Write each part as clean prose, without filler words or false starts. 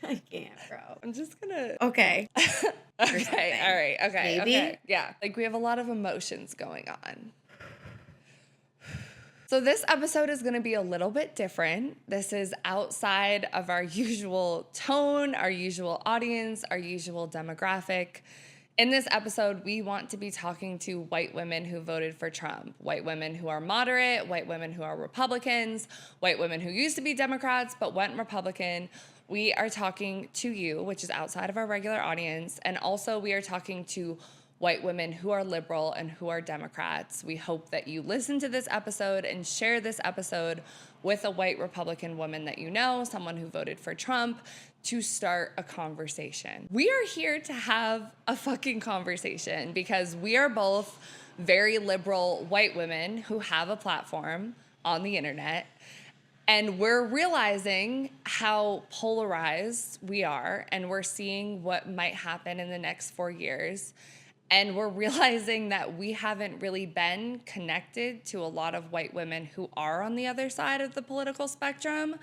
I can't, bro. I'm just gonna... Okay. Okay, all right, okay, Maybe? okay. Yeah, like we have a lot of emotions going on. So this episode is going to be a little bit different. This is outside of our usual tone, our usual audience, our usual demographic. In this episode, we want to be talking to white women who voted for Trump, white women who are moderate, white women who are Republicans, white women who used to be Democrats but went Republican. We are talking to you, which is outside of our regular audience, and also we are talking to white women who are liberal and who are Democrats. We hope that you listen to this episode and share this episode with a white Republican woman that you know, someone who voted for Trump, to start a conversation. We are here to have a fucking conversation because we are both very liberal white women who have a platform on the internet. And we're realizing how polarized we are, and we're seeing what might happen in the next 4 years. And we're realizing that we haven't really been connected to a lot of white women who are on the other side of the political spectrum,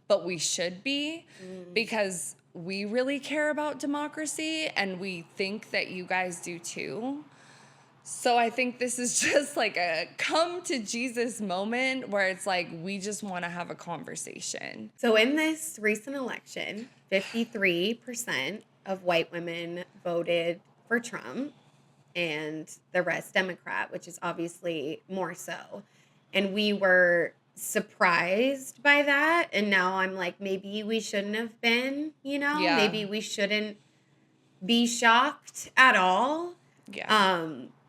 but we should be because we really care about democracy and we think that you guys do too. So I think this is just like a come to Jesus moment where it's like we just want to have a conversation. So in this recent election, 53% of white women voted for Trump, and the rest Democrat, which is obviously more so. And we were surprised by that. And now I'm like, maybe we shouldn't have been, Yeah. maybe we shouldn't be shocked at all. Yeah.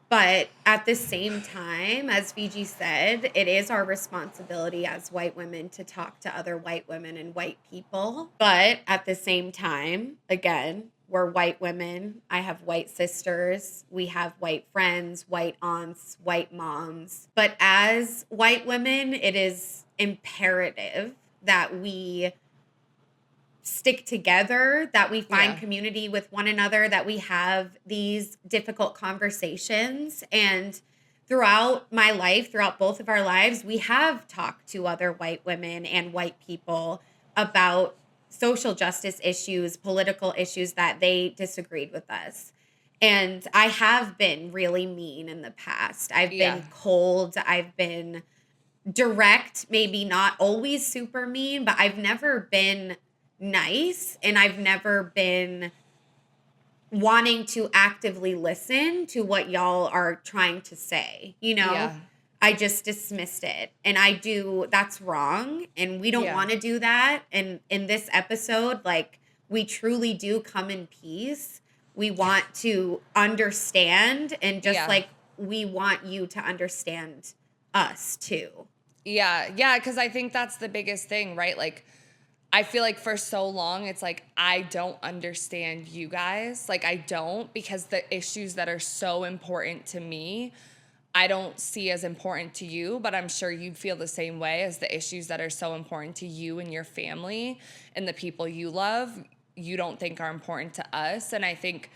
But at the same time, as Fiji said, it is our responsibility as white women to talk to other white women and white people. But at the same time, again, we're white women. I have white sisters. We have white friends, white aunts, white moms. But as white women, it is imperative that we stick together, that we find community with one another, that we have these difficult conversations. And throughout my life, throughout both of our lives, we have talked to other white women and white people about social justice issues, political issues that they disagreed with us. And I have been really mean in the past. I've been cold. I've been direct, maybe not always super mean, but I've never been nice, and I've never been wanting to actively listen to what y'all are trying to say, I just dismissed it. And that's wrong. And we don't want to do that. And in this episode, like, we truly do come in peace. We want to understand, and just like we want you to understand us too. Yeah. Yeah. Cause I think that's the biggest thing, right? Like, I feel like for so long, it's like, I don't understand you guys. Like, I don't, because the issues that are so important to me, I don't see as important to you, but I'm sure you'd feel the same way as the issues that are so important to you and your family and the people you love, you don't think are important to us. And I think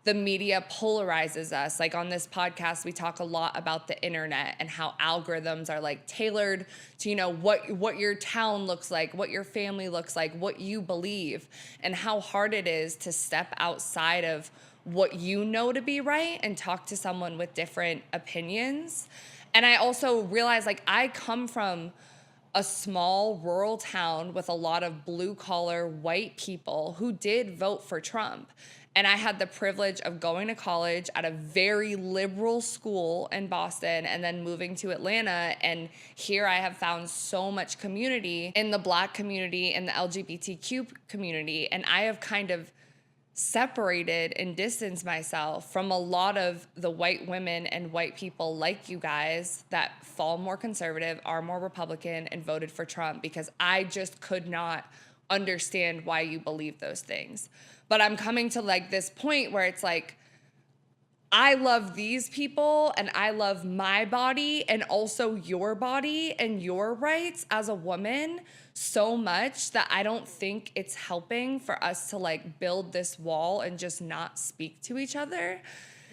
the media polarizes us. Like on this podcast, we talk a lot about the internet and how algorithms are like tailored to, what your town looks like, what your family looks like, what you believe, and how hard it is to step outside of what you know to be right and talk to someone with different opinions. And I also realize, like, I come from a small rural town with a lot of blue collar white people who did vote for Trump. And I had the privilege of going to college at a very liberal school in Boston and then moving to Atlanta. And here I have found so much community in the Black community and the LGBTQ community. And I have kind of separated and distanced myself from a lot of the white women and white people like you guys that fall more conservative, are more Republican, and voted for Trump, because I just could not understand why you believe those things. But I'm coming to like this point where it's like, I love these people and I love my body and also your body and your rights as a woman so much that I don't think it's helping for us to like build this wall and just not speak to each other.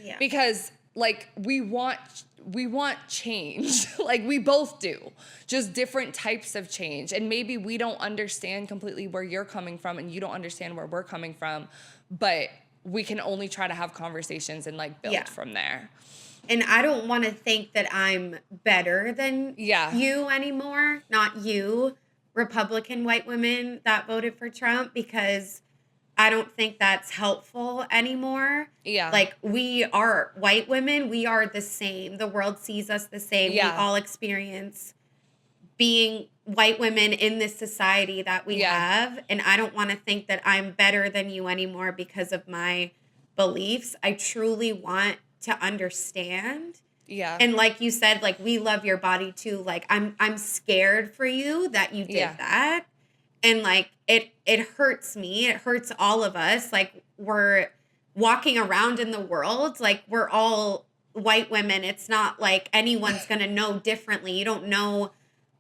Yeah. Because like we want change. Like we both do, just different types of change. And maybe we don't understand completely where you're coming from and you don't understand where we're coming from, but we can only try to have conversations and like build from there. And I don't want to think that I'm better than you anymore, not you, Republican white women that voted for Trump, because I don't think that's helpful anymore. Yeah. Like, we are white women, we are the same. The world sees us the same. We all experience being white women in this society that we have. And I don't want to think that I'm better than you anymore because of my beliefs. I truly want to understand. Yeah. And like you said, like, we love your body too. Like, I'm scared for you that you did that. And like, it hurts me. It hurts all of us. Like, we're walking around in the world, like, we're all white women. It's not like anyone's going to know differently. You don't know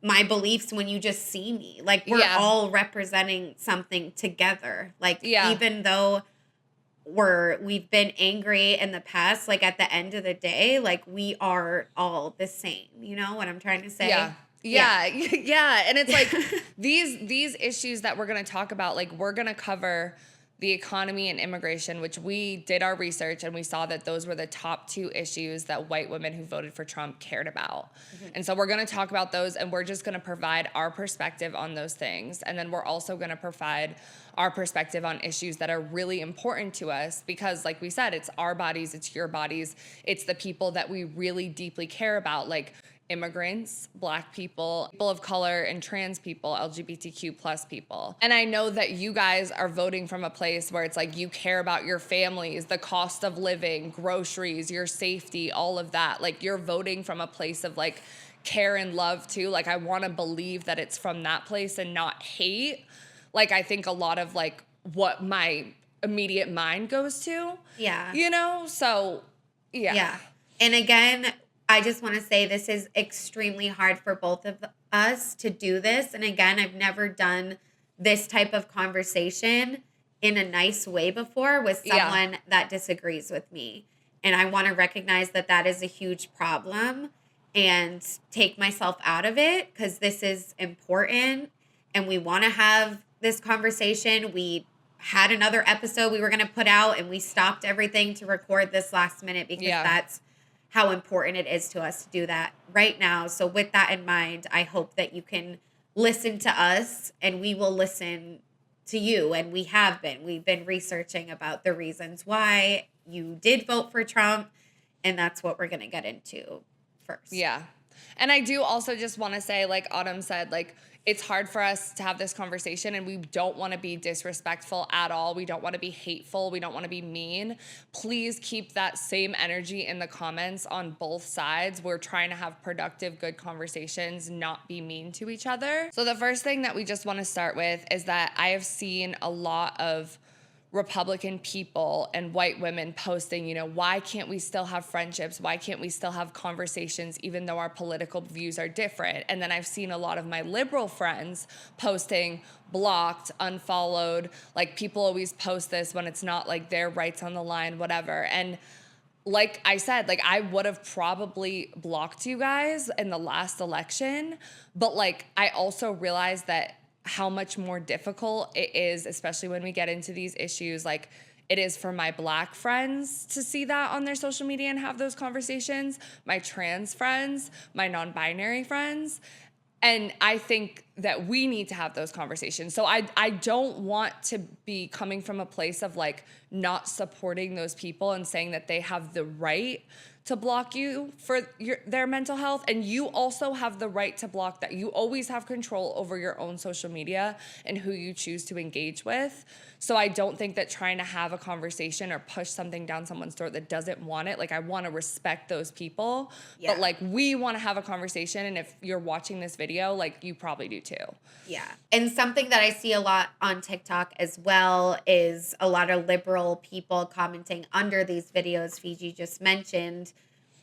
my beliefs when you just see me. Like, we're all representing something together. Like, even though we've been angry in the past, like, at the end of the day, like, we are all the same. You know what I'm trying to say? Yeah. And it's like these issues that we're going to talk about, like, we're going to cover the economy and immigration, which we did our research and we saw that those were the top 2 issues that white women who voted for Trump cared about. And so we're going to talk about those, and we're just going to provide our perspective on those things. And then we're also going to provide our perspective on issues that are really important to us because, like we said, it's our bodies, it's your bodies, it's the people that we really deeply care about, like immigrants, Black people, people of color, and trans people, LGBTQ plus people. And I know that you guys are voting from a place where it's like you care about your families, the cost of living, groceries, your safety, all of that. Like, you're voting from a place of like care and love too. Like, I want to believe that it's from that place and not hate. Like, I think a lot of like what my immediate mind goes to. Yeah. You know? So, Yeah. And again, I just want to say this is extremely hard for both of us to do this. And again, I've never done this type of conversation in a nice way before with someone that disagrees with me. And I want to recognize that that is a huge problem and take myself out of it because this is important and we want to have this conversation. We had another episode we were going to put out and we stopped everything to record this last minute because that's how important it is to us to do that right now. So with that in mind, I hope that you can listen to us and we will listen to you. And we have been. We've been researching about the reasons why you did vote for Trump. And that's what we're going to get into first. Yeah. And I do also just want to say, like Autumn said, like, it's hard for us to have this conversation and we don't want to be disrespectful at all. We don't want to be hateful. We don't want to be mean. Please keep that same energy in the comments on both sides. We're trying to have productive, good conversations, not be mean to each other. So the first thing that we just want to start with is that I have seen a lot of Republican people and white women posting, you know, why can't we still have friendships? Why can't we still have conversations even though our political views are different? And then I've seen a lot of my liberal friends posting blocked, unfollowed, like people always post this when it's not like their rights on the line, whatever. And like I said, like I would have probably blocked you guys in the last election, but like I also realized that how much more difficult it is, especially when we get into these issues, like it is for my Black friends to see that on their social media and have those conversations, my trans friends, my non-binary friends. And I think that we need to have those conversations. So I don't want to be coming from a place of like not supporting those people and saying that they have the right to block you for their mental health. And you also have the right to block that. You always have control over your own social media and who you choose to engage with. So I don't think that trying to have a conversation or push something down someone's throat that doesn't want it, like I want to respect those people. Yeah. But like we want to have a conversation. And if you're watching this video, like you probably do too. Yeah. And something that I see a lot on TikTok as well is a lot of liberal people commenting under these videos Fiji just mentioned.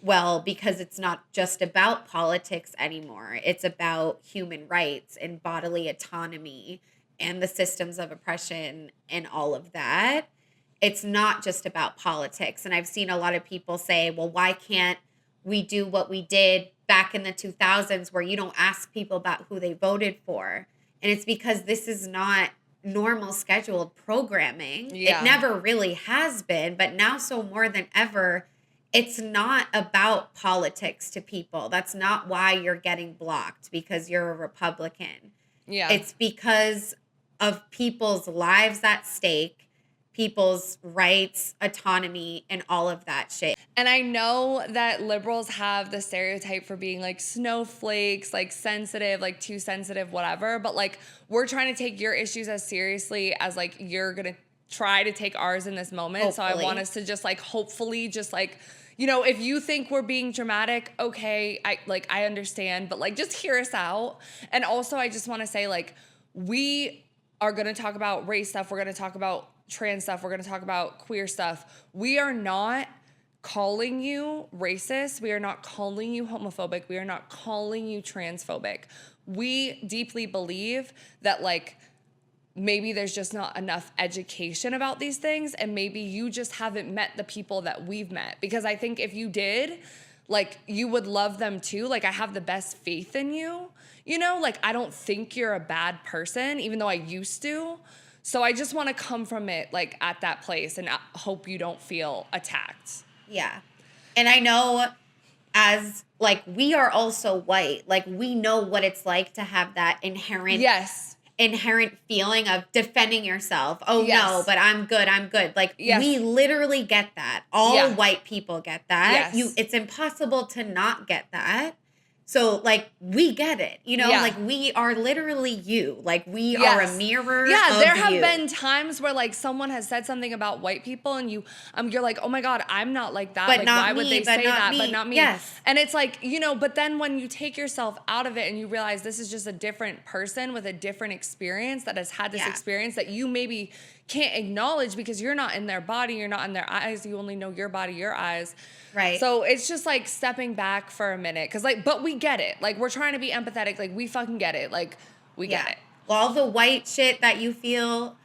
Well, because it's not just about politics anymore. It's about human rights and bodily autonomy and the systems of oppression and all of that. it's not just about politics. And I've seen a lot of people say, well, why can't we do what we did back in the 2000s where you don't ask people about who they voted for? And it's because this is not normal scheduled programming. Yeah. It never really has been, but now so more than ever, it's not about politics to people. That's not why you're getting blocked because you're a Republican. Yeah. It's because of people's lives at stake, people's rights, autonomy, and all of that shit. And I know that liberals have the stereotype for being like snowflakes, like sensitive, like too sensitive, whatever. But like, we're trying to take your issues as seriously as like you're going to try to take ours in this moment. Hopefully. So I want us to just like, hopefully just like, you know, if you think we're being dramatic, okay, I understand, but like just hear us out. And also I just want to say like, we are going to talk about race stuff. We're going to talk about trans stuff. We're going to talk about queer stuff. We are not calling you racist. We are not calling you homophobic. We are not calling you transphobic. We deeply believe that like maybe there's just not enough education about these things, and maybe you just haven't met the people that we've met. Because I think if you did, like, you would love them too. Like, I have the best faith in you, you know? Like, I don't think you're a bad person, even though I used to. So I just want to come from it, like, at that place, and I hope you don't feel attacked. Yeah. And I know as, like, we are also white. Like, we know what it's like to have that inherent feeling of defending yourself. Oh, Yes. no, but I'm good. Like, Yes. we literally get that. All white people get that. Yes. It's impossible to not get that. So, like, we get it, you know? Yeah. Like, we are literally you. Like, we Yes. are a mirror Yeah, of there have you. been times where, like, someone has said something about white people, and you're like, oh my God, I'm not like that. But like, not why would me, they but say not that? me. But not me. Yes. And it's like, you know, but then when you take yourself out of it and you realize this is just a different person with a different experience that has had this experience that you maybe can't acknowledge because you're not in their body, you're not in their eyes, you only know your body, your eyes. Right. So it's just like stepping back for a minute. Cause like, but we get it. Like, we're trying to be empathetic. Like, we fucking get it. Like, we get it. All the white shit that you feel,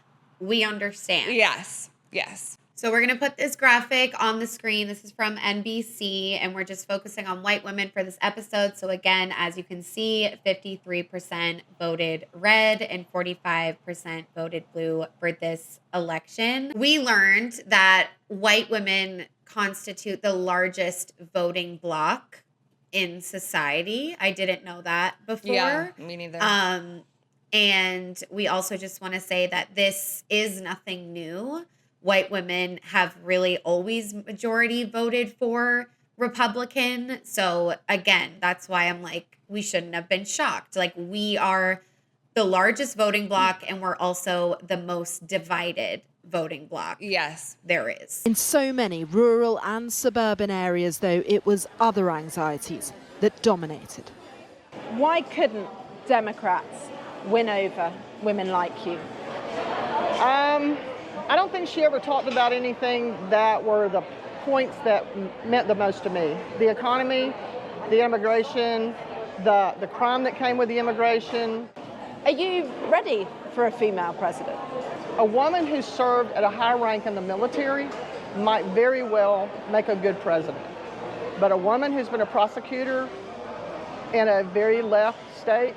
we understand. Yes. Yes. So we're going to put this graphic on the screen. This is from NBC, and we're just focusing on white women for this episode. So again, as you can see, 53% voted red and 45% voted blue for this election. We learned that white women constitute the largest voting bloc in society. I didn't know that before. Yeah, me neither. And we also just want to say that this is nothing new. White women have really always majority voted for Republican. So again, that's why I'm like, we shouldn't have been shocked. Like, we are the largest voting bloc, and we're also the most divided voting bloc. Yes. There is. In so many rural and suburban areas, though, it was other anxieties that dominated. Why couldn't Democrats win over women like you? I don't think she ever talked about anything that were the points that meant the most to me. The economy, the immigration, the crime that came with the immigration. Are you ready for a female president? A woman who served at a high rank in the military might very well make a good president. But a woman who's been a prosecutor in a very left state,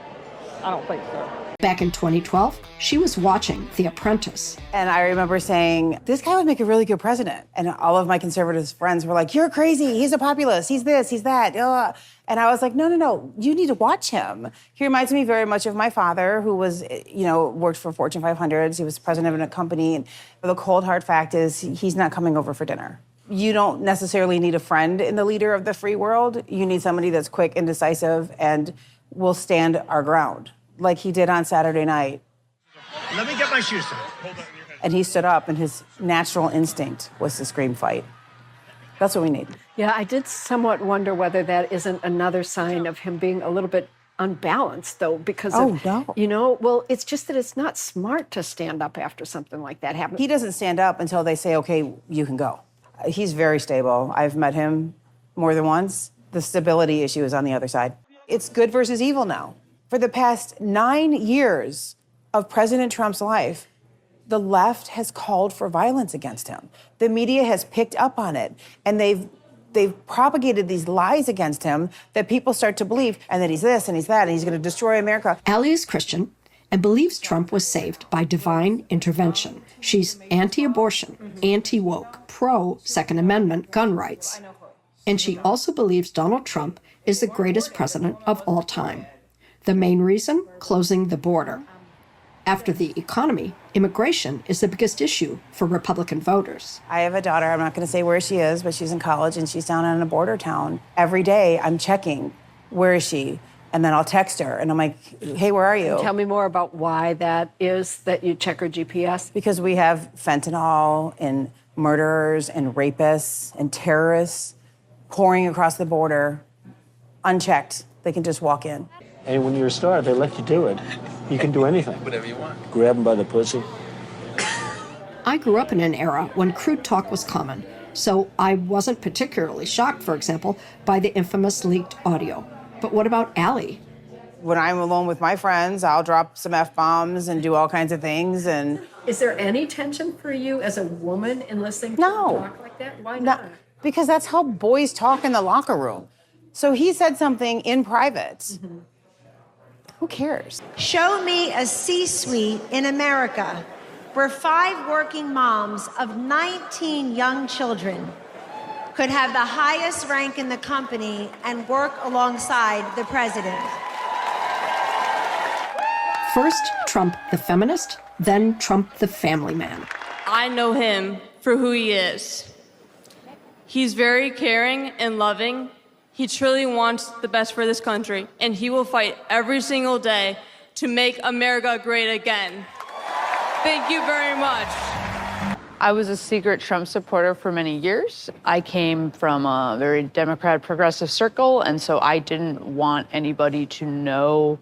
I don't think so. Back in 2012, she was watching The Apprentice. And I remember saying, this guy would make a really good president. And all of my conservative friends were like, you're crazy. He's a populist. He's this, he's that. And I was like, no. You need to watch him. He reminds me very much of my father, who was, worked for Fortune 500s. He was president of a company. And the cold, hard fact is he's not coming over for dinner. You don't necessarily need a friend in the leader of the free world. You need somebody that's quick and decisive and will stand our ground, like he did on Saturday night. Let me get my shoes on. And he stood up, and his natural instinct was to scream fight. That's what we need. Yeah, I did somewhat wonder whether that isn't another sign of him being a little bit unbalanced, though, because well, it's just that it's not smart to stand up after something like that happens. He doesn't stand up until they say, okay, you can go. He's very stable. I've met him more than once. The stability issue is on the other side. It's good versus evil now. For the past 9 years of President Trump's life, the left has called for violence against him. The media has picked up on it, and they've propagated these lies against him that people start to believe, and that he's this and he's that, and he's going to destroy America. Allie is Christian and believes Trump was saved by divine intervention. She's anti-abortion, anti-woke, pro-Second Amendment gun rights. And she also believes Donald Trump is the greatest president of all time. The main reason? Closing the border. After the economy, immigration is the biggest issue for Republican voters. I have a daughter, I'm not going to say where she is, but she's in college and she's down in a border town. Every day I'm checking, where is she? And then I'll text her and I'm like, hey, where are you? Tell me more about why that is that you check her GPS. Because we have fentanyl and murderers and rapists and terrorists pouring across the border, unchecked. They can just walk in. And when you're a star, they let you do it. You can do anything. Whatever you want. Grab them by the pussy. I grew up in an era when crude talk was common, so I wasn't particularly shocked, for example, by the infamous leaked audio. But what about Allie? When I'm alone with my friends, I'll drop some F-bombs and do all kinds of things. And Is there any tension for you as a woman in listening to No. him talk like that? Why not? Because that's how boys talk in the locker room. So he said something in private. Who cares? Show me a C-suite in America where 5 working moms of 19 young children could have the highest rank in the company and work alongside the president. First, Trump the feminist, then Trump the family man. I know him for who he is. He's very caring and loving. He truly wants the best for this country, and he will fight every single day to make America great again. Thank you very much. I was a secret Trump supporter for many years. I came from a very Democrat progressive circle, and so I didn't want anybody to know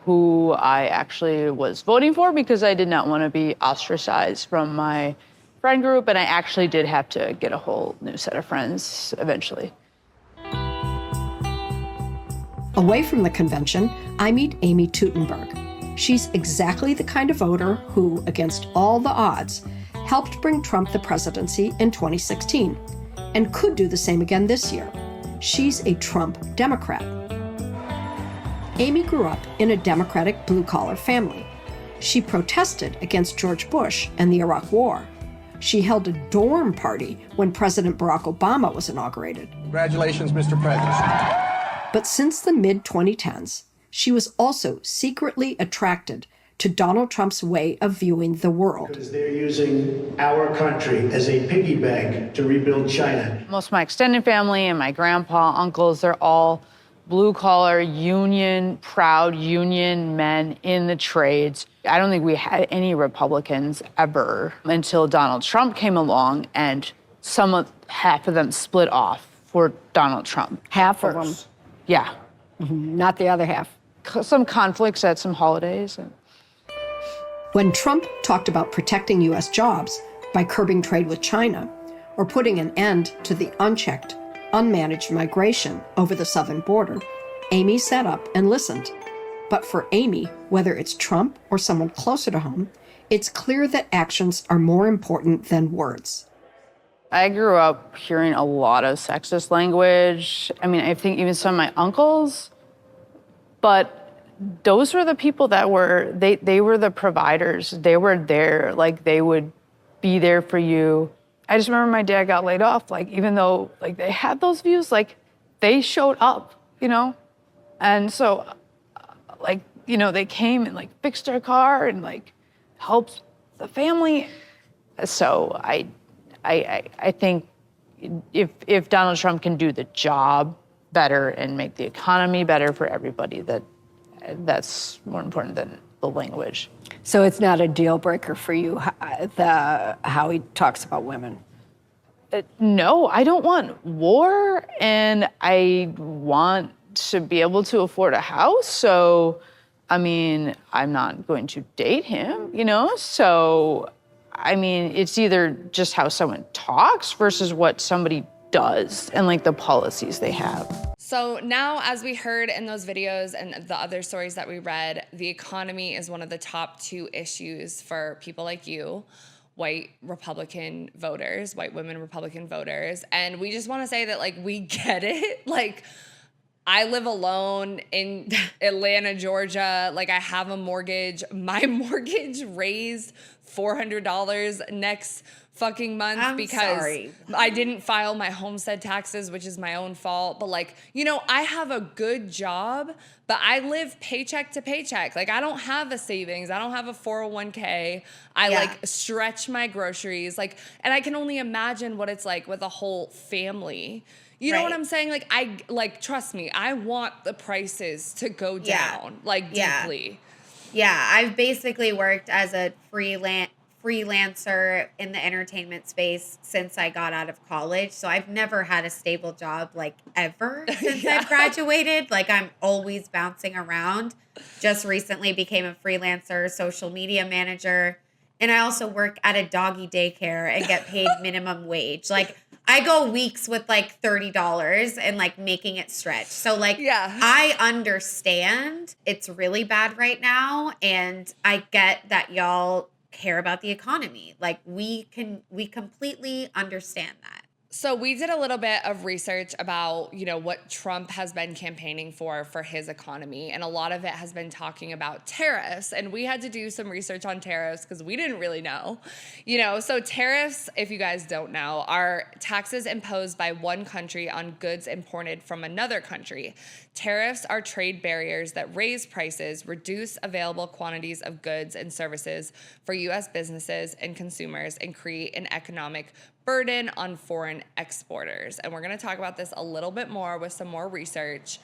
who I actually was voting for because I did not want to be ostracized from my friend group, and I actually did have to get a whole new set of friends eventually. Away from the convention, I meet Amy Teutenberg. She's exactly the kind of voter who, against all the odds, helped bring Trump the presidency in 2016 and could do the same again this year. She's a Trump Democrat. Amy grew up in a Democratic blue-collar family. She protested against George Bush and the Iraq War. She held a dorm party when President Barack Obama was inaugurated. Congratulations, Mr. President. But since the mid-2010s, she was also secretly attracted to Donald Trump's way of viewing the world. Because they're using our country as a piggy bank to rebuild China. Most of my extended family and my grandpa, uncles, they're all blue-collar, union, proud union men in the trades. I don't think we had any Republicans ever until Donald Trump came along, and half of them split off for Donald Trump. Half of them? Yeah. Not the other half. Some conflicts at some holidays. When Trump talked about protecting U.S. jobs by curbing trade with China or putting an end to the unchecked, unmanaged migration over the southern border, Amy sat up and listened. But for Amy, whether it's Trump or someone closer to home, it's clear that actions are more important than words. I grew up hearing a lot of sexist language. I mean, I think even some of my uncles, but those were the people that they were the providers. They were there, like they would be there for you. I just remember my dad got laid off, like even though like they had those views, like they showed up, you know? And so like, you know, they came and like fixed our car and like helped the family. So I think if Donald Trump can do the job better and make the economy better for everybody, that's more important than the language. So it's not a deal breaker for you, how he talks about women? No, I don't want war, and I want to be able to afford a house. So, I mean, I'm not going to date him, you know? So, I mean, it's either just how someone talks versus what somebody does and like the policies they have. So now, as we heard in those videos and the other stories that we read, the economy is one of the top 2 issues for people like you, white Republican voters, white women Republican voters. And we just want to say that, like, we get it. Like, I live alone in Atlanta, Georgia. Like, I have a mortgage. My mortgage raised $400 next fucking month because I didn't file my homestead taxes, which is my own fault. But, like, you know, I have a good job, but I live paycheck to paycheck. Like, I don't have a savings. I don't have a 401k. I like stretch my groceries. Like, and I can only imagine what it's like with a whole family. You know what I'm saying? Like, trust me, I want the prices to go down, like, deeply. Yeah, I've basically worked as a freelancer in the entertainment space since I got out of college. So I've never had a stable job, like, ever since I've graduated. Like, I'm always bouncing around. Just recently became a freelancer, social media manager. And I also work at a doggy daycare and get paid minimum wage. Like, I go weeks with like $30 and like making it stretch. So like, I understand it's really bad right now. And I get that y'all care about the economy. Like, we completely understand that. So we did a little bit of research about, you know, what Trump has been campaigning for his economy. And a lot of it has been talking about tariffs. And we had to do some research on tariffs because we didn't really know. You know, so tariffs, if you guys don't know, are taxes imposed by one country on goods imported from another country. Tariffs are trade barriers that raise prices, reduce available quantities of goods and services for U.S. businesses and consumers, and create an economic burden on foreign exporters. And we're going to talk about this a little bit more with some more research.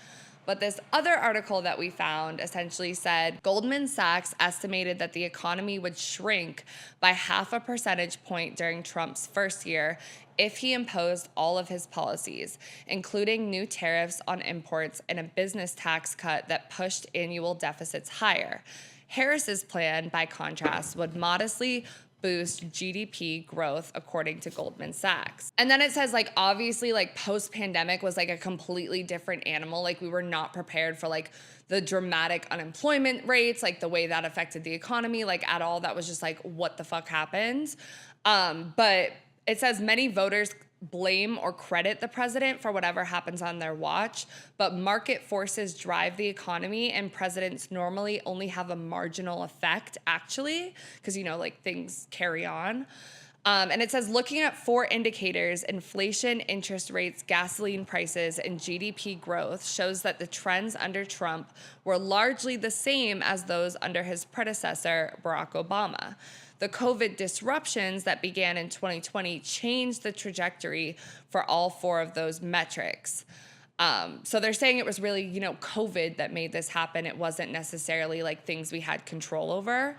But this other article that we found essentially said Goldman Sachs estimated that the economy would shrink by 0.5 percentage point during Trump's first year if he imposed all of his policies, including new tariffs on imports and a business tax cut that pushed annual deficits higher. Harris's plan, by contrast, would modestly boost GDP growth, according to Goldman Sachs. And then it says, like, obviously, like, post-pandemic was like a completely different animal. Like, we were not prepared for like the dramatic unemployment rates, like the way that affected the economy, like, at all. That was just like, what the fuck happened? But it says many voters blame or credit the president for whatever happens on their watch, but market forces drive the economy, and presidents normally only have a marginal effect, actually, because, you know, like, things carry on. And it says, looking at 4 indicators, inflation, interest rates, gasoline prices, and GDP growth, shows that the trends under Trump were largely the same as those under his predecessor, Barack Obama. The COVID disruptions that began in 2020 changed the trajectory for all 4 of those metrics. So they're saying it was really, you know, COVID that made this happen. It wasn't necessarily like things we had control over.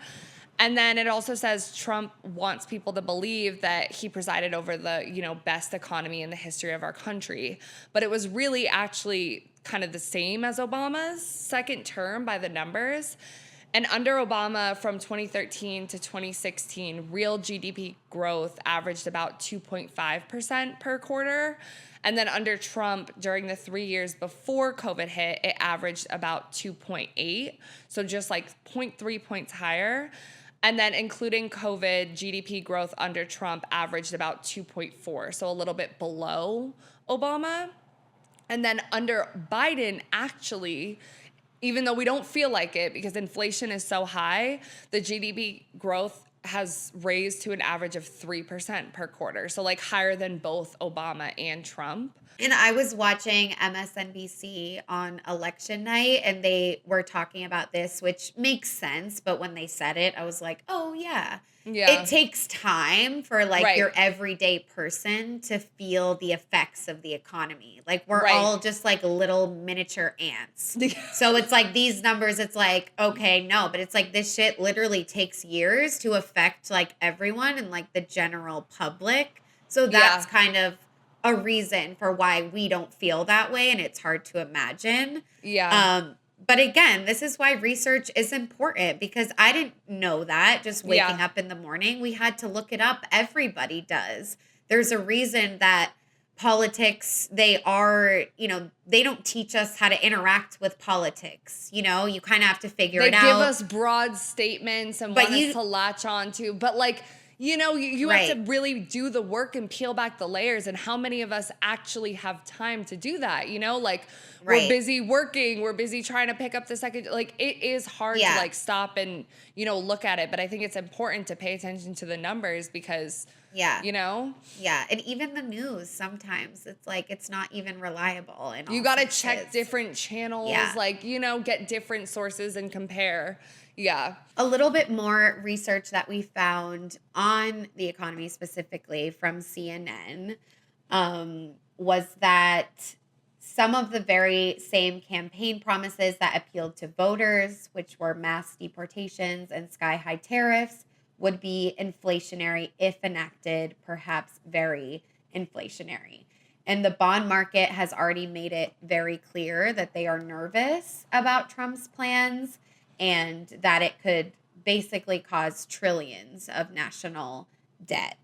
And then it also says Trump wants people to believe that he presided over the, you know, best economy in the history of our country. But it was really actually kind of the same as Obama's second term by the numbers. And under Obama, from 2013 to 2016, real GDP growth averaged about 2.5% per quarter. And then under Trump, during the 3 years before COVID hit, it averaged about 2.8. So just like 0.3 points higher. And then including COVID, GDP growth under Trump averaged about 2.4. So a little bit below Obama. And then under Biden, actually, even though we don't feel like it because inflation is so high, the GDP growth has raised to an average of 3% per quarter. So like higher than both Obama and Trump. And I was watching MSNBC on election night, and they were talking about this, which makes sense. But when they said it, I was like, oh, yeah. It takes time for like your everyday person to feel the effects of the economy. Like, we're all just like little miniature ants. So it's like these numbers, it's like, okay, no, but it's like this shit literally takes years to affect like everyone and like the general public. So that's kind of a reason for why we don't feel that way, and it's hard to imagine. But again, this is why research is important, because I didn't know that just waking up in the morning. We had to look it up. Everybody does. There's a reason that politics, they are, they don't teach us how to interact with politics. You kind of have to figure it out. They give us broad statements and want us to latch on to, but like, you have to really do the work and peel back the layers. And how many of us actually have time to do that? We're busy working. We're busy trying to pick up the second. Like, it is hard to stop and, look at it. But I think it's important to pay attention to the numbers because, Yeah, and even the news, sometimes it's like it's not even reliable. And you got to check different channels, get different sources and compare. Yeah. A little bit more research that we found on the economy, specifically from CNN, was that some of the very same campaign promises that appealed to voters, which were mass deportations and sky-high tariffs, would be inflationary if enacted, perhaps very inflationary. And the bond market has already made it very clear that they are nervous about Trump's plans and that it could basically cause trillions of national debt.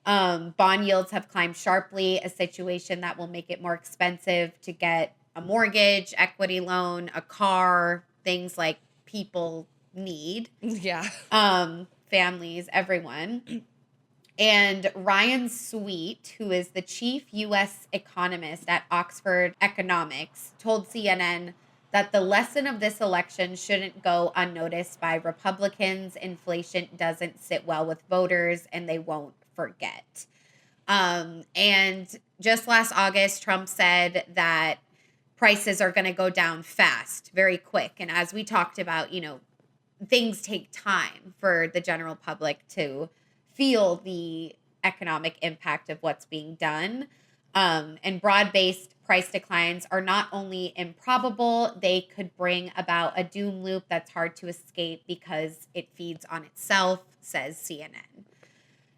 Bond yields have climbed sharply, a situation that will make it more expensive to get a mortgage, equity loan, a car, things like people need. Yeah. Families, everyone. And Ryan Sweet, who is the chief U.S. economist at Oxford Economics, told CNN that the lesson of this election shouldn't go unnoticed by Republicans. Inflation doesn't sit well with voters, and they won't forget. And just last August, Trump said that prices are going to go down fast, very quick. And as we talked about, things take time for the general public to feel the economic impact of what's being done. And broad-based price declines are not only improbable, they could bring about a doom loop that's hard to escape because it feeds on itself, says CNN.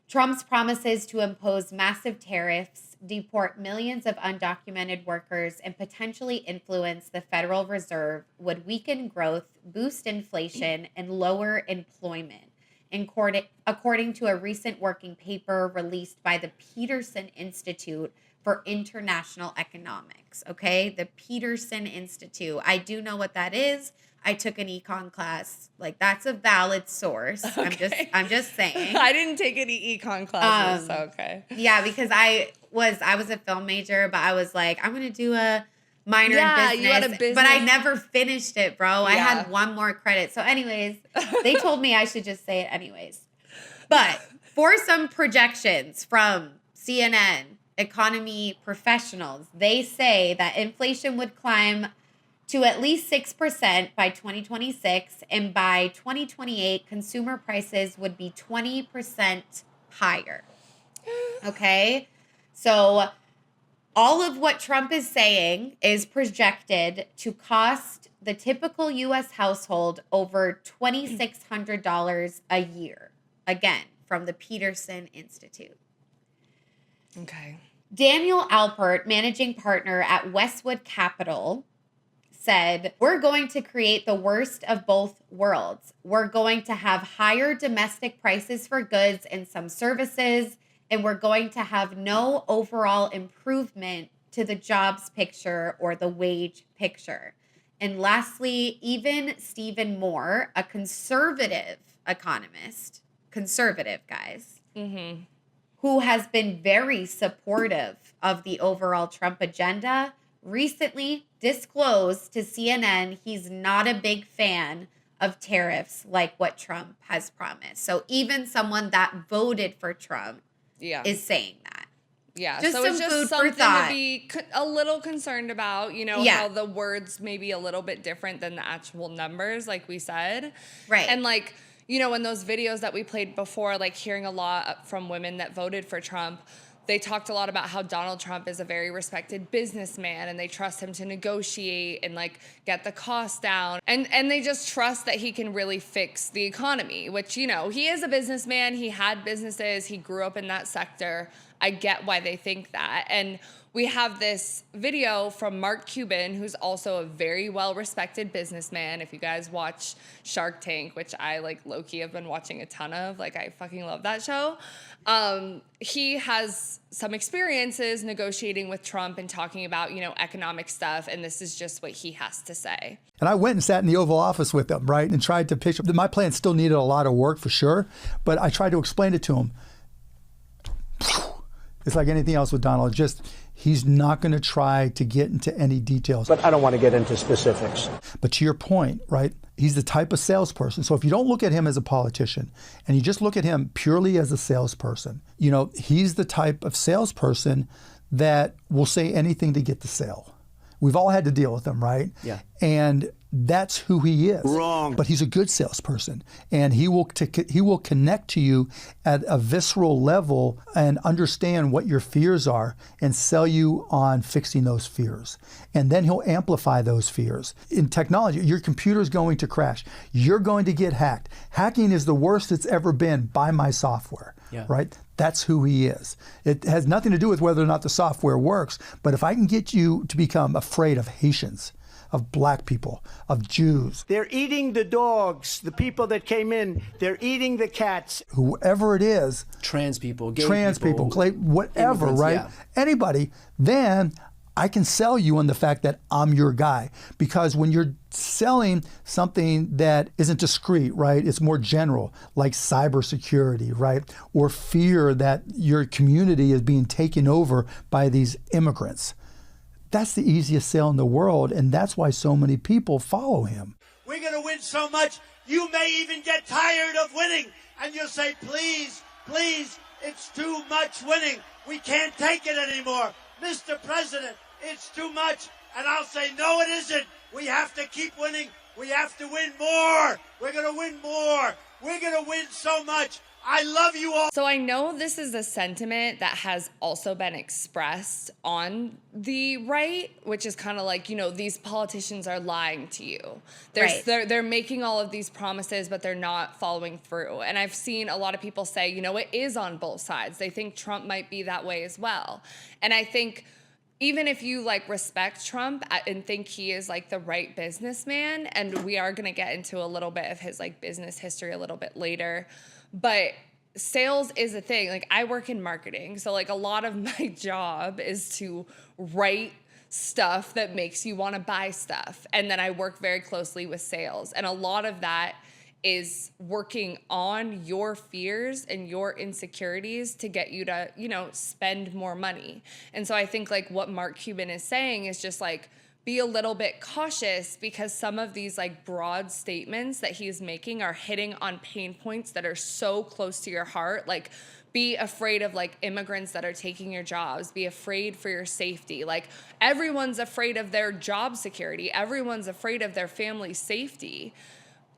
Trump's promises to impose massive tariffs, deport millions of undocumented workers, and potentially influence the Federal Reserve would weaken growth, boost inflation, and lower employment, according to a recent working paper released by the Peterson Institute for International Economics. Okay, the Peterson Institute. I do know what that is. I took an econ class. Like, that's a valid source. Okay. I'm just saying. I didn't take any econ classes, so okay. Yeah, because I was a film major, but I was like, I'm gonna do a minor in business. You had a business. But I never finished it, bro. I had one more credit. So anyways, they told me I should just say it anyways. But for some projections from CNN, economy professionals, they say that inflation would climb to at least 6% by 2026, and by 2028, consumer prices would be 20% higher. Okay? So all of what Trump is saying is projected to cost the typical U.S. household over $2,600 a year. Again, from the Peterson Institute. Okay. Daniel Alpert, managing partner at Westwood Capital, said, "We're going to create the worst of both worlds. We're going to have higher domestic prices for goods and some services, and we're going to have no overall improvement to the jobs picture or the wage picture." And lastly, even Stephen Moore, a conservative economist, conservative guys, who has been very supportive of the overall Trump agenda, recently disclosed to CNN he's not a big fan of tariffs like what Trump has promised. So even someone that voted for Trump is saying that. Yeah, Just so some it's just food for something thought. to be a little concerned about, how the words may be a little bit different than the actual numbers, like we said. Right. And in those videos that we played before, hearing a lot from women that voted for Trump, they talked a lot about how Donald Trump is a very respected businessman and they trust him to negotiate and get the cost down. And they just trust that he can really fix the economy, which, he is a businessman. He had businesses. He grew up in that sector. I get why they think that. And we have this video from Mark Cuban, who's also a very well-respected businessman. If you guys watch Shark Tank, which I like low-key have been watching a ton of, like I fucking love that show. He has some experiences negotiating with Trump and talking about, you know, economic stuff. And this is just what he has to say. And I went and sat in the Oval Office with him, right, and tried to pitch. My plan still needed a lot of work for sure, but I tried to explain it to him. It's like anything else with Donald, just he's not going to try to get into any details. But I don't want to get into specifics. But to your point, right, he's the type of salesperson. So if you don't look at him as a politician and you just look at him purely as a salesperson, you know, he's the type of salesperson that will say anything to get the sale. We've all had to deal with him, right? Yeah. And that's who he is. Wrong. But he's a good salesperson, and he will connect to you at a visceral level and understand what your fears are and sell you on fixing those fears. And then he'll amplify those fears. In technology, your computer's going to crash. You're going to get hacked. Hacking is the worst it's ever been. Buy my software, right? That's who he is. It has nothing to do with whether or not the software works, but if I can get you to become afraid of Haitians, of black people, of Jews. They're eating the dogs, the people that came in. They're eating the cats. Whoever it is. Trans people, gay people, whatever, right? Yeah. Anybody, then I can sell you on the fact that I'm your guy. Because when you're selling something that isn't discreet, right? It's more general, like cybersecurity, right? Or fear that your community is being taken over by these immigrants. That's the easiest sale in the world, and that's why so many people follow him. We're going to win so much, you may even get tired of winning, and you'll say, please, please, it's too much winning. We can't take it anymore. Mr. President, it's too much. And I'll say, no, it isn't. We have to keep winning. We have to win more. We're going to win more. We're going to win so much. I love you all. So I know this is a sentiment that has also been expressed on the right, which is kind of like, you know, these politicians are lying to you. They're making all of these promises, but they're not following through. And I've seen a lot of people say, you know, it is on both sides. They think Trump might be that way as well. And I think even if you like respect Trump and think he is like the right businessman, and we are going to get into a little bit of his like business history a little bit later, but sales is a thing. Like I work in marketing, so like a lot of my job is to write stuff that makes you want to buy stuff. And then I work very closely with sales. And a lot of that is working on your fears and your insecurities to get you to, you know, spend more money. And so I think like what Mark Cuban is saying is just like, be a little bit cautious, because some of these like broad statements that he's making are hitting on pain points that are so close to your heart. Like, be afraid of like immigrants that are taking your jobs. Be afraid for your safety. Like, everyone's afraid of their job security. Everyone's afraid of their family's safety.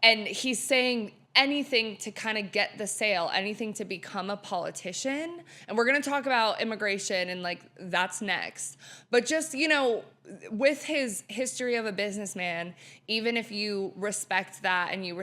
And he's saying anything to kind of get the sale, anything to become a politician. And we're going to talk about immigration and like that's next. But just, you know, with his history of a businessman, even if you respect that and you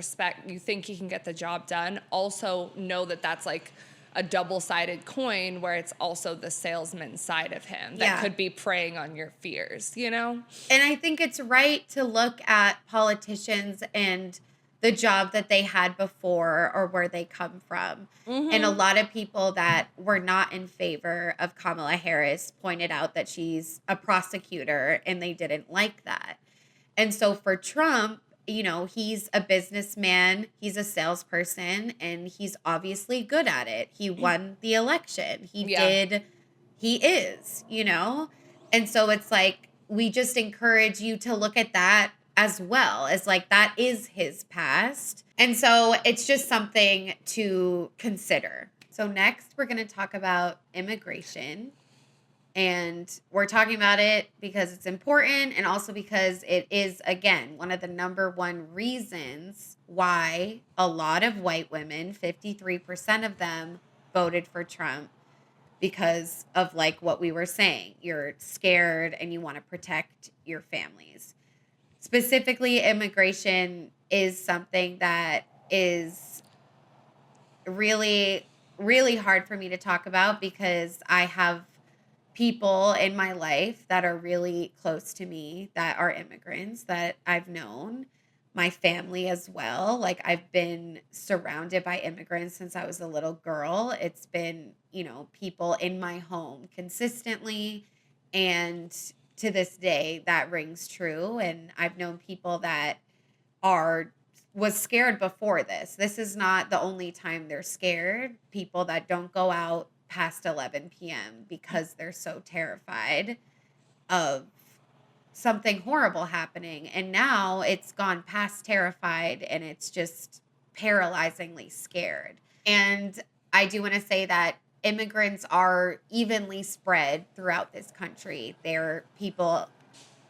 think he can get the job done, also know that that's like a double-sided coin where it's also the salesman side of him that could be preying on your fears, you know? And I think it's right to look at politicians and the job that they had before or where they come from. Mm-hmm. And a lot of people that were not in favor of Kamala Harris pointed out that she's a prosecutor and they didn't like that. And so for Trump, you know, he's a businessman, he's a salesperson, and he's obviously good at it. He won the election. He is, you know? And so it's like, we just encourage you to look at that as well as like that is his past. And so it's just something to consider. So next we're going to talk about immigration. And we're talking about it because it's important and also because it is, again, one of the number one reasons why a lot of white women, 53% of them, voted for Trump because of like what we were saying. You're scared and you want to protect your families. Specifically, immigration is something that is really really hard for me to talk about because I have people in my life that are really close to me that are immigrants that I've known, my family as well. Like I've been surrounded by immigrants since I was a little girl. It's been, people in my home consistently. And to this day, that rings true. And I've known people that was scared before this. This is not the only time they're scared. People that don't go out past 11 p.m. because they're so terrified of something horrible happening. And now it's gone past terrified and it's just paralyzingly scared. And I do want to say that immigrants are evenly spread throughout this country. They're people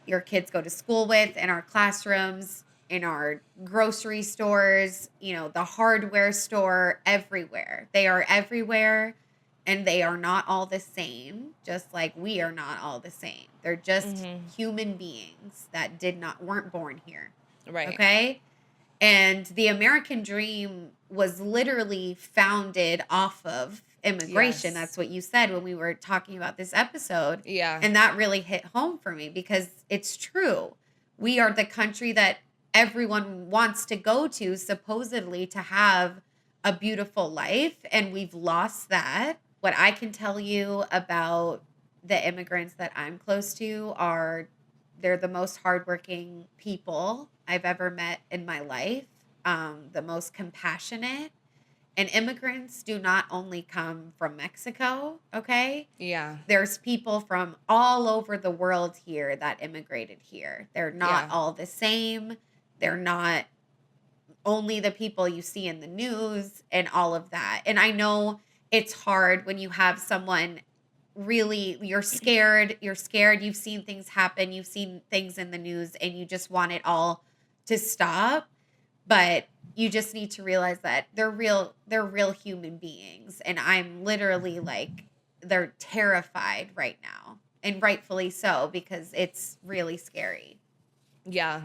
your kids go to school with in our classrooms, in our grocery stores, the hardware store, everywhere. They are everywhere and they are not all the same, just like we are not all the same. They're just human beings that weren't born here. Right. Okay? And the American dream was literally founded off of immigration. Yes. That's what you said when we were talking about this episode. Yeah. And that really hit home for me because it's true. We are the country that everyone wants to go to, supposedly to have a beautiful life. And we've lost that. What I can tell you about the immigrants that I'm close to they're the most hardworking people I've ever met in my life, the most compassionate. And immigrants do not only come from Mexico, okay? Yeah. There's people from all over the world here that immigrated here. They're not all the same. They're not only the people you see in the news and all of that. And I know it's hard when you have someone really, you're scared, you've seen things happen, you've seen things in the news, and you just want it all to stop. But you just need to realize that they're real human beings. And I'm literally they're terrified right now. And rightfully so, because it's really scary. Yeah.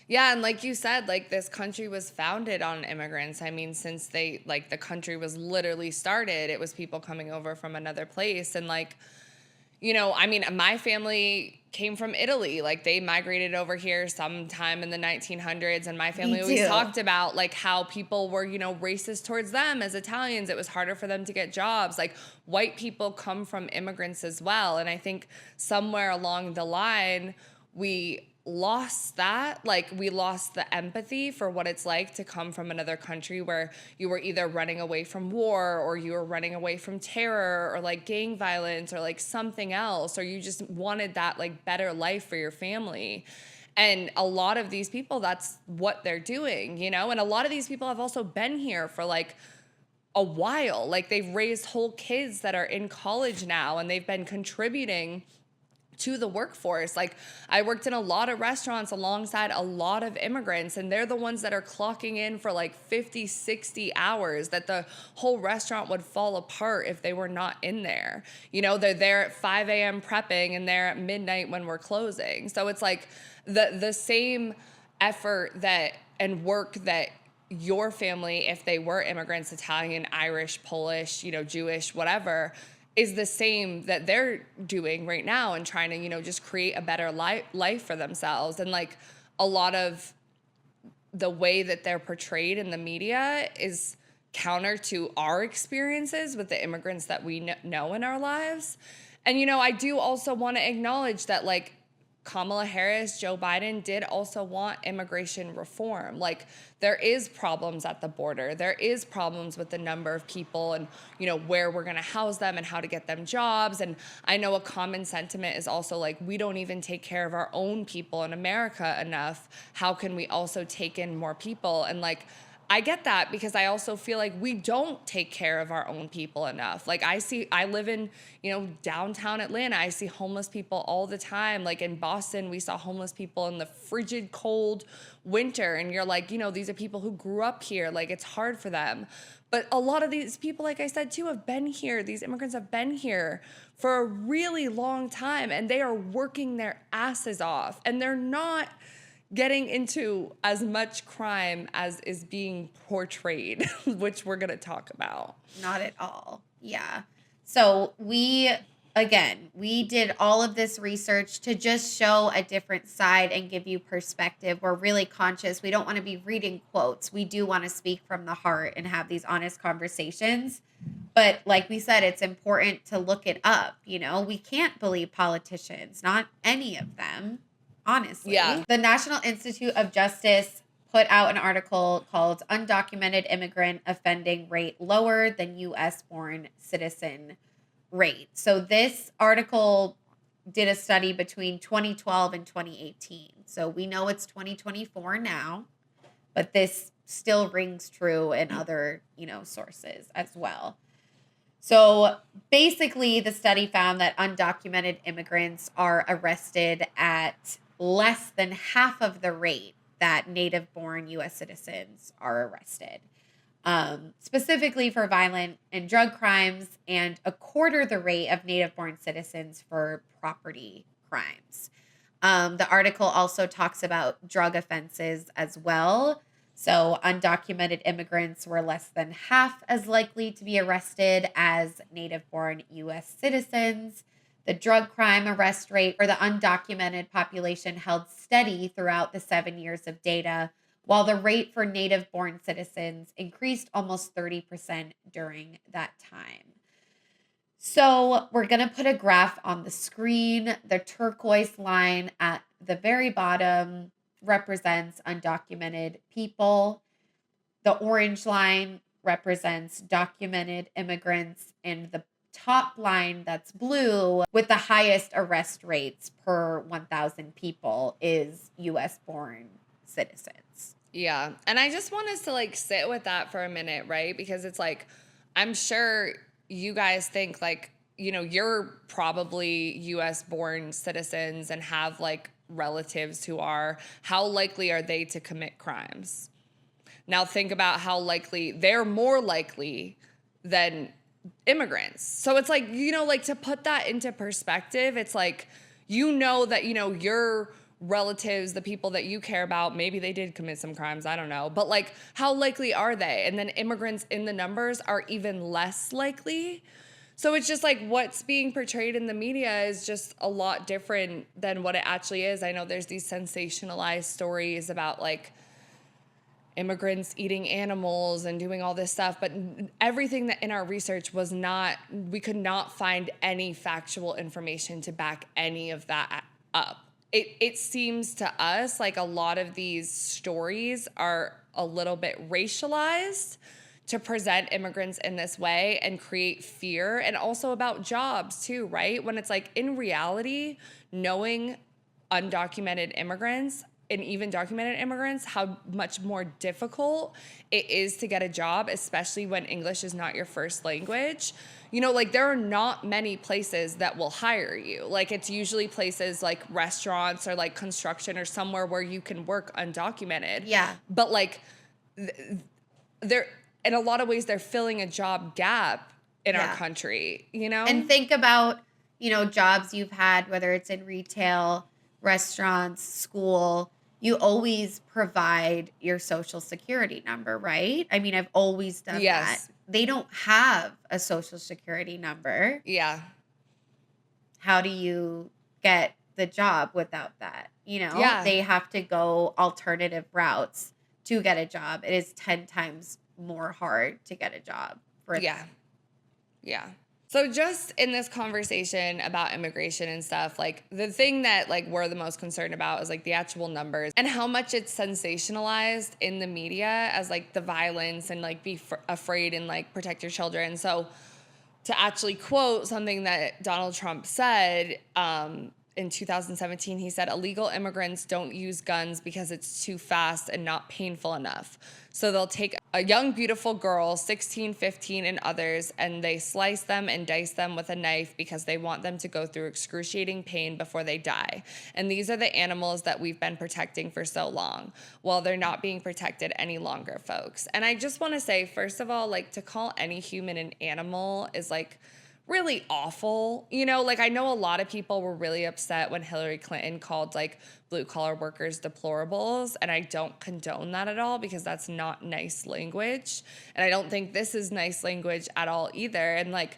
Yeah, and like you said, this country was founded on immigrants. I mean, since the country was literally started, it was people coming over from another place. And my family came from Italy. They migrated over here sometime in the 1900s. And my family always talked about how people were, racist towards them as Italians. It was harder for them to get jobs. White people come from immigrants as well. And I think somewhere along the line, we lost that. We lost the empathy for what it's like to come from another country where you were either running away from war or you were running away from terror or gang violence or something else, or you just wanted that better life for your family. And a lot of these people, that's what they're doing, and a lot of these people have also been here for a while. They've raised whole kids that are in college now and they've been contributing to the workforce. I worked in a lot of restaurants alongside a lot of immigrants, and they're the ones that are clocking in for 50, 60 hours that the whole restaurant would fall apart if they were not in there. They're there at 5 a.m. prepping and they're at midnight when we're closing. So it's the same effort and work that your family, if they were immigrants, Italian, Irish, Polish, Jewish, whatever, is the same that they're doing right now and trying to, just create a better life for themselves. And a lot of the way that they're portrayed in the media is counter to our experiences with the immigrants that we know in our lives. And, I do also want to acknowledge that Kamala Harris, Joe Biden did also want immigration reform. There is problems at the border. There is problems with the number of people and, where we're going to house them and how to get them jobs. And I know a common sentiment is also we don't even take care of our own people in America enough. How can we also take in more people? And I get that because I also feel we don't take care of our own people enough. I live in, downtown Atlanta. I see homeless people all the time. In Boston, we saw homeless people in the frigid cold winter. And you're these are people who grew up here. It's hard for them. But a lot of these people, like I said, too, have been here. These immigrants have been here for a really long time. And they are working their asses off. And they're not getting into as much crime as is being portrayed, which we're going to talk about. Not at all. Yeah. So we did all of this research to just show a different side and give you perspective. We're really conscious. We don't want to be reading quotes. We do want to speak from the heart and have these honest conversations. But like we said, it's important to look it up. You know, we can't believe politicians, not any of them, honestly. Yeah. The National Institute of Justice put out an article called Undocumented Immigrant Offending Rate Lower Than U.S. Born Citizen Rate. So this article did a study between 2012 and 2018. So we know it's 2024 now, but this still rings true in other, sources as well. So basically the study found that undocumented immigrants are arrested at less than half of the rate that native-born U.S. citizens are arrested. Specifically for violent and drug crimes, and a quarter the rate of native-born citizens for property crimes. The article also talks about drug offenses as well. So undocumented immigrants were less than half as likely to be arrested as native-born U.S. citizens. The drug crime arrest rate for the undocumented population held steady throughout the 7 years of data, while the rate for native-born citizens increased almost 30% during that time. So we're going to put a graph on the screen. The turquoise line at the very bottom represents undocumented people. The orange line represents documented immigrants, and the top line that's blue with the highest arrest rates per 1,000 people is U.S. born citizens. Yeah. And I just want us to sit with that for a minute, right? Because it's I'm sure you guys think you're probably US born citizens and have relatives who are. How likely are they to commit crimes? Now think about how likely they're more likely than immigrants. So it's to put that into perspective, it's that your relatives, the people that you care about, maybe they did commit some crimes, I don't know, but how likely are they? And then immigrants in the numbers are even less likely. So it's just what's being portrayed in the media is just a lot different than what it actually is. I know there's these sensationalized stories about immigrants eating animals and doing all this stuff, but everything that in our research we could not find any factual information to back any of that up. It seems to us like a lot of these stories are a little bit racialized to present immigrants in this way and create fear, and also about jobs too, right? When it's in reality, knowing undocumented immigrants and even documented immigrants, how much more difficult it is to get a job, especially when English is not your first language. There are not many places that will hire you. It's usually places like restaurants or construction or somewhere where you can work undocumented. Yeah. But they're, in a lot of ways, they're filling a job gap in our country, And think about, jobs you've had, whether it's in retail, restaurants, school. You always provide your social security number, right? I mean, I've always done that. They don't have a social security number. Yeah. How do you get the job without that? Yeah. They have to go alternative routes to get a job. It is 10 times more hard to get a job for them. Yeah. So just in this conversation about immigration and stuff, the thing that we're the most concerned about is the actual numbers and how much it's sensationalized in the media as the violence and be afraid and protect your children. So to actually quote something that Donald Trump said in 2017, he said, illegal immigrants don't use guns because it's too fast and not painful enough. So they'll take a young, beautiful girl, 16, 15, and others, and they slice them and dice them with a knife because they want them to go through excruciating pain before they die. And these are the animals that we've been protecting for so long. Well, they're not being protected any longer, folks. And I just want to say, first of all, to call any human an animal is really awful. You know, like I know a lot of people were really upset when Hillary Clinton called like blue collar workers deplorables. And I don't condone that at all because that's not nice language. And I don't think this is nice language at all either. And like,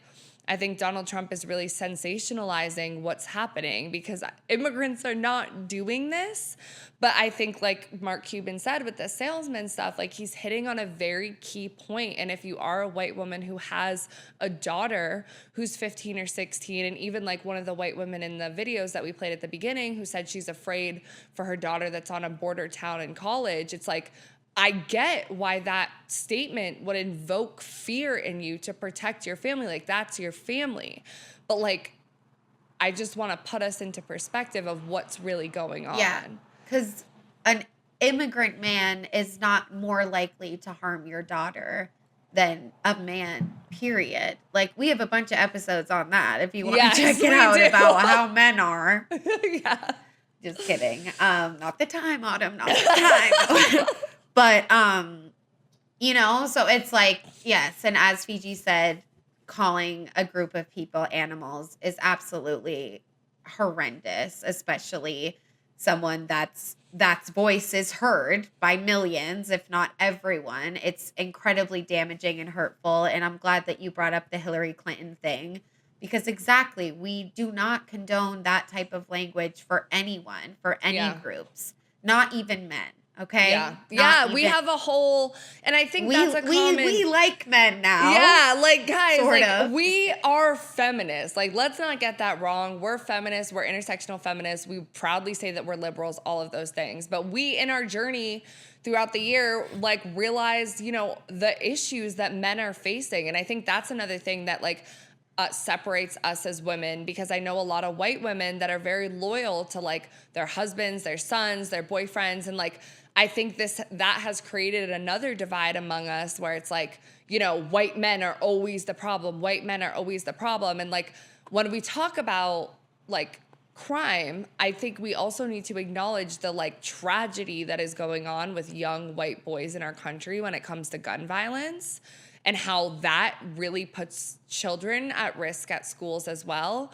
I think Donald Trump is really sensationalizing what's happening because immigrants are not doing this. But I think like Mark Cuban said with the salesman stuff, like he's hitting on a very key point. And if you are a white woman who has a daughter who's 15 or 16, and even like one of the white women in the videos that we played at the beginning who said she's afraid for her daughter that's on a border town in college, it's like, I get why that statement would invoke fear in you to protect your family. Like, that's your family. But, like, I just want to put us into perspective of what's really going on. Yeah, because an immigrant man is not more likely to harm your daughter than a man, period. Like, we have a bunch of episodes on that if you want to check it out about how men are. Yeah. Just kidding. Not the time, Autumn, not the time. But, you know, so it's like, yes. And as Fiji said, calling a group of people animals is absolutely horrendous, especially someone that's voice is heard by millions, if not everyone. It's incredibly damaging and hurtful. And I'm glad that you brought up the Hillary Clinton thing because exactly, we do not condone that type of language for anyone, for any groups, not even men. Okay. Yeah. We have a whole, and I think that's a common. We like men now. Yeah. Like, guys, sort like, of. we are feminists. Like, let's not get that wrong. We're feminists. We're intersectional feminists. We proudly say that we're liberals, all of those things. But we, in our journey throughout the year, like, realized, you know, the issues that men are facing. And I think that's another thing that, like, separates us as women, because I know a lot of white women that are very loyal to like their husbands, their sons, their boyfriends. And like, I think that has created another divide among us where it's like, you know, white men are always the problem. White men are always the problem. And like, when we talk about like crime, I think we also need to acknowledge the like tragedy that is going on with young white boys in our country when it comes to gun violence, and how that really puts children at risk at schools as well.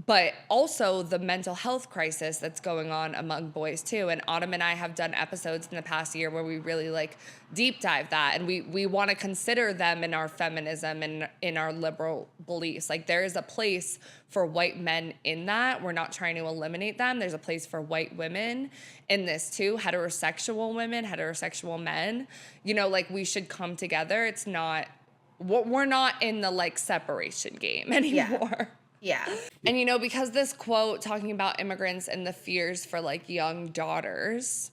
But also the mental health crisis that's going on among boys too. And Autumn and I have done episodes in the past year where we really like deep dive that. And we want to consider them in our feminism and in our liberal beliefs. Like, there is a place for white men in that. We're not trying to eliminate them. There's a place for white women in this too. Heterosexual women, heterosexual men, you know, like, we should come together. It's not, we're not in the like separation game anymore. Yeah. And, you know, because this quote talking about immigrants and the fears for like young daughters,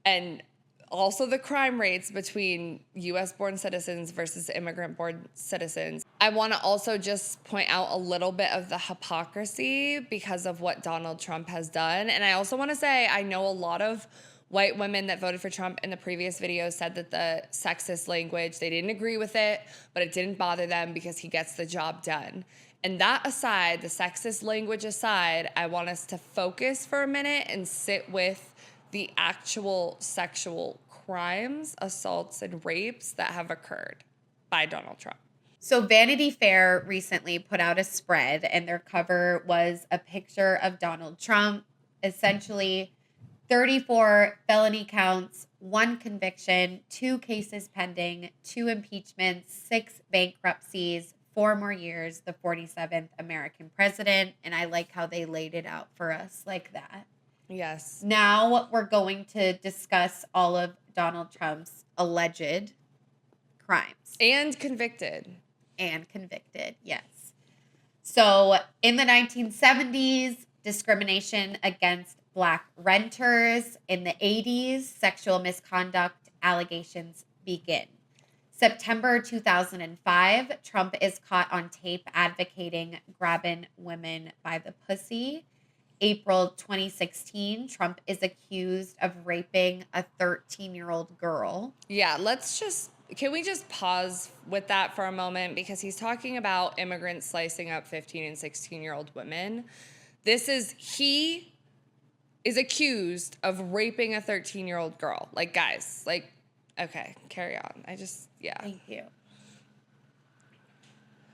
and also the crime rates between US born citizens versus immigrant born citizens, I want to also just point out a little bit of the hypocrisy because of what Donald Trump has done. And I also want to say, I know a lot of white women that voted for Trump in the previous video said that the sexist language, they didn't agree with it, but it didn't bother them because he gets the job done. And that aside, the sexist language aside, I want us to focus for a minute and sit with the actual sexual crimes, assaults, and rapes that have occurred by Donald Trump. So Vanity Fair recently put out a spread, and their cover was a picture of Donald Trump, essentially 34 felony counts, 1 conviction, 2 cases pending, 2 impeachments, 6 bankruptcies, 4 more years, the 47th American president. And I like how they laid it out for us like that. Yes. Now we're going to discuss all of Donald Trump's alleged crimes. And convicted. Yes. So in the 1970s, discrimination against Black renters. In the 80s, sexual misconduct allegations begin. September 2005, Trump is caught on tape advocating grabbing women by the pussy. April 2016, Trump is accused of raping a 13-year-old girl. Yeah, can we just pause with that for a moment? Because he's talking about immigrants slicing up 15 and 16-year-old women. He is accused of raping a 13-year-old girl. Like, guys, like, okay, carry on. Thank you.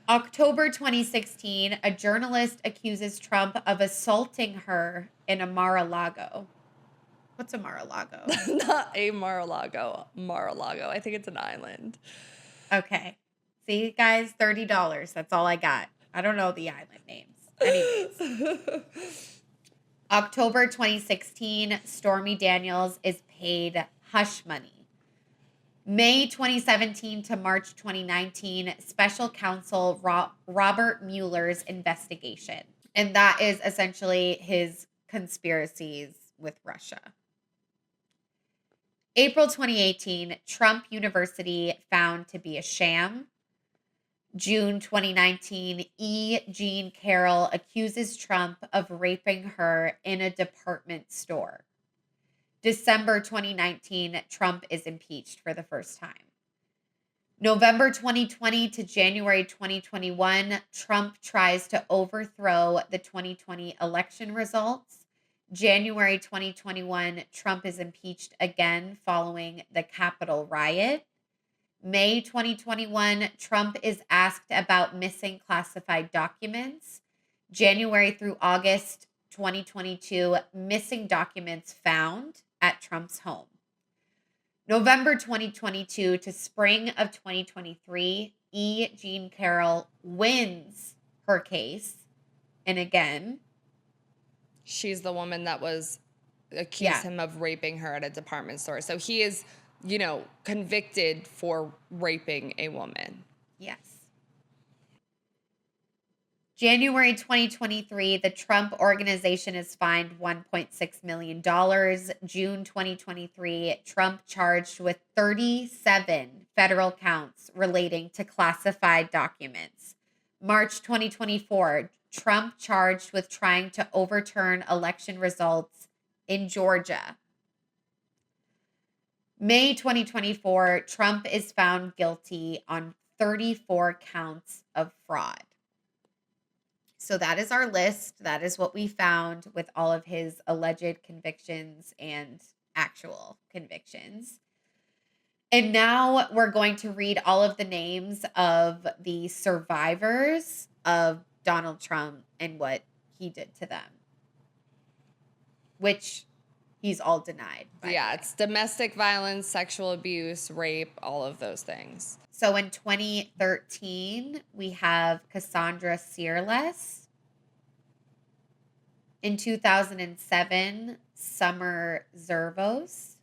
October 2016, a journalist accuses Trump of assaulting her in a Mar-a-Lago. What's a Mar-a-Lago? Not a Mar-a-Lago. Mar-a-Lago. I think it's an island. Okay. See, guys, $30. That's all I got. I don't know the island names. Anyways. October 2016, Stormy Daniels is paid hush money. May 2017 to March 2019, special counsel Robert Mueller's investigation. And that is essentially his conspiracies with Russia. April 2018, Trump University found to be a sham. June 2019, E. Jean Carroll accuses Trump of raping her in a department store. December 2019, Trump is impeached for the first time. November 2020 to January 2021, Trump tries to overthrow the 2020 election results. January 2021, Trump is impeached again following the Capitol riot. May 2021, Trump is asked about missing classified documents. January through August 2022, missing documents found at Trump's home. November 2022 to spring of 2023, E. Jean Carroll wins her case. And again, she's the woman that was accused him of raping her at a department store. So he is, convicted for raping a woman. Yes. January 2023, the Trump Organization is fined $1.6 million. June 2023, Trump charged with 37 federal counts relating to classified documents. March 2024, Trump charged with trying to overturn election results in Georgia. May 2024, Trump is found guilty on 34 counts of fraud. So that is our list. That is what we found with all of his alleged convictions and actual convictions. And now we're going to read all of the names of the survivors of Donald Trump and what he did to them, which he's all denied. It's domestic violence, sexual abuse, rape, all of those things. So in 2013, we have Cassandra Searles. In 2007, Summer Zervos.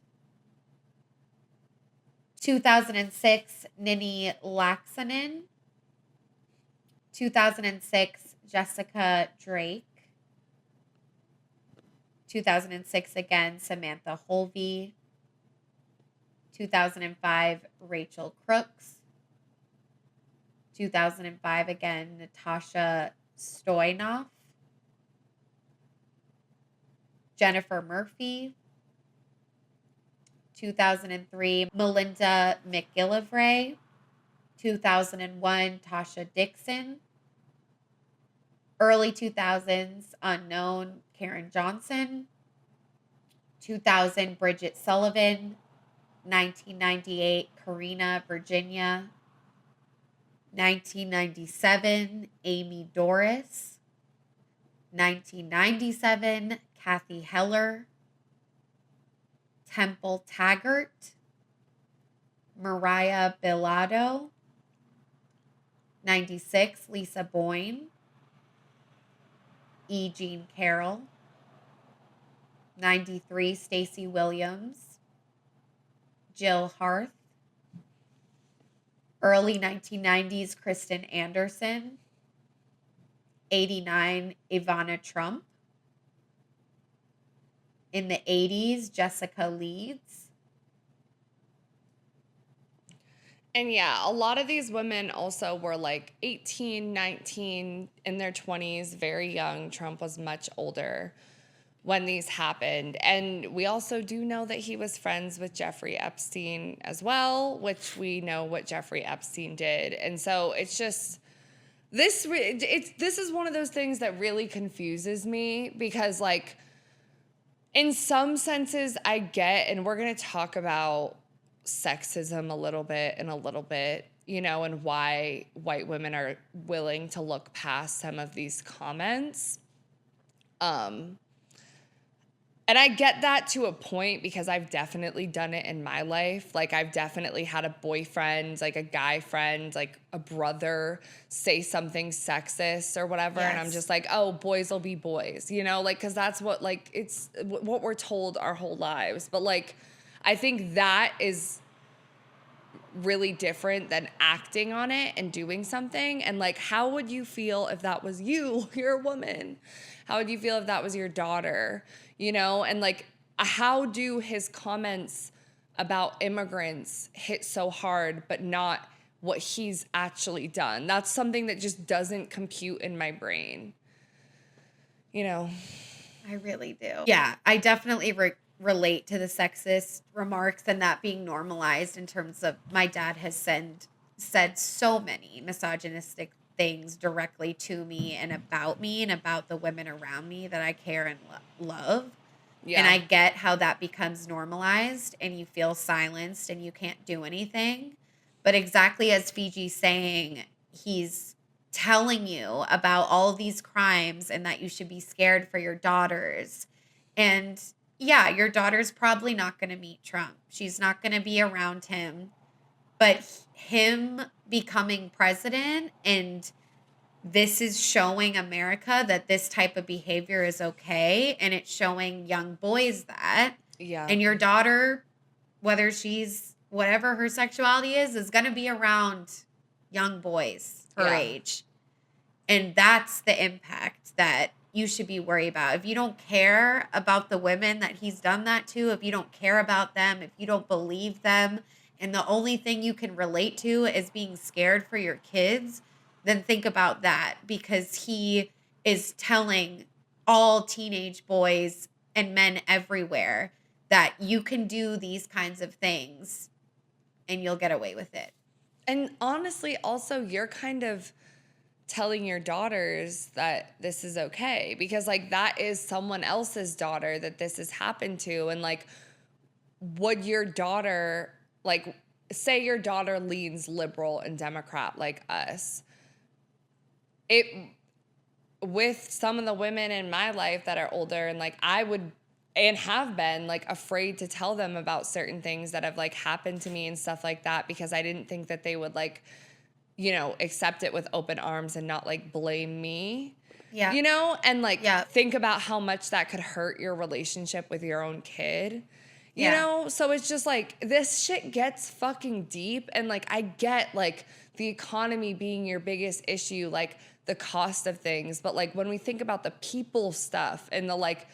2006, Nini Laaksonen. 2006, Jessica Drake. 2006 again, Samantha Holvey. 2005, Rachel Crooks. 2005 again, Natasha Stoyanov. Jennifer Murphy. 2003, Melinda McGillivray. 2001, Tasha Dixon. Early 2000s, unknown, Karen Johnson. 2000, Bridget Sullivan. 1998, Karina Virginia. 1997, Amy Doris. 1997, Kathy Heller. Temple Taggart. Mariah Bilodeau. 96, Lisa Boyne. E. Jean Carroll. 93, Stacey Williams. Jill Harth. Early 1990s, Kristen Anderson. 89, Ivana Trump. In the 80s, Jessica Leeds. And yeah, a lot of these women also were like 18, 19, in their 20s, very young. Trump was much older when these happened. And we also do know that he was friends with Jeffrey Epstein as well, which we know what Jeffrey Epstein did. And so it's just, this is one of those things that really confuses me because, like, in some senses I get, and we're going to talk about sexism a little bit, you know, and why white women are willing to look past some of these comments. And I get that to a point because I've definitely done it in my life. Like, I've definitely had a boyfriend, like a guy friend, like a brother say something sexist or whatever. Yes. And I'm just like, oh, boys will be boys, you know, like, because that's what, like, it's what we're told our whole lives. But, like, I think that is really different than acting on it and doing something. And, like, how would you feel if that was you? You're a woman. How would you feel if that was your daughter? You know, and like, how do his comments about immigrants hit so hard, but not what he's actually done? That's something that just doesn't compute in my brain. You know? I really do. Yeah, I definitely relate to the sexist remarks and that being normalized in terms of my dad has said so many misogynistic things directly to me and about the women around me that I care and love. Yeah. And I get how that becomes normalized and you feel silenced and you can't do anything. But exactly as Fiji's saying, he's telling you about all these crimes and that you should be scared for your daughters. And yeah, your daughter's probably not going to meet Trump. She's not going to be around him. But him becoming president, and this is showing America that this type of behavior is okay, and it's showing young boys that. Yeah. And your daughter, whether she's whatever her sexuality is going to be around young boys her age. And that's the impact that you should be worried about. If you don't care about the women that he's done that to, if you don't care about them, if you don't believe them, and the only thing you can relate to is being scared for your kids, then think about that, because he is telling all teenage boys and men everywhere that you can do these kinds of things and you'll get away with it. And honestly, also, you're kind of telling your daughters that this is okay, because like that is someone else's daughter that this has happened to. And like, would your daughter, like, say your daughter leans liberal and Democrat like us, with some of the women in my life that are older, and like I would and have been like afraid to tell them about certain things that have like happened to me and stuff like that, because I didn't think that they would like, you know, accept it with open arms and not like blame me. Yeah. You know, and like think about how much that could hurt your relationship with your own kid. You know, so it's just like this shit gets fucking deep, and like I get like the economy being your biggest issue, like the cost of things, but like when we think about the people stuff and the like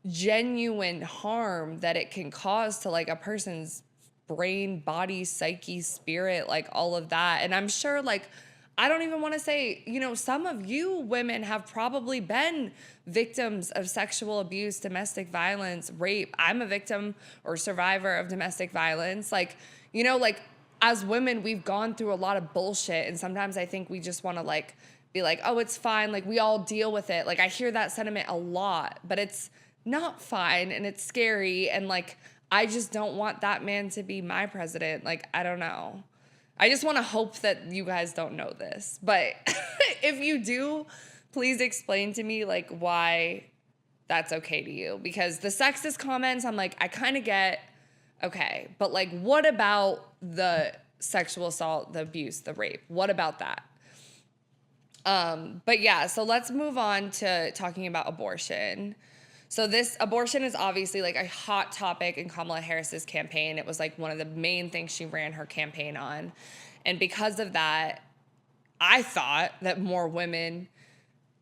genuine harm that it can cause to like a person's brain, body, psyche, spirit, like all of that. And I'm sure like, I don't even want to say, you know, some of you women have probably been victims of sexual abuse, domestic violence, rape. I'm a victim or survivor of domestic violence. Like, you know, like as women, we've gone through a lot of bullshit. And sometimes I think we just want to like be like, oh, it's fine. Like we all deal with it. Like I hear that sentiment a lot, but it's not fine and it's scary. And like, I just don't want that man to be my president. Like, I don't know. I just want to hope that you guys don't know this. But if you do, please explain to me like why that's okay to you. Because the sexist comments, I'm like, I kind of get, okay. But like, what about the sexual assault, the abuse, the rape? What about that? But yeah, so let's move on to talking about abortion. So this abortion is obviously like a hot topic in Kamala Harris's campaign. It was like one of the main things she ran her campaign on. And because of that, I thought that more women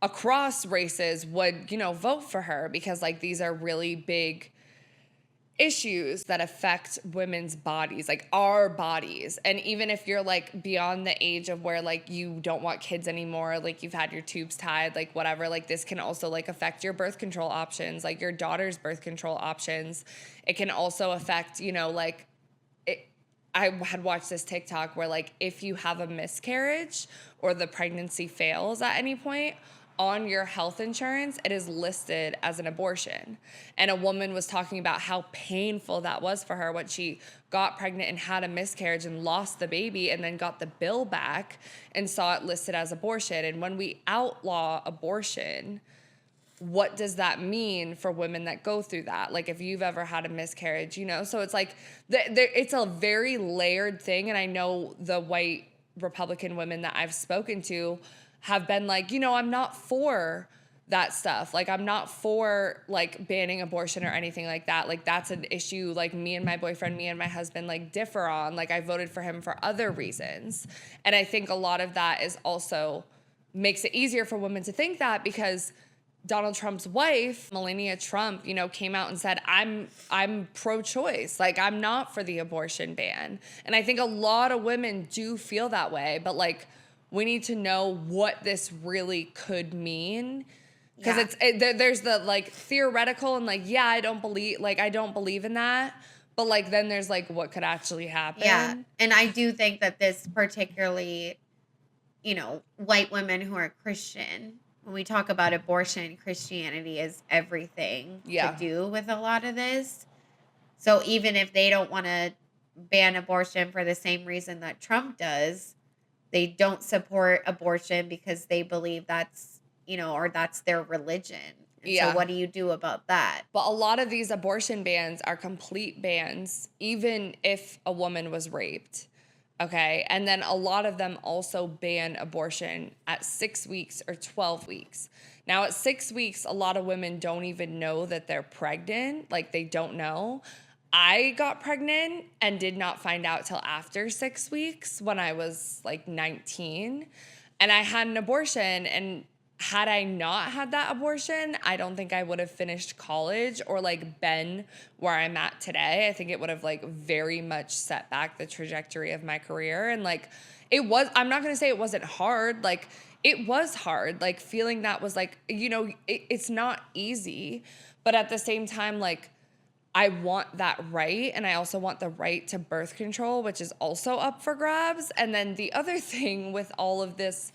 across races would, you know, vote for her, because like these are really big issues that affect women's bodies, like our bodies. And even if you're like beyond the age of where like you don't want kids anymore, like you've had your tubes tied, like whatever, like this can also like affect your birth control options, like your daughter's birth control options. It can also affect, you know, like I had watched this TikTok where like if you have a miscarriage or the pregnancy fails at any point, on your health insurance, it is listed as an abortion. And a woman was talking about how painful that was for her when she got pregnant and had a miscarriage and lost the baby and then got the bill back and saw it listed as abortion. And when we outlaw abortion, what does that mean for women that go through that? Like if you've ever had a miscarriage, you know? So it's like, it's a very layered thing. And I know the white Republican women that I've spoken to have been like, you know, I'm not for that stuff. Like, I'm not for like banning abortion or anything like that. Like, that's an issue like me and my boyfriend, me and my husband like differ on. Like, I voted for him for other reasons. And I think a lot of that is also makes it easier for women to think that, because Donald Trump's wife, Melania Trump, you know, came out and said, I'm pro-choice. Like, I'm not for the abortion ban. And I think a lot of women do feel that way, but like, we need to know what this really could mean. Because there's the like theoretical and like, yeah, I don't believe in that. But like, then there's like what could actually happen. Yeah. And I do think that this particularly, you know, white women who are Christian, when we talk about abortion, Christianity is everything to do with a lot of this. So even if they don't want to ban abortion for the same reason that Trump does, they don't support abortion because they believe that's, you know, or that's their religion. And so what do you do about that? But a lot of these abortion bans are complete bans, even if a woman was raped. Okay. And then a lot of them also ban abortion at 6 weeks or 12 weeks. Now, at 6 weeks, a lot of women don't even know that they're pregnant. Like, they don't know. I got pregnant and did not find out till after 6 weeks when I was like 19. And I had an abortion. And had I not had that abortion, I don't think I would have finished college or like been where I'm at today. I think it would have like very much set back the trajectory of my career. And like, I'm not going to say it wasn't hard. Like, it was hard. Like, feeling that was like, you know, it's not easy. But at the same time, like, I want that right, and I also want the right to birth control, which is also up for grabs. And then the other thing with all of this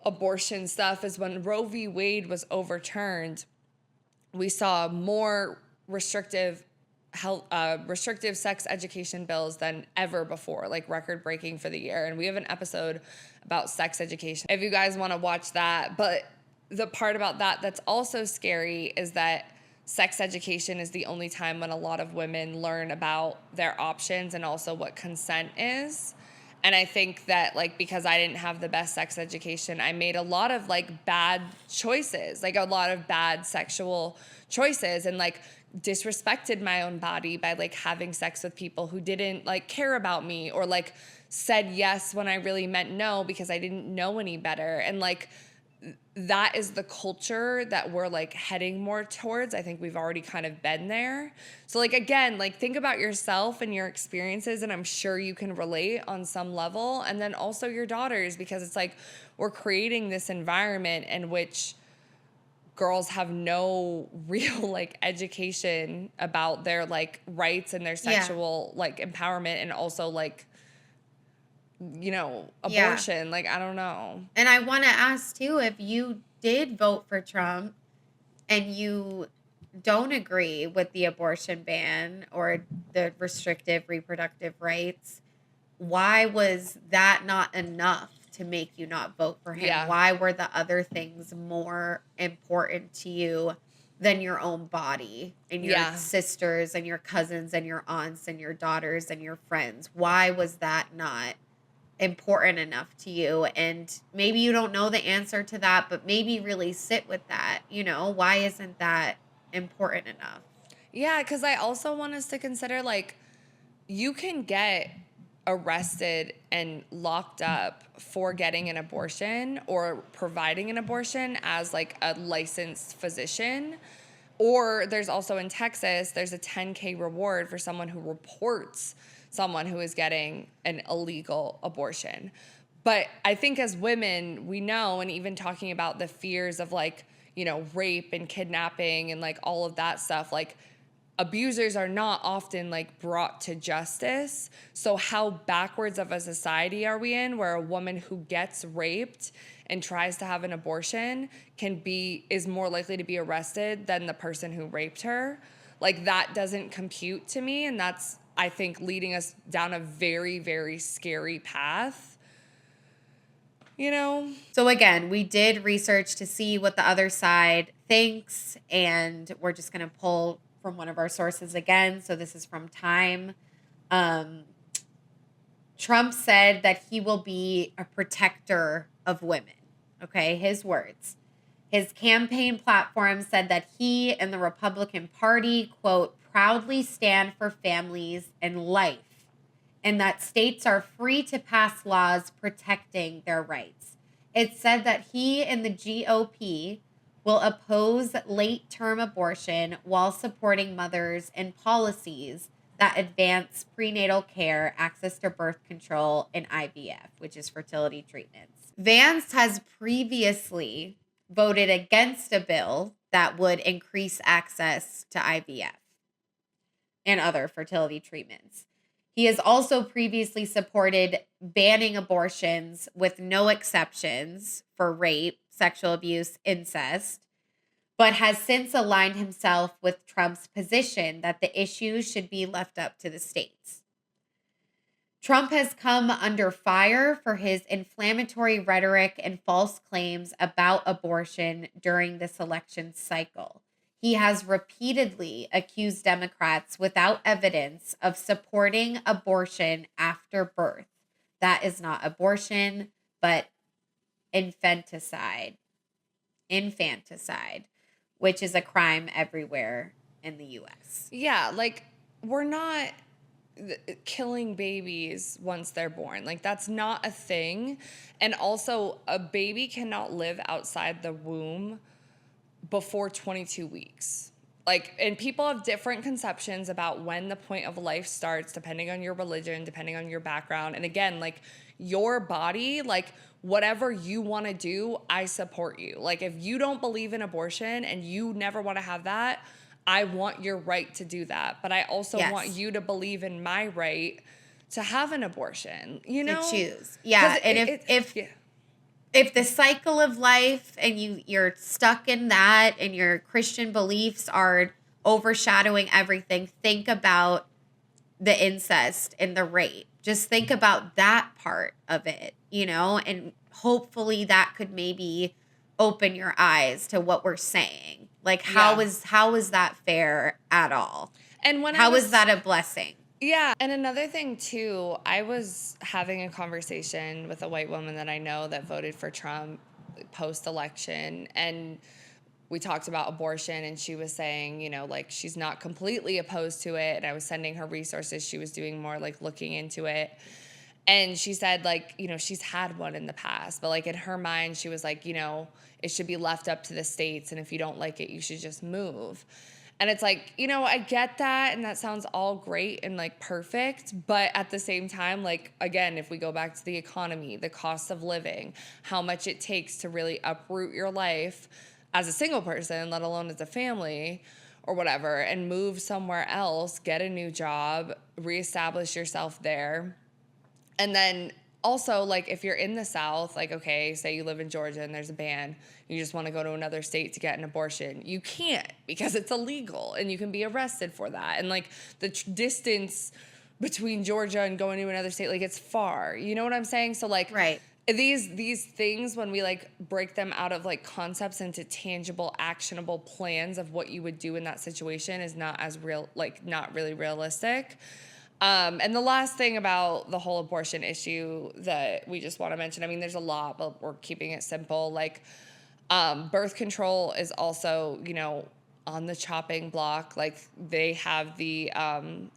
abortion stuff is when Roe v. Wade was overturned, we saw more restrictive sex education bills than ever before, like record-breaking for the year. And we have an episode about sex education if you guys want to watch that. But the part about that that's also scary is that sex education is the only time when a lot of women learn about their options and also what consent is. And I think that, like, because I didn't have the best sex education, I made a lot of, like, bad choices, like, a lot of bad sexual choices, and, like, disrespected my own body by, like, having sex with people who didn't, like, care about me, or, like, said yes when I really meant no because I didn't know any better. And, like, that is the culture that we're like heading more towards. I think we've already kind of been there. So like, again, like, think about yourself and your experiences, and I'm sure you can relate on some level. And then also your daughters, because it's like we're creating this environment in which girls have no real like education about their like rights and their sexual like empowerment, and also like, you know, abortion. Like, I don't know. And I want to ask too, if you did vote for Trump and you don't agree with the abortion ban or the restrictive reproductive rights, why was that not enough to make you not vote for him? Yeah. Why were the other things more important to you than your own body and your sisters and your cousins and your aunts and your daughters and your friends? Why was that not important enough to you? And maybe you don't know the answer to that, but maybe really sit with that. You know, why isn't that important enough? Yeah, because I also want us to consider, like, you can get arrested and locked up for getting an abortion or providing an abortion as like a licensed physician. Or there's also in Texas, there's a $10,000 reward for someone who reports someone who is getting an illegal abortion. But I think as women, we know, and even talking about the fears of like, you know, rape and kidnapping and like all of that stuff, like, abusers are not often like brought to justice. So how backwards of a society are we in where a woman who gets raped and tries to have an abortion is more likely to be arrested than the person who raped her? Like, that doesn't compute to me, and that's, I think, leading us down a very, very scary path. You know? So again, we did research to see what the other side thinks, and we're just going to pull from one of our sources again. So this is from Time. Trump said that he will be a protector of women. Okay, his words. His campaign platform said that he and the Republican Party, quote, proudly stand for families and life, and that states are free to pass laws protecting their rights. It said that he and the GOP will oppose late-term abortion while supporting mothers and policies that advance prenatal care, access to birth control, and IVF, which is fertility treatments. Vance has previously voted against a bill that would increase access to IVF and other fertility treatments. He has also previously supported banning abortions with no exceptions for rape, sexual abuse, incest, but has since aligned himself with Trump's position that the issues should be left up to the states. Trump has come under fire for his inflammatory rhetoric and false claims about abortion during this election cycle. He has repeatedly accused Democrats without evidence of supporting abortion after birth. That is not abortion, but infanticide, which is a crime everywhere in the U.S. Yeah, like, we're not killing babies once they're born. Like, that's not a thing. And also, a baby cannot live outside the womb before 22 weeks. Like, and people have different conceptions about when the point of life starts, depending on your religion, depending on your background. And again, like, your body, like, whatever you want to do, I support you. Like, if you don't believe in abortion and you never want to have that, I want your right to do that. But I also want you to believe in my right to have an abortion, you know? To choose. Yeah. And if the cycle of life and you're stuck in that and your Christian beliefs are overshadowing everything, think about the incest and the rape. Just think about that part of it, you know, and hopefully that could maybe open your eyes to what we're saying. Like, how is that fair at all? And how is that a blessing? Yeah. And another thing too, I was having a conversation with a white woman that I know that voted for Trump post-election, and we talked about abortion, and she was saying, you know, like, she's not completely opposed to it. And I was sending her resources. She was doing more like looking into it. And she said, like, you know, she's had one in the past, but like in her mind, she was like, you know, it should be left up to the states. And if you don't like it, you should just move. And it's like, you know, I get that. And that sounds all great and like perfect. But at the same time, like, again, if we go back to the economy, the cost of living, how much it takes to really uproot your life as a single person, let alone as a family or whatever, and move somewhere else, get a new job, reestablish yourself there. And then also, like, if you're in the South, like, okay, say you live in Georgia and there's a ban, you just want to go to another state to get an abortion. You can't, because it's illegal and you can be arrested for that. And like the distance between Georgia and going to another state, like, it's far. You know what I'm saying? So like, right. These things, when we like break them out of like concepts into tangible, actionable plans of what you would do in that situation, is not as real, like not really realistic. And the last thing about the whole abortion issue that we just want to mention, I mean, there's a lot, but we're keeping it simple. Like, birth control is also, you know, on the chopping block. Like, they have the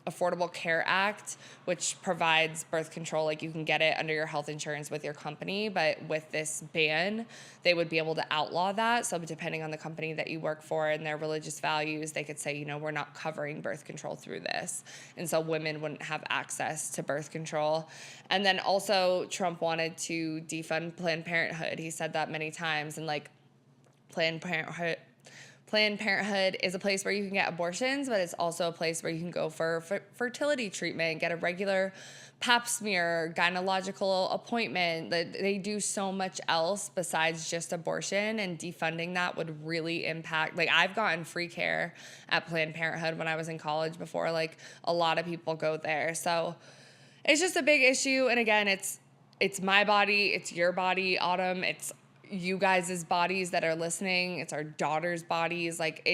Affordable Care Act, which provides birth control. Like, you can get it under your health insurance with your company, but with this ban, they would be able to outlaw that. So depending on the company that you work for and their religious values, they could say, you know, we're not covering birth control through this. And so women wouldn't have access to birth control. And then also Trump wanted to defund Planned Parenthood. He said that many times. And like, Planned Planned Parenthood is a place where you can get abortions, but it's also a place where you can go for fertility treatment, get a regular pap smear, gynecological appointment. They do so much else besides just abortion, and defunding that would really impact. Like, I've gotten free care at Planned Parenthood when I was in college before. Like, a lot of people go there. So it's just a big issue. And again, it's my body, it's your body, Autumn, it's you guys' bodies that are listening, it's our daughters' bodies. Like,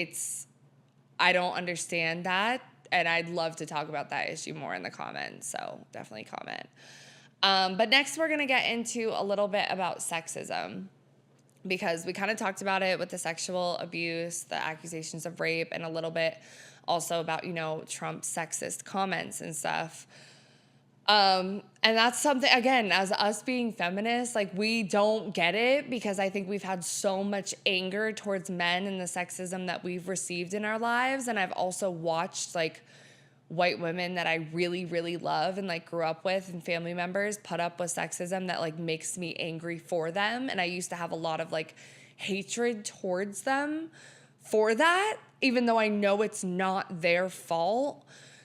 I don't understand that, and I'd love to talk about that issue more in the comments, so definitely comment. But next we're gonna get into a little bit about sexism, because we kind of talked about it with the sexual abuse, the accusations of rape, and a little bit also about, Trump's sexist comments and stuff. And that's something, again, as us being feminists, like, we don't get it, because I think we've had so much anger towards men and the sexism that we've received in our lives. And I've also watched, like, white women that I really, really love and, like, grew up with, and family members put up with sexism that, like, makes me angry for them. And I used to have a lot of, like, hatred towards them for that, even though I know it's not their fault.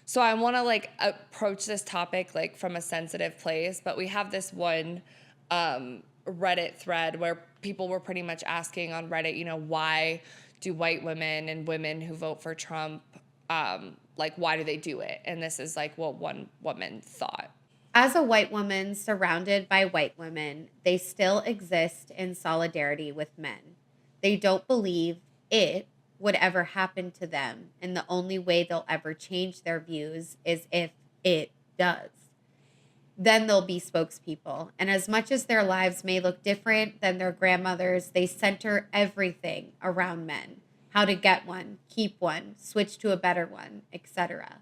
So I want to, like, approach this topic, like, from a sensitive place, but we have this one Reddit thread where people were pretty much asking on Reddit, why do white women and women who vote for Trump, like, why do they do it? And this is, like, what one woman thought. As a white woman surrounded by white women, they still exist in solidarity with men. They don't believe it would ever happen to them, and the only way they'll ever change their views is if it does. Then they'll be spokespeople, and as much as their lives may look different than their grandmothers, they center everything around men. How to get one, keep one, switch to a better one, etc.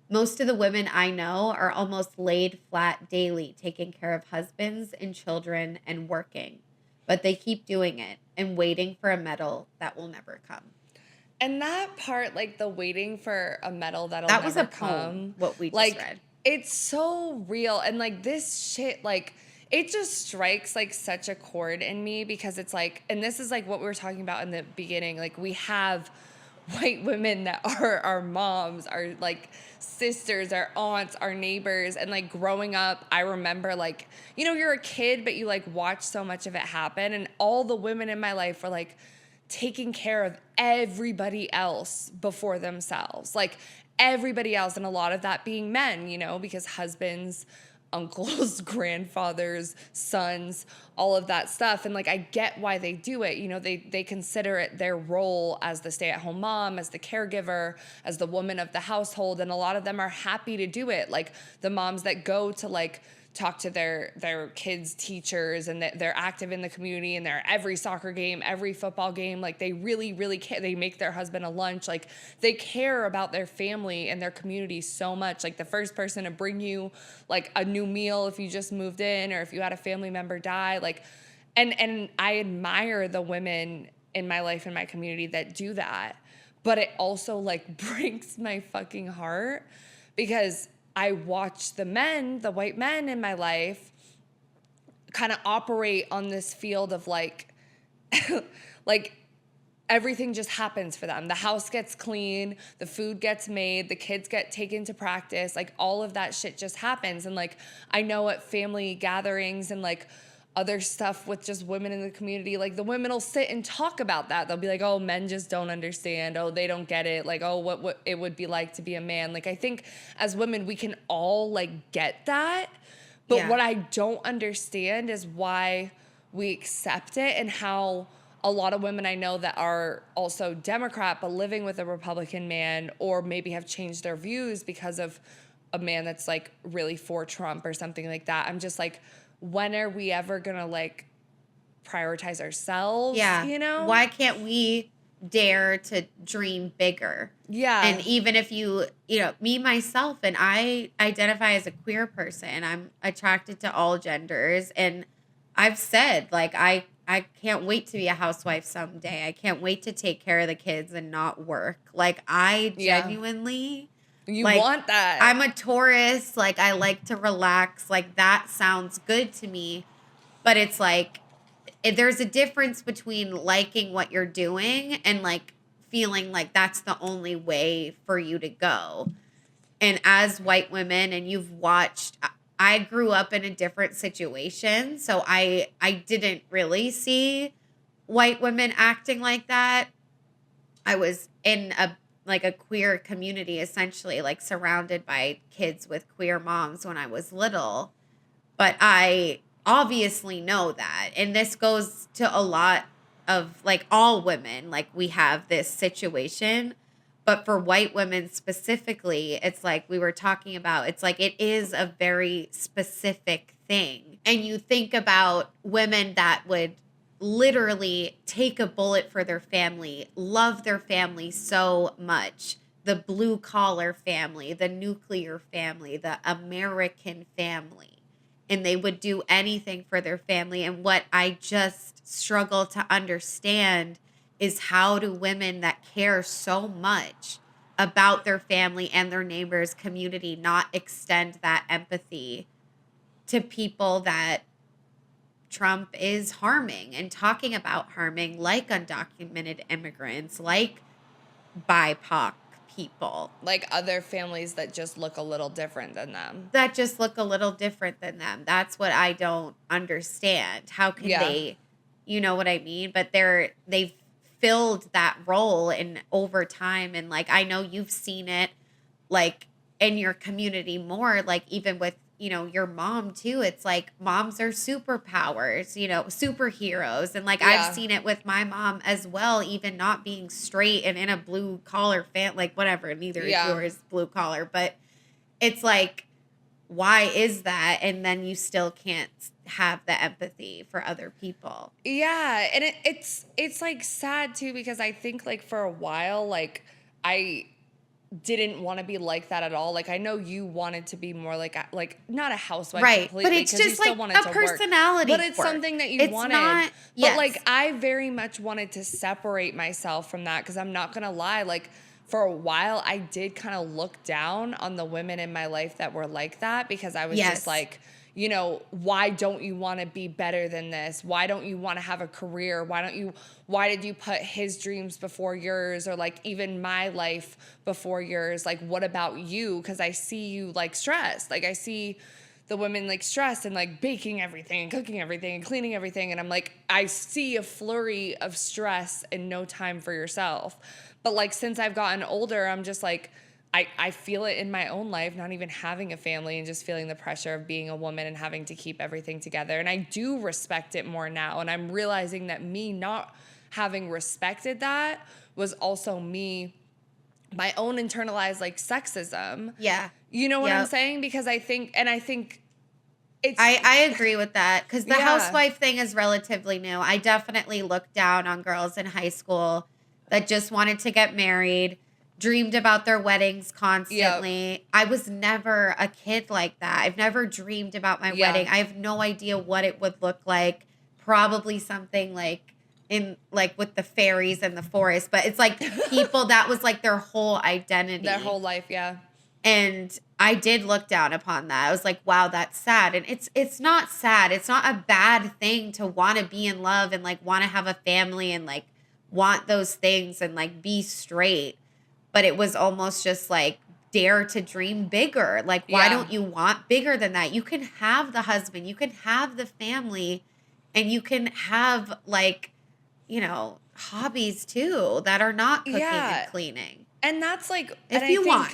Most of the women I know are almost laid flat daily, taking care of husbands and children and working, but they keep doing it and waiting for a medal that will never come. And that part, like, the waiting for a medal that'll that never was a come, poem, what we just like, read. It's so real. And, like, this shit, like, it just strikes, like, such a chord in me, because it's like, and this is, like, what we were talking about in the beginning. Like, we have white women that are our moms, our, like, sisters, our aunts, our neighbors. And, like, growing up, I remember, like, you're a kid, but you, like, watch so much of it happen. And all the women in my life were, like, taking care of everybody else before themselves, like, everybody else. And a lot of that being men, because husbands, uncles, grandfathers, sons, all of that stuff. And, like, I get why they do it. They consider it their role as the stay-at-home mom, as the caregiver, as the woman of the household. And a lot of them are happy to do it. Like, the moms that go to, like, talk to their kids' teachers, and they're active in the community, and they're at every soccer game, every football game. Like, they really, really care. They make their husband a lunch. Like, they care about their family and their community so much. Like, the first person to bring you, like, a new meal if you just moved in, or if you had a family member die. Like, and I admire the women in my life and my community that do that. But it also, like, breaks my fucking heart, because I watch the white men in my life kind of operate on this field of, like, like, everything just happens for them. The house gets clean, the food gets made, the kids get taken to practice, like, all of that shit just happens. And, like, I know at family gatherings and, like, other stuff with just women in the community, like, the women will sit and talk about that. They'll be like, oh, men just don't understand. Oh, they don't get it. Like, oh, what it would be like to be a man. Like, I think as women, we can all, like, get that. But what I don't understand is why we accept it, and how a lot of women I know that are also Democrat but living with a Republican man, or maybe have changed their views because of a man that's, like, really for Trump or something like that. I'm just like, when are we ever gonna, like, prioritize ourselves? Yeah. Why can't we dare to dream bigger? Yeah. And even if me, myself, and I identify as a queer person, I'm attracted to all genders. And I've said, like, I can't wait to be a housewife someday. I can't wait to take care of the kids and not work. Like, I genuinely... You want that. I'm a Taurus. Like, I like to relax. Like, that sounds good to me. But it's like, there's a difference between liking what you're doing and, like, feeling like that's the only way for you to go. And as white women, and you've watched, I grew up in a different situation, so I didn't really see white women acting like that. I was in a queer community, essentially, like surrounded by kids with queer moms when I was little. But I obviously know that. And this goes to a lot of like all women, like we have this situation. But for white women specifically, it's like we were talking about, it's like it is a very specific thing. And you think about women that would literally take a bullet for their family, love their family so much, the blue collar family, the nuclear family, the American family, and they would do anything for their family. And what I just struggle to understand is how do women that care so much about their family and their neighbors' community not extend that empathy to people that Trump is harming and talking about harming, like undocumented immigrants, like BIPOC people. Like other families that just look a little different than them. That's what I don't understand. How can they, you know what I mean? But they've filled that role in over time. And like, I know you've seen it like in your community more, like even with, you know, your mom too. It's like moms are superpowers, you know, superheroes. And like, I've seen it with my mom as well, even not being straight and in a blue collar like whatever, neither is yours blue collar, but it's like, why is that? And then you still can't have the empathy for other people. Yeah. And it's like sad too, because I think like for a while, like I didn't want to be like that at all. Like I know you wanted to be more like not a housewife, right? Completely, but it's just like a personality. But it's something that you wanted. Not, but like I very much wanted to separate myself from that, because I'm not gonna lie, like for a while I did kind of look down on the women in my life that were like that, because I was just like, you know, why don't you want to be better than this? Why don't you want to have a career? Why did you put his dreams before yours, or like even my life before yours? Like, what about you? Because I see you like stressed. Like I see the women like stressed and like baking everything and cooking everything and cleaning everything. And I'm like, I see a flurry of stress and no time for yourself. But like, since I've gotten older, I'm just like, I feel it in my own life, not even having a family and just feeling the pressure of being a woman and having to keep everything together. And I do respect it more now. And I'm realizing that me not having respected that was also my own internalized like sexism. Yeah. You know what I'm saying? Because I think it's... I agree with that, because the housewife thing is relatively new. I definitely looked down on girls in high school that just wanted to get married, dreamed about their weddings constantly. Yep. I was never a kid like that. I've never dreamed about my wedding. I have no idea what it would look like. Probably something like with the fairies and the forest. But it's like people, that was like their whole identity. Their whole life, yeah. And I did look down upon that. I was like, wow, that's sad. And it's not sad. It's not a bad thing to want to be in love and like want to have a family and like want those things and like be straight. But it was almost just like, dare to dream bigger. Like, why don't you want bigger than that? You can have the husband, you can have the family, and you can have like, you know, hobbies too that are not cooking and cleaning. And that's like, if you want.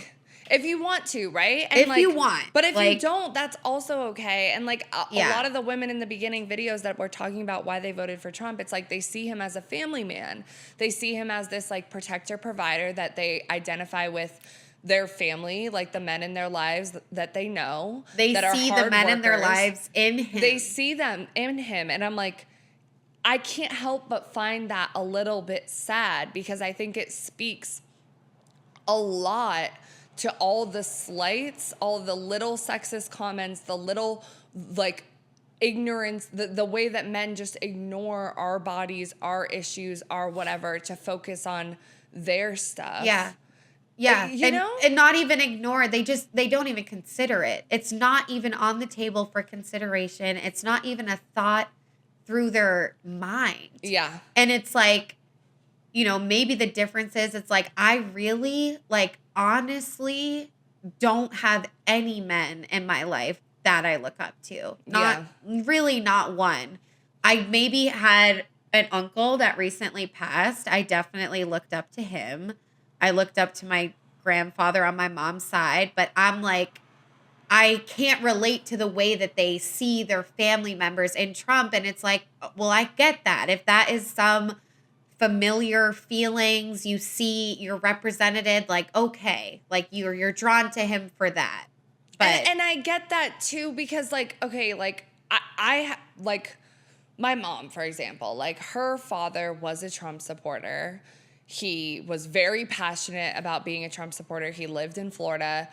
If you want to, right? And if you want. But if you don't, that's also okay. And like a lot of the women in the beginning videos that were talking about why they voted for Trump, it's like they see him as a family man. They see him as this like protector, provider, that they identify with their family, like the men in their lives that they know. They that see are the men in their workers. lives in him. They see them in him. And I'm like, I can't help but find that a little bit sad, because I think it speaks a lot to all the slights, all the little sexist comments, the little like ignorance, the way that men just ignore our bodies, our issues, our whatever, to focus on their stuff. Yeah. Yeah. You know? And not even ignore. They don't even consider it. It's not even on the table for consideration. It's not even a thought through their mind. Yeah. And it's like, you know, maybe the difference is it's like, I really, like, honestly don't have any men in my life that I look up to. Really not one. I maybe had an uncle that recently passed. I definitely looked up to him. I looked up to my grandfather on my mom's side, but I'm like, I can't relate to the way that they see their family members in Trump. And it's like, well, I get that. If that is some familiar feelings you see, you're represented, like, okay, like you're drawn to him for that. But and I get that too, because like, okay, like I like my mom, for example, like her father was a Trump supporter. He was very passionate about being a Trump supporter. He lived in Florida.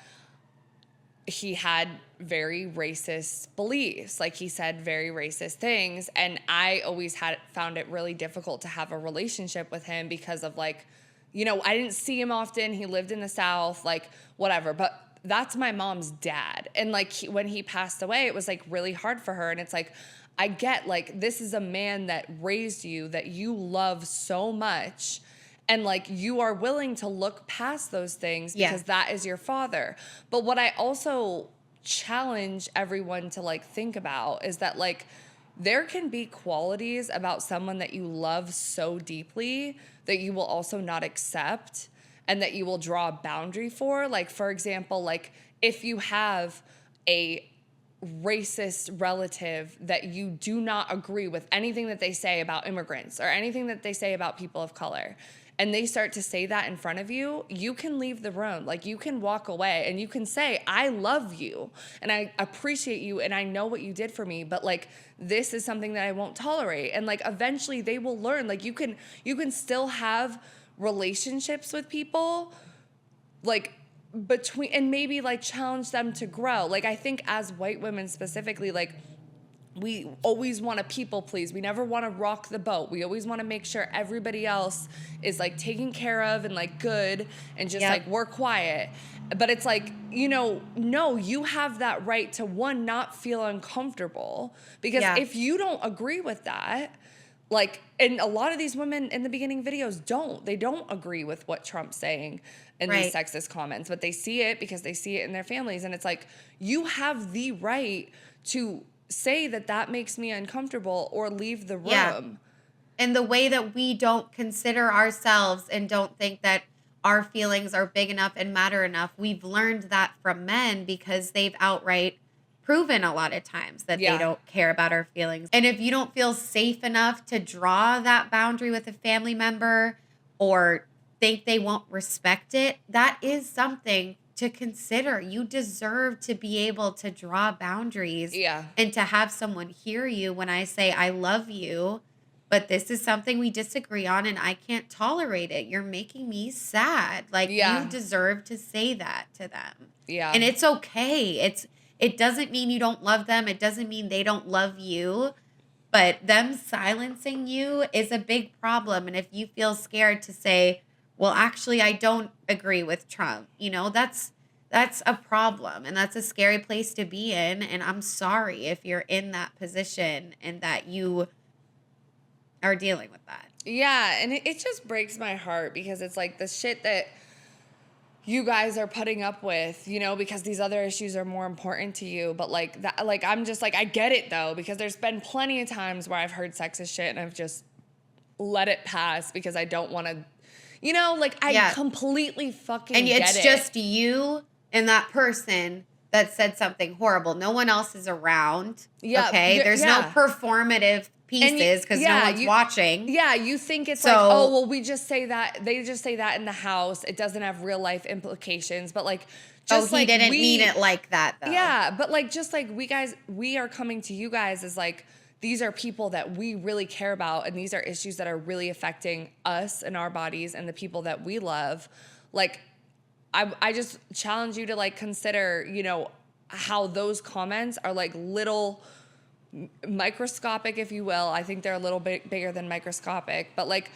He had very racist beliefs. Like, he said very racist things. And I always found it really difficult to have a relationship with him because of, like, you know, I didn't see him often. He lived in the South, like, whatever. But that's my mom's dad. And, like, when he passed away, it was, like, really hard for her. And it's like, I get, like, this is a man that raised you, that you love so much. And, like, you are willing to look past those things because that is your father. But what I also challenge everyone to, like, think about is that, like, there can be qualities about someone that you love so deeply that you will also not accept and that you will draw a boundary for. Like, for example, like, if you have a racist relative that you do not agree with anything that they say about immigrants or anything that they say about people of color, and they start to say that in front of you, you can leave the room. Like, you can walk away and you can say, I love you and I appreciate you and I know what you did for me, but, like, this is something that I won't tolerate. And, like, eventually they will learn. Like, you can still have relationships with people, like, between, and maybe, like, challenge them to grow. Like, I think as white women specifically, like, we always want to people please. We never want to rock the boat. We always want to make sure everybody else is, like, taken care of and, like, good and just like, we're quiet. But it's like, you know, no, you have that right to, one, not feel uncomfortable, because if you don't agree with that, like, and a lot of these women in the beginning videos they don't agree with what Trump's saying in these sexist comments, but they see it because they see it in their families. And it's like, you have the right to say that makes me uncomfortable or leave the room. Yeah. And the way that we don't consider ourselves and don't think that our feelings are big enough and matter enough, we've learned that from men because they've outright proven a lot of times that they don't care about our feelings. And if you don't feel safe enough to draw that boundary with a family member or think they won't respect it, that is something to consider. You deserve to be able to draw boundaries and to have someone hear you when I say, I love you, but this is something we disagree on and I can't tolerate it. You're making me sad. Like, you deserve to say that to them. Yeah. And it's okay. It doesn't mean you don't love them. It doesn't mean they don't love you, but them silencing you is a big problem. And if you feel scared to say, well, actually, I don't agree with Trump, you know, that's a problem and that's a scary place to be in. And I'm sorry if you're in that position and that you are dealing with that. Yeah. And it just breaks my heart because it's like the shit that you guys are putting up with, you know, because these other issues are more important to you. But, like, that, like, I'm just like, I get it though, because there's been plenty of times where I've heard sexist shit and I've just let it pass because I don't want to, you know, like, I completely fucking get it. And it's just you and that person that said something horrible. No one else is around. Yeah. Okay. There's no performative pieces because no one's watching. Yeah. You think it's like, oh, well, we just say that. They just say that in the house. It doesn't have real life implications. But, like, just he didn't mean it like that, though. Yeah. But, like, just like we are coming to you guys as, like, these are people that we really care about, and these are issues that are really affecting us and our bodies and the people that we love. Like, I just challenge you to, like, consider, you know, how those comments are, like, little microscopic, if you will. I think they're a little bit bigger than microscopic, but, like,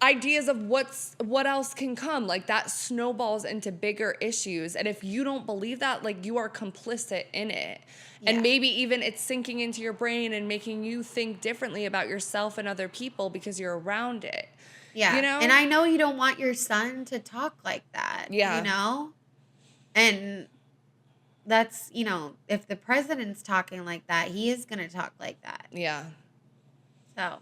ideas of what else can come. Like that snowballs into bigger issues. And if you don't believe that, like you are complicit in it. Yeah. And maybe even it's sinking into your brain and making you think differently about yourself and other people because you're around it. Yeah. You know? And I know you don't want your son to talk like that. Yeah. You know? And that's, you know, if the president's talking like that, he is going to talk like that. Yeah. So.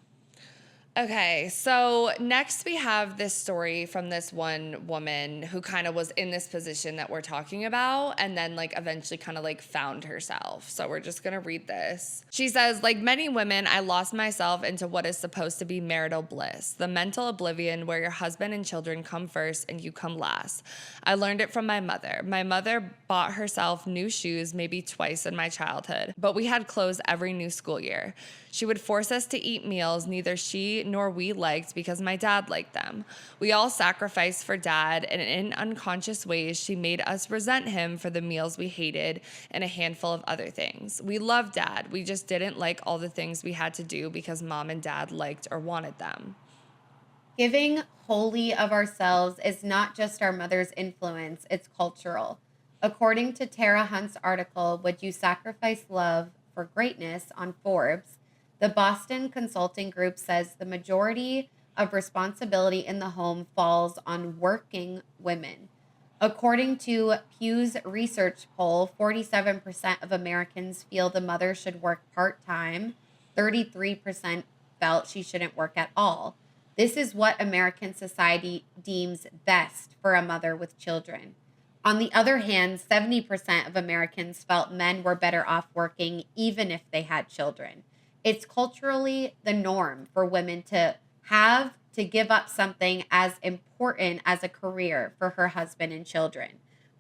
Okay, so next we have this story from this one woman who kind of was in this position that we're talking about and then like eventually kind of like found herself. So we're just gonna read this. She says, like many women, I lost myself into what is supposed to be marital bliss, the mental oblivion where your husband and children come first and you come last. I learned it from my mother. My mother bought herself new shoes maybe twice in my childhood, but we had clothes every new school year. She would force us to eat meals neither she nor we liked because my dad liked them. We all sacrificed for dad, and in unconscious ways, she made us resent him for the meals we hated and a handful of other things. We loved dad. We just didn't like all the things we had to do because mom and dad liked or wanted them. Giving wholly of ourselves is not just our mother's influence, it's cultural. According to Tara Hunt's article, Would You Sacrifice Love for Greatness on Forbes, the Boston Consulting Group says the majority of responsibility in the home falls on working women. According to Pew's research poll, 47% of Americans feel the mother should work part-time. 33% felt she shouldn't work at all. This is what American society deems best for a mother with children. On the other hand, 70% of Americans felt men were better off working even if they had children. It's culturally the norm for women to have to give up something as important as a career for her husband and children.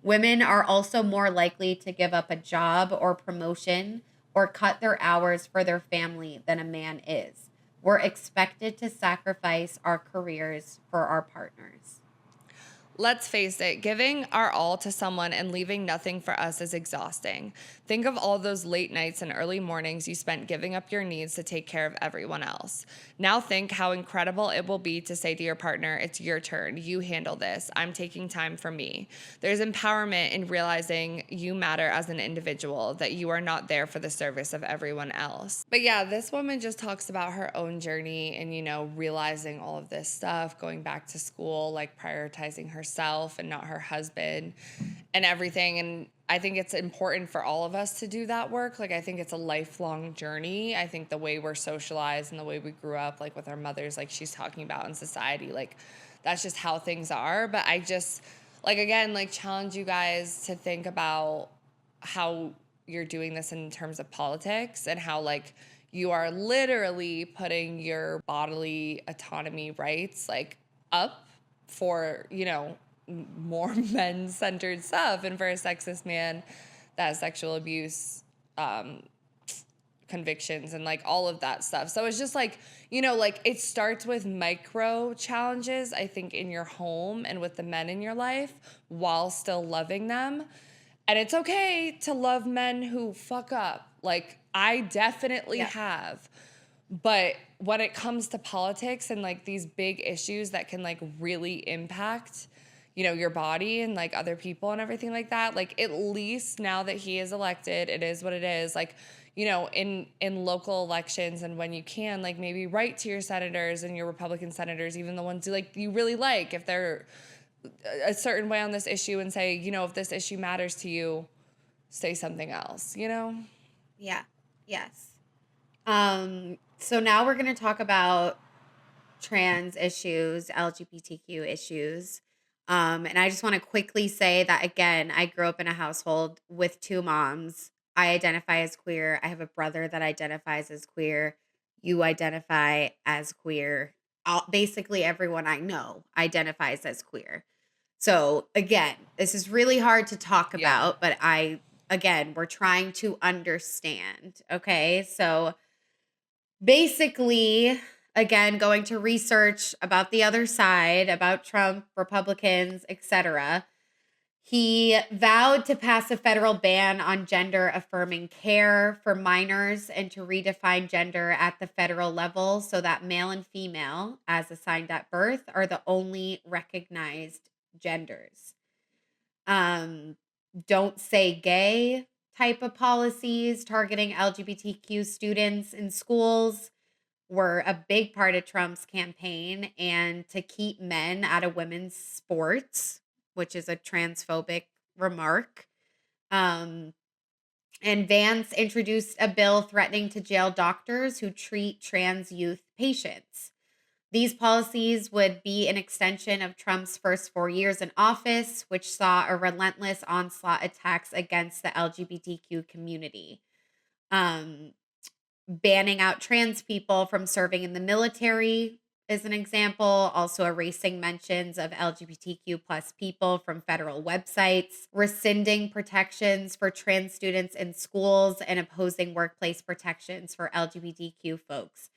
Women are also more likely to give up a job or promotion or cut their hours for their family than a man is. We're expected to sacrifice our careers for our partners. Let's face it, giving our all to someone and leaving nothing for us is exhausting. Think of all those late nights and early mornings you spent giving up your needs to take care of everyone else. Now think how incredible it will be to say to your partner, it's your turn, you handle this, I'm taking time for me. There's empowerment in realizing you matter as an individual, that you are not there for the service of everyone else. But yeah, this woman just talks about her own journey and, you know, realizing all of this stuff, going back to school, like prioritizing herself and not her husband and everything. And I think it's important for all of us to do that work. Like, I think it's a lifelong journey. I think the way we're socialized and the way we grew up, like with our mothers, like she's talking about in society, like that's just how things are. But I just, like, again, like challenge you guys to think about how you're doing this in terms of politics and how, like, you are literally putting your bodily autonomy rights, like, up for, you know, more men-centered stuff, and for a sexist man that has sexual abuse convictions and like all of that stuff. So it's just like, you know, like it starts with micro challenges, I think, in your home and with the men in your life while still loving them. And it's okay to love men who fuck up. Like I definitely have. But when it comes to politics and like these big issues that can like really impact, you know, your body and like other people and everything like that, like at least now that he is elected, it is what it is. Like, you know, in local elections and when you can, like maybe write to your senators and your Republican senators, even the ones who like you really like, if they're a certain way on this issue, and say, you know, if this issue matters to you, say something else, you know? Yeah. Yes. So now we're going to talk about trans issues, LGBTQ issues. And I just want to quickly say that, again, I grew up in a household with two moms. I identify as queer. I have a brother that identifies as queer. You identify as queer. Basically, everyone I know identifies as queer. So, again, this is really hard to talk about, but we're trying to understand. Okay. So, basically, again, going to research about the other side, about Trump, Republicans, etc. He vowed to pass a federal ban on gender-affirming care for minors and to redefine gender at the federal level so that male and female, as assigned at birth, are the only recognized genders. Don't say gay type of policies targeting LGBTQ students in schools were a big part of Trump's campaign, and to keep men out of women's sports, which is a transphobic remark. And Vance introduced a bill threatening to jail doctors who treat trans youth patients. These policies would be an extension of Trump's first 4 years in office, which saw a relentless onslaught attacks against the LGBTQ community. Banning out trans people from serving in the military is an example, also erasing mentions of LGBTQ plus people from federal websites, rescinding protections for trans students in schools, and opposing workplace protections for LGBTQ folks.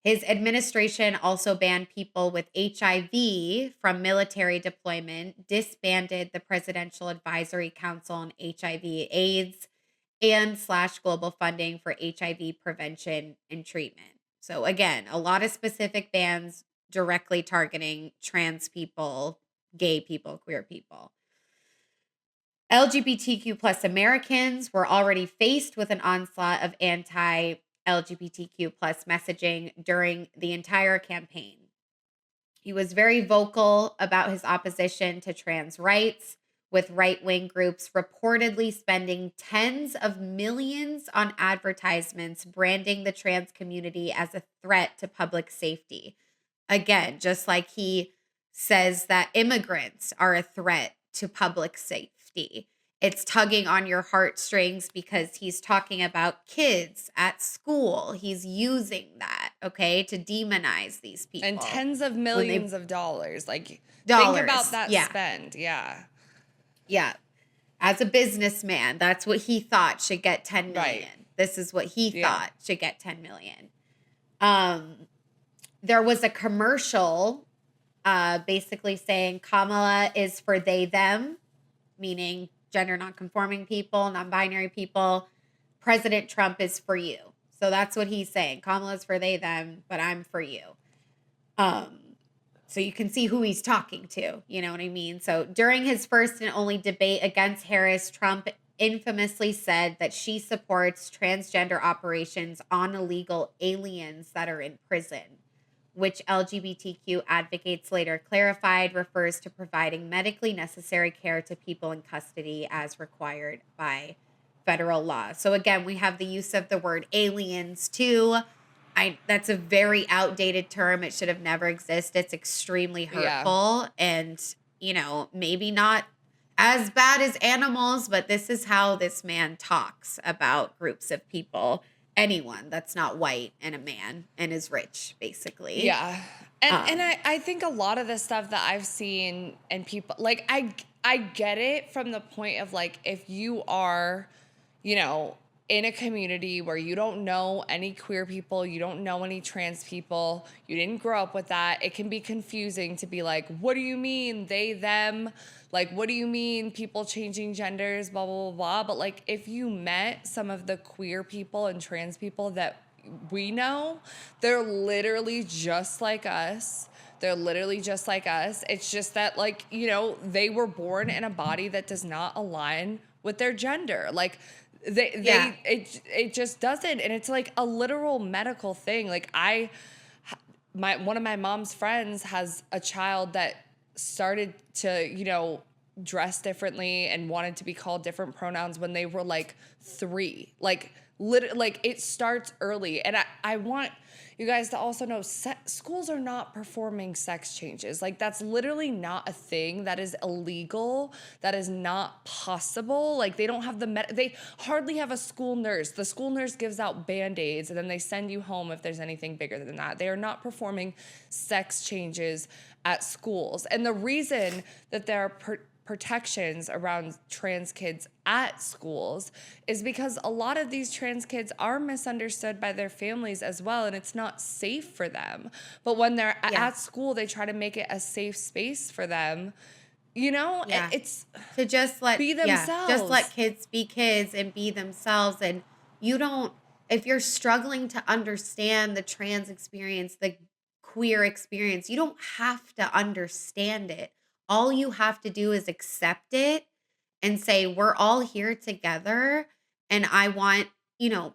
His administration also banned people with HIV from military deployment, disbanded the Presidential Advisory Council on HIV/AIDS, and slashed global funding for HIV prevention and treatment. So again, a lot of specific bans directly targeting trans people, gay people, queer people. LGBTQ plus Americans were already faced with an onslaught of anti-LGBTQ plus messaging during the entire campaign. He was very vocal about his opposition to trans rights, with right-wing groups reportedly spending tens of millions on advertisements branding the trans community as a threat to public safety. Again, just like he says that immigrants are a threat to public safety. It's tugging on your heartstrings because he's talking about kids at school. He's using that, okay, to demonize these people. And tens of millions of dollars. Like, think about that spend. Yeah. Yeah. As a businessman, that's what he thought should get 10 million. Right. This is what he thought should get 10 million. There was a commercial basically saying Kamala is for they, them, meaning gender nonconforming people, non-binary people. President Trump is for you. So that's what he's saying. Kamala's for they, them, but I'm for you. So you can see who he's talking to. You know what I mean? So during his first and only debate against Harris, Trump infamously said that she supports transgender operations on illegal aliens that are in prison, which LGBTQ advocates later clarified refers to providing medically necessary care to people in custody as required by federal law. So again, we have the use of the word aliens too. That's a very outdated term. It should have never existed. It's extremely hurtful and, you know, maybe not as bad as animals, but this is how this man talks about groups of people. Anyone that's not white and a man and is rich, basically. Yeah. And I think a lot of the stuff that I've seen and people, like, I get it from the point of, like, if you are, you know, in a community where you don't know any queer people, you don't know any trans people, you didn't grow up with that, it can be confusing to be like, what do you mean they, them? Like, what do you mean people changing genders, blah, blah, blah, blah. But, like, if you met some of the queer people and trans people that we know, they're literally just like us. They're literally just like us. It's just that, like, you know, they were born in a body that does not align with their gender. Like, it just doesn't. And it's like a literal medical thing. Like, one of my mom's friends has a child that started to, you know, dress differently and wanted to be called different pronouns when they were like 3. Like, like, it starts early. And I want you guys to also know schools are not performing sex changes. Like, that's literally not a thing. That is illegal. That is not possible. Like, they don't have they hardly have a school nurse. The school nurse gives out Band-Aids and then they send you home if there's anything bigger than that. They are not performing sex changes at schools. And the reason that there are protections around trans kids at schools is because a lot of these trans kids are misunderstood by their families as well, and it's not safe for them. But when they're at school, they try to make it a safe space for them You know, Yeah. it's to just let be themselves. just let kids be kids and be themselves. And you don't, if you're struggling to understand the trans experience, the queer experience, you don't have to understand it. All you have to do is accept it and say, we're all here together. And I want,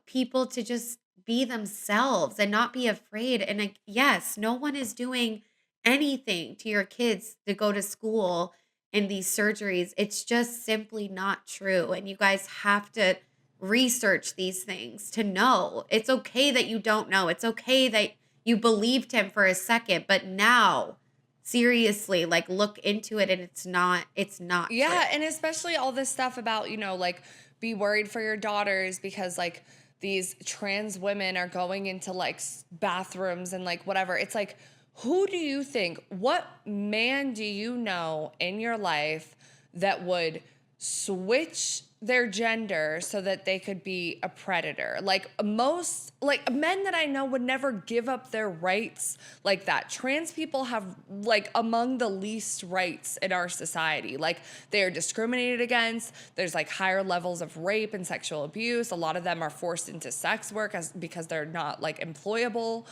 people to just be themselves and not be afraid. And like, yes, no one is doing anything to your kids to go to school and these surgeries. It's just simply not true. And you guys have to research these things to know. It's okay that you don't know. It's okay that you believed him for a second, but now seriously, like, look into it, and it's not Yeah, true. and especially all this stuff about, like, be worried for your daughters because, like, these trans women are going into, like, bathrooms and, like, whatever. It's like, who do you think, what man do you know in your life that would switch their gender so that they could be a predator? Like, most, like, men that I know would never give up their rights like that. Trans people have, like, among the least rights in our society. Like, they are discriminated against. There's, like, higher levels of rape and sexual abuse. A lot of them are forced into sex work because they're not, like, employable.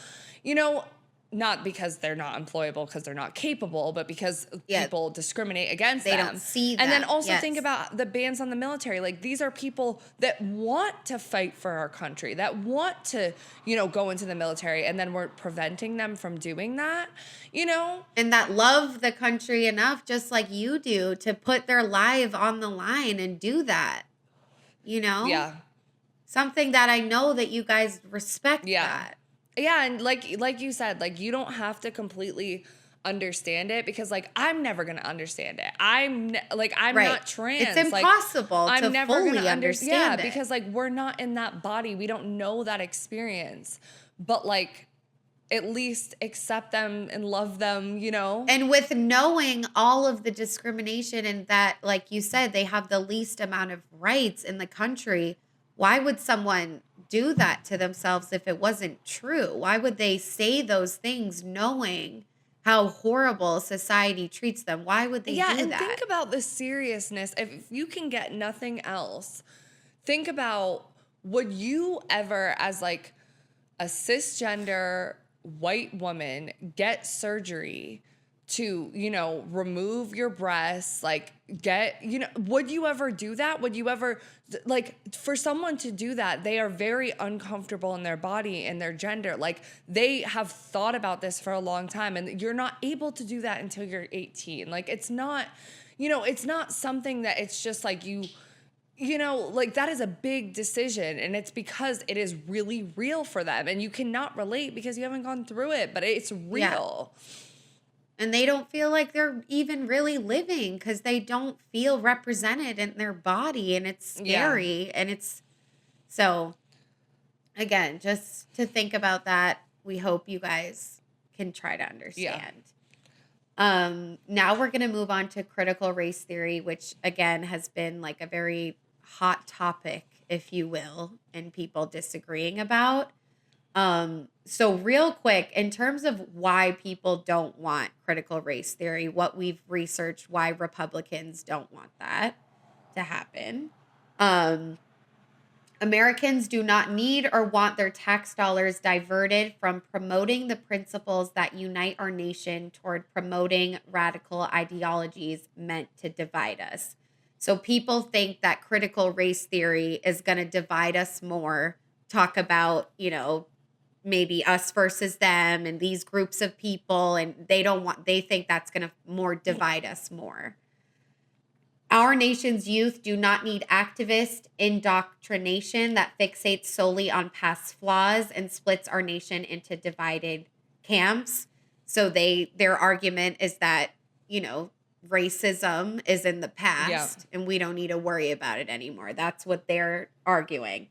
Not because they're not employable because they're not capable, but because people discriminate against them. They don't see And then that. also Yes. think about the bans on the military. Like, these are people that want to fight for our country, that want to, go into the military, and then we're preventing them from doing that, And that love the country enough, just like you do, to put their life on the line and do that. Yeah. Something that I know that you guys respect that. Yeah, and like you said, like, you don't have to completely understand it because, like, I'm never gonna understand it. I'm Right. not trans. It's impossible like, to I'm never fully gonna understand it. because, like, we're not in that body. We don't know that experience. But, like, at least accept them and love them, And with knowing all of the discrimination and that, like you said, they have the least amount of rights in the country, why would someone do that to themselves if it wasn't true? Why would they say those things knowing how horrible society treats them? Why would they do that? And think about the seriousness. If you can get nothing else, think about, would you ever, as, like, a cisgender white woman, get surgery to, remove your breasts, like, would you ever do that? Would you ever, like, for someone to do that, they are very uncomfortable in their body and their gender. Like, they have thought about this for a long time, and you're not able to do that until you're 18. Like, it's not, it's not something that it's just like like, that is a big decision, and it's because it is really real for them, and you cannot relate because you haven't gone through it, but it's real. Yeah. And they don't feel like they're even really living because they don't feel represented in their body, and it's scary. And it's so, again, just to think about that, we hope you guys can try to understand. Now we're going to move on to critical race theory, which again has been like a very hot topic, if you will, and people disagreeing about. So real quick, in terms of why people don't want critical race theory, what we've researched, why Republicans don't want that to happen. Americans do not need or want their tax dollars diverted from promoting the principles that unite our nation toward promoting radical ideologies meant to divide us. So people think that critical race theory is going to divide us more, talk about, maybe us versus them and these groups of people, and they think that's going to more divide us more. Our nation's youth do not need activist indoctrination that fixates solely on past flaws and splits our nation into divided camps. So their argument is that, racism is in the past and we don't need to worry about it anymore. That's what they're arguing.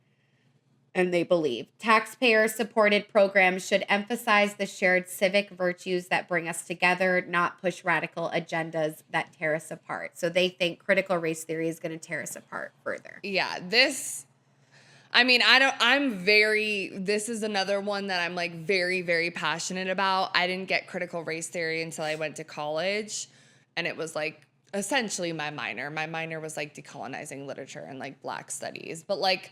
And they believe taxpayer-supported programs should emphasize the shared civic virtues that bring us together, not push radical agendas that tear us apart. So they think critical race theory is going to tear us apart further. Yeah, this is another one that I'm, like, very, very passionate about. I didn't get critical race theory until I went to college, and it was, like, essentially my minor. My minor was like decolonizing literature and like Black studies. But like,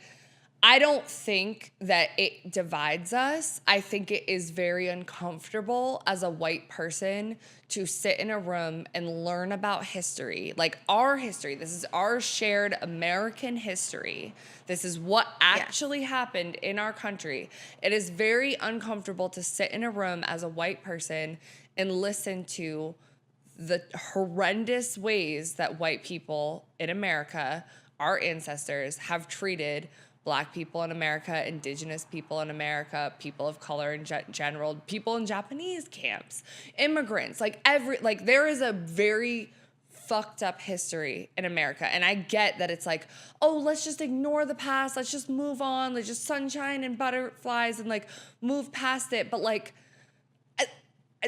I don't think that it divides us. I think it is very uncomfortable as a white person to sit in a room and learn about history, like our history. This is our shared American history. This is what actually happened in our country. It is very uncomfortable to sit in a room as a white person and listen to the horrendous ways that white people in America, our ancestors, have treated Black people in America, Indigenous people in America, people of color in general, people in Japanese camps, immigrants, like there is a very fucked up history in America. And I get that it's like, oh, let's just ignore the past. Let's just move on. Let's just sunshine and butterflies and like move past it. But like,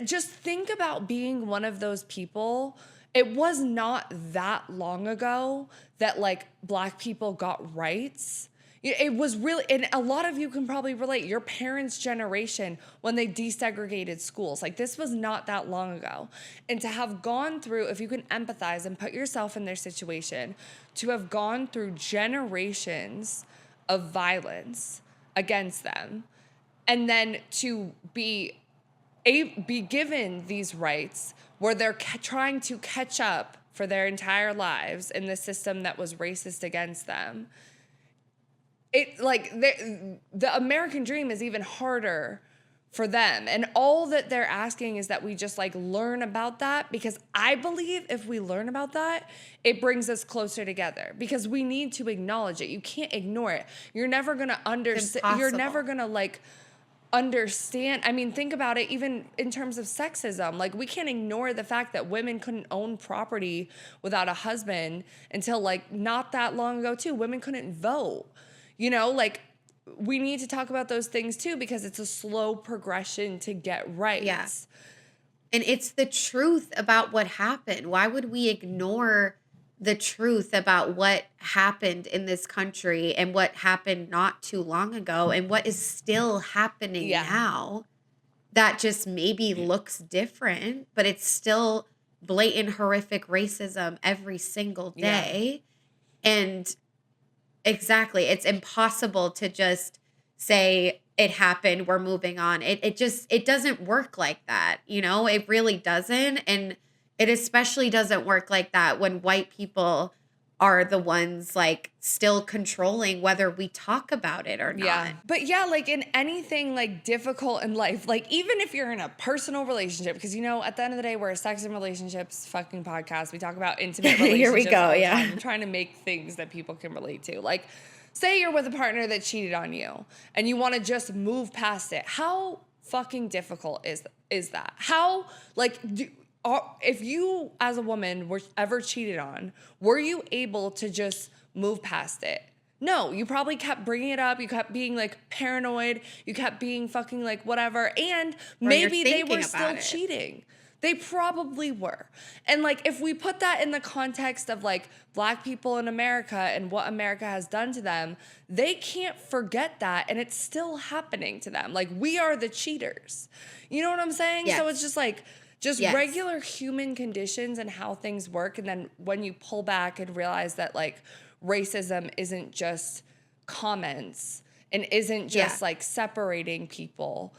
just think about being one of those people. It was not that long ago that like Black people got rights. It was really, and a lot of you can probably relate, your parents' generation when they desegregated schools. Like this was not that long ago. And to have gone through, if you can empathize and put yourself in their situation, to have gone through generations of violence against them, and then to be given these rights where they're trying to catch up for their entire lives in the system that was racist against them. It like the American dream is even harder for them. And all that they're asking is that we just like learn about that, because I believe if we learn about that, it brings us closer together, because we need to acknowledge it. You can't ignore it. You're never going to understand. You're never going to like understand. I mean, think about it even in terms of sexism. Like we can't ignore the fact that women couldn't own property without a husband until like not that long ago too. Women couldn't vote. You know, like we need to talk about those things too, because it's a slow progression to get right. Yes. And it's the truth about what happened. Why would we ignore the truth about what happened in this country and what happened not too long ago and what is still happening now that just maybe looks different, but it's still blatant, horrific racism every single day. And exactly. It's impossible to just say it happened, we're moving on. It doesn't work like that. You know, it really doesn't. And it especially doesn't work like that when white people are the ones like still controlling whether we talk about it or not. Yeah. But yeah, like in anything like difficult in life, like even if you're in a personal relationship, because you know, at the end of the day, we're a sex and relationships fucking podcast. We talk about intimate relationships. Here we go. All the Yeah. time. I'm trying to make things that people can relate to. Like say you're with a partner that cheated on you and you want to just move past it. How fucking difficult is that? How like if you as a woman were ever cheated on, were you able to just move past it? No, you probably kept bringing it up. You kept being like paranoid. You kept being fucking like whatever. And maybe they were still cheating. They probably were. And like, if we put that in the context of like Black people in America and what America has done to them, they can't forget that. And it's still happening to them. Like we are the cheaters. You know what I'm saying? Yes. So it's just like, regular human conditions and how things work. And then when you pull back and realize that like racism isn't just comments and isn't just like separating people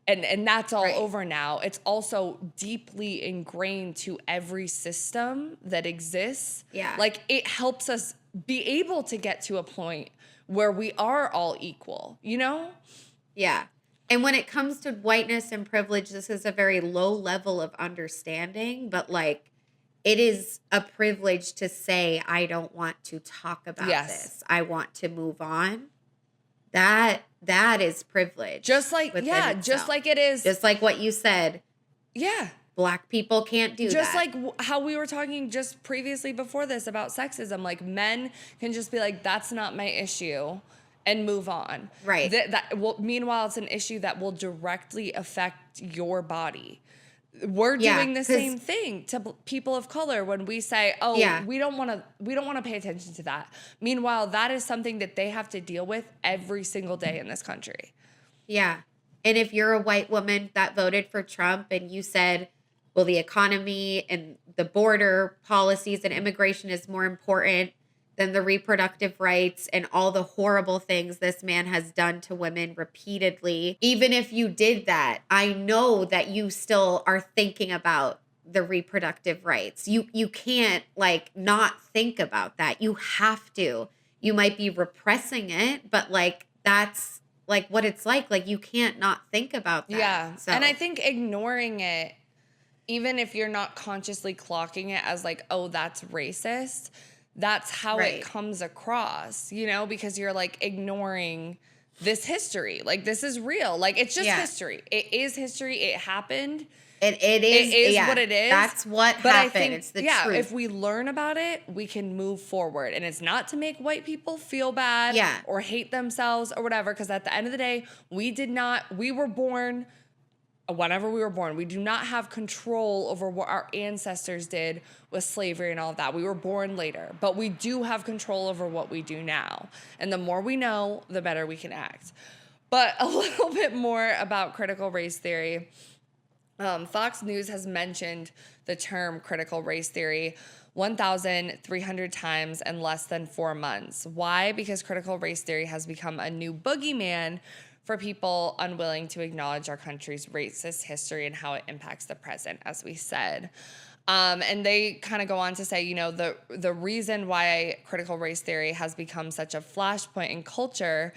and that's all over now. It's also deeply ingrained to every system that exists. Yeah. Like it helps us be able to get to a point where we are all equal, you know? Yeah. And when it comes to whiteness and privilege, this is a very low level of understanding, but like it is a privilege to say, I don't want to talk about this. I want to move on. That is privilege. Just like, just like it is. Just like what you said. Yeah. Black people can't do that. Just like how we were talking just previously before this about sexism. Like men can just be like, that's not my issue. And move on. Right. Meanwhile, it's an issue that will directly affect your body. We're doing the same thing to people of color when we say, "Oh, we don't want to pay attention to that." Meanwhile, that is something that they have to deal with every single day in this country. Yeah. And if you're a white woman that voted for Trump and you said, well, the economy and the border policies and immigration is more important than the reproductive rights and all the horrible things this man has done to women repeatedly. Even if you did that, I know that you still are thinking about the reproductive rights. You can't like not think about that. You have to. You might be repressing it, but like that's like what it's like. Like you can't not think about that. Yeah. So. And I think ignoring it, even if you're not consciously clocking it as like, oh, that's racist, that's how it comes across, you know, because you're like ignoring this history. Like this is real. Like it's just history. It is history. It happened. It is what it is. That's what happened. I think, it's the truth. If we learn about it, we can move forward. And it's not to make white people feel bad or hate themselves or whatever. Because at the end of the day, we were born whenever we were born. We do not have control over what our ancestors did with slavery and all of that. We were born later. But we do have control over what we do now. And the more we know, the better we can act. But a little bit more about critical race theory. Fox News has mentioned the term critical race theory 1,300 times in less than 4 months. Why? Because critical race theory has become a new boogeyman for people unwilling to acknowledge our country's racist history and how it impacts the present, as we said. And they kind of go on to say, you know, the reason why critical race theory has become such a flashpoint in culture,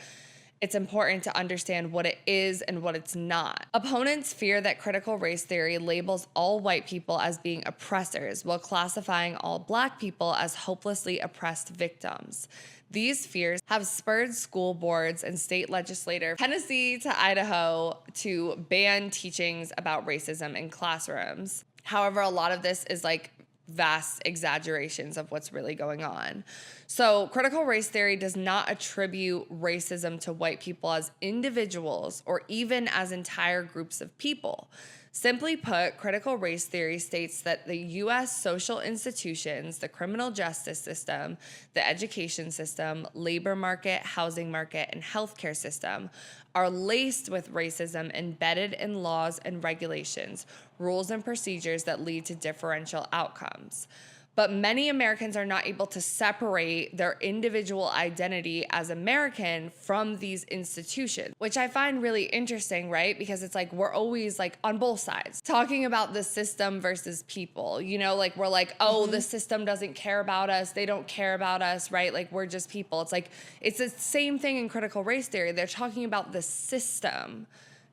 it's important to understand what it is and what it's not. Opponents fear that critical race theory labels all white people as being oppressors while classifying all Black people as hopelessly oppressed victims. These fears have spurred school boards and state legislators, Tennessee to Idaho, to ban teachings about racism in classrooms. However, a lot of this is like vast exaggerations of what's really going on. So critical race theory does not attribute racism to white people as individuals or even as entire groups of people. Simply put, critical race theory states that the U.S. social institutions, the criminal justice system, the education system, labor market, housing market, and healthcare system are laced with racism embedded in laws and regulations, rules and procedures that lead to differential outcomes. But many Americans are not able to separate their individual identity as American from these institutions, which I find really interesting, right? Because it's like we're always like on both sides talking about the system versus people, you know, like we're like, oh, the system doesn't care about us. They don't care about us, right? Like we're just people. It's like, it's the same thing in critical race theory. They're talking about the system,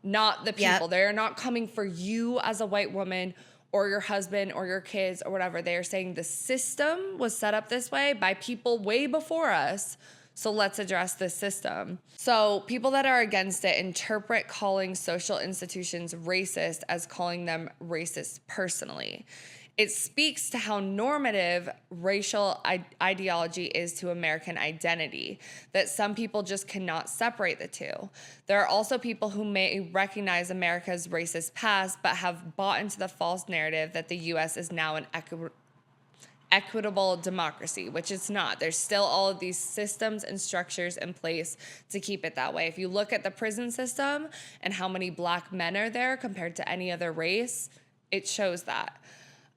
not the people. Yep. They're not coming for you as a white woman or your husband or your kids or whatever. They are saying the system was set up this way by people way before us, so let's address this system. So people that are against it interpret calling social institutions racist as calling them racist personally. It speaks to how normative racial ideology is to American identity, that some people just cannot separate the two. There are also people who may recognize America's racist past, but have bought into the false narrative that the U.S. is now an equitable democracy, which it's not. There's still all of these systems and structures in place to keep it that way. If you look at the prison system and how many Black men are there compared to any other race, it shows that.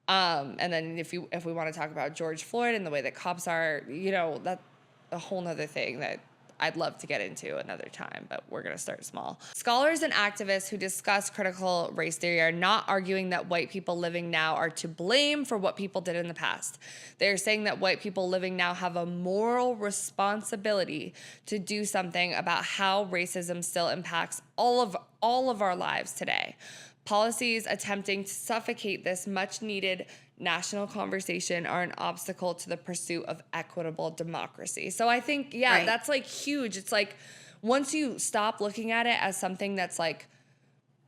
And then if we want to talk about George Floyd and the way that cops are, you know, that's a whole nother thing that I'd love to get into another time, but we're going to start small. Scholars and activists who discuss critical race theory are not arguing that white people living now are to blame for what people did in the past. They're saying that white people living now have a moral responsibility to do something about how racism still impacts all of our lives today. Policies attempting to suffocate this much-needed national conversation are an obstacle to the pursuit of equitable democracy. So I think, that's like huge. It's like once you stop looking at it as something that's like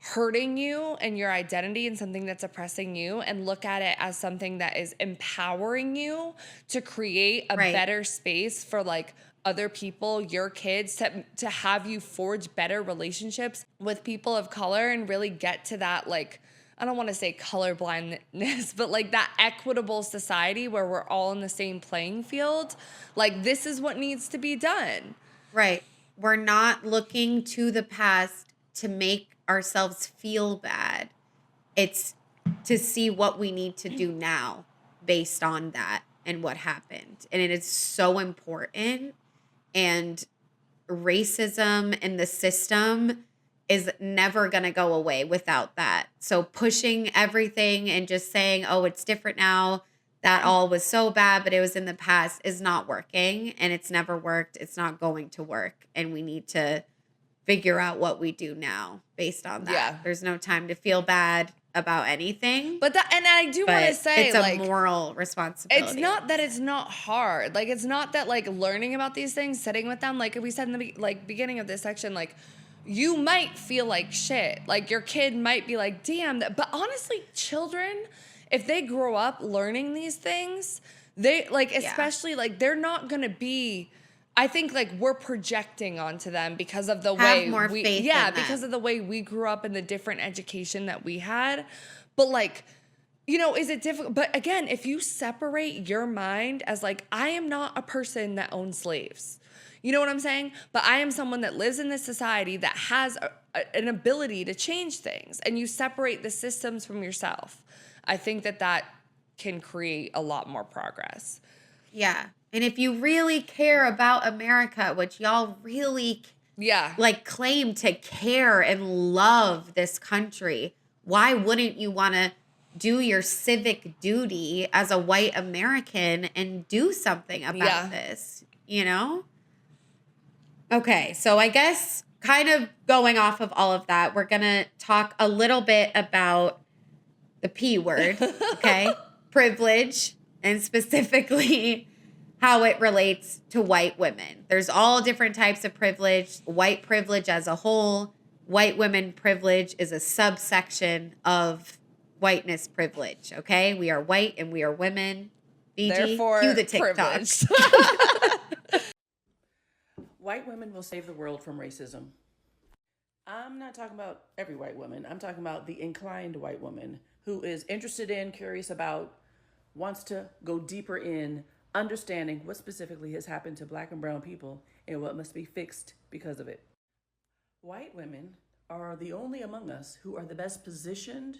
hurting you and your identity and something that's oppressing you and look at it as something that is empowering you to create a better space for like other people, your kids, to have you forge better relationships with people of color and really get to that, like, I don't want to say colorblindness, but like that equitable society where we're all in the same playing field. Like this is what needs to be done. Right. We're not looking to the past to make ourselves feel bad. It's to see what we need to do now based on that and what happened. And it is so important. And racism in the system is never going to go away without that. So pushing everything and just saying, oh, it's different now, that all was so bad, but it was in the past, is not working. And it's never worked. It's not going to work. And we need to figure out what we do now based on that. Yeah. There's no time to feel bad about anything. But I do want to say, it's a moral responsibility. It's not that it's not hard. Like, it's not that, like, learning about these things, sitting with them, like we said in the beginning of this section, like, you might feel like shit. Like, your kid might be like, damn. But honestly, children, if they grow up learning these things, they, like, especially, like, they're not going to be... I think, like, we're projecting onto them because of the way more we, faith yeah, in them. because of the way we grew up and the different education that we had. But, like, you know, is it difficult? But again, if you separate your mind as, like, I am not a person that owns slaves. You know what I'm saying? But I am someone that lives in this society that has an ability to change things. And you separate the systems from yourself. I think that can create a lot more progress. Yeah. And if you really care about America, which y'all really like claim to care and love this country, why wouldn't you want to do your civic duty as a white American and do something about this, you know? Okay, so I guess kind of going off of all of that, we're going to talk a little bit about the P word, okay? Privilege, and specifically how it relates to white women. There's all different types of privilege. White privilege as a whole. White women privilege is a subsection of whiteness privilege, okay? We are white and we are women. BG, therefore, cue the TikTok. privileged. White women will save the world from racism. I'm not talking about every white woman. I'm talking about the inclined white woman who is interested in, curious about, wants to go deeper in understanding what specifically has happened to Black and brown people and what must be fixed because of it. White women are the only among us who are the best positioned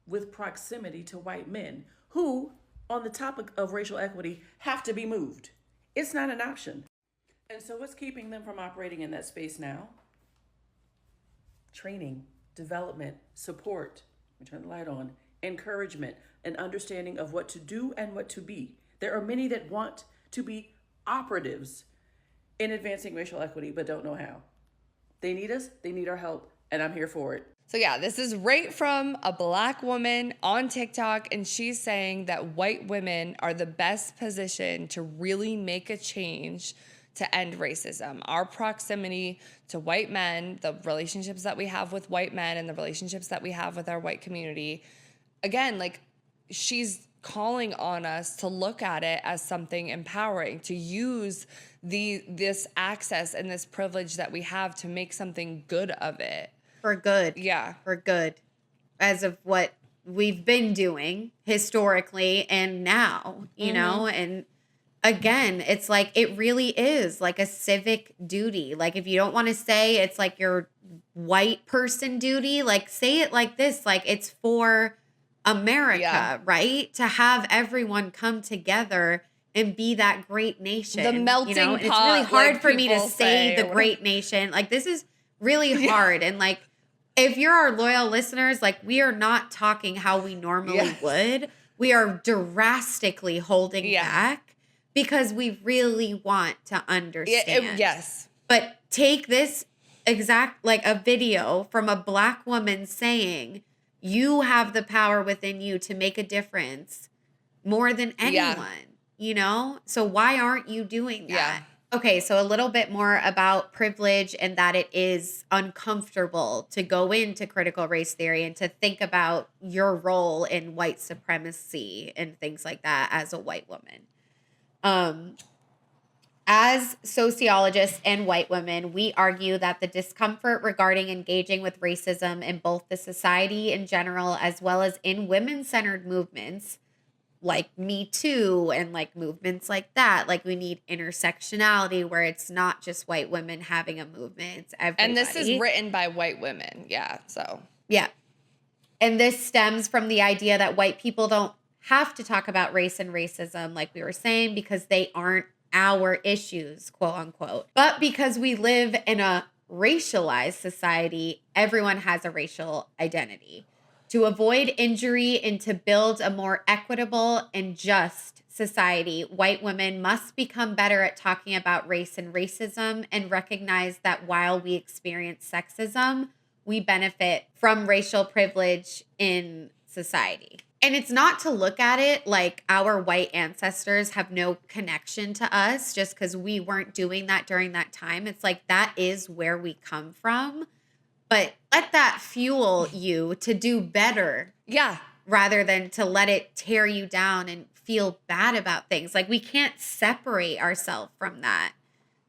with proximity to white men who, on the topic of racial equity, have to be moved. It's not an option. And so what's keeping them from operating in that space now? Training, development, support, let me turn the light on, encouragement, an understanding of what to do and what to be. There are many that want to be operatives in advancing racial equity, but don't know how. They need us, they need our help, and I'm here for it. So yeah, this is right from a Black woman on TikTok, and she's saying that white women are the best position to really make a change to end racism. Our proximity to white men, the relationships that we have with white men and the relationships that we have with our white community, again, like, she's calling on us to look at it as something empowering, to use this access and this privilege that we have to make something good of it. For good. Yeah. For good. As of what we've been doing historically and now, you know? And again, it's like, it really is like a civic duty. Like, if you don't want to say it's like your white person duty, like, say it like this, like, it's for America, right? To have everyone come together and be that great nation. The melting pot. And it's really hard like for me to say the or great nation. Like, this is really hard. And like, if you're our loyal listeners, like, we are not talking how we normally would. We are drastically holding back because we really want to understand. Yes. But take this exact, like, a video from a Black woman saying, you have the power within you to make a difference more than anyone, you know? So why aren't you doing that? Okay, so a little bit more about privilege and that it is uncomfortable to go into critical race theory and to think about your role in white supremacy and things like that as a white woman. As sociologists and white women, we argue that the discomfort regarding engaging with racism in both the society in general as well as in women-centered movements like Me Too and like movements like that, like we need intersectionality where it's not just white women having a movement, it's everybody. And this is written by white women, so. Yeah. And this stems from the idea that white people don't have to talk about race and racism, like we were saying, because they aren't our issues, quote unquote. But because we live in a racialized society, everyone has a racial identity. To avoid injury and to build a more equitable and just society, white women must become better at talking about race and racism and recognize that while we experience sexism, we benefit from racial privilege in society. And it's not to look at it like our white ancestors have no connection to us just because we weren't doing that during that time. It's like that is where we come from. But let that fuel you to do better. Yeah. Rather than to let it tear you down and feel bad about things. Like we can't separate ourselves from that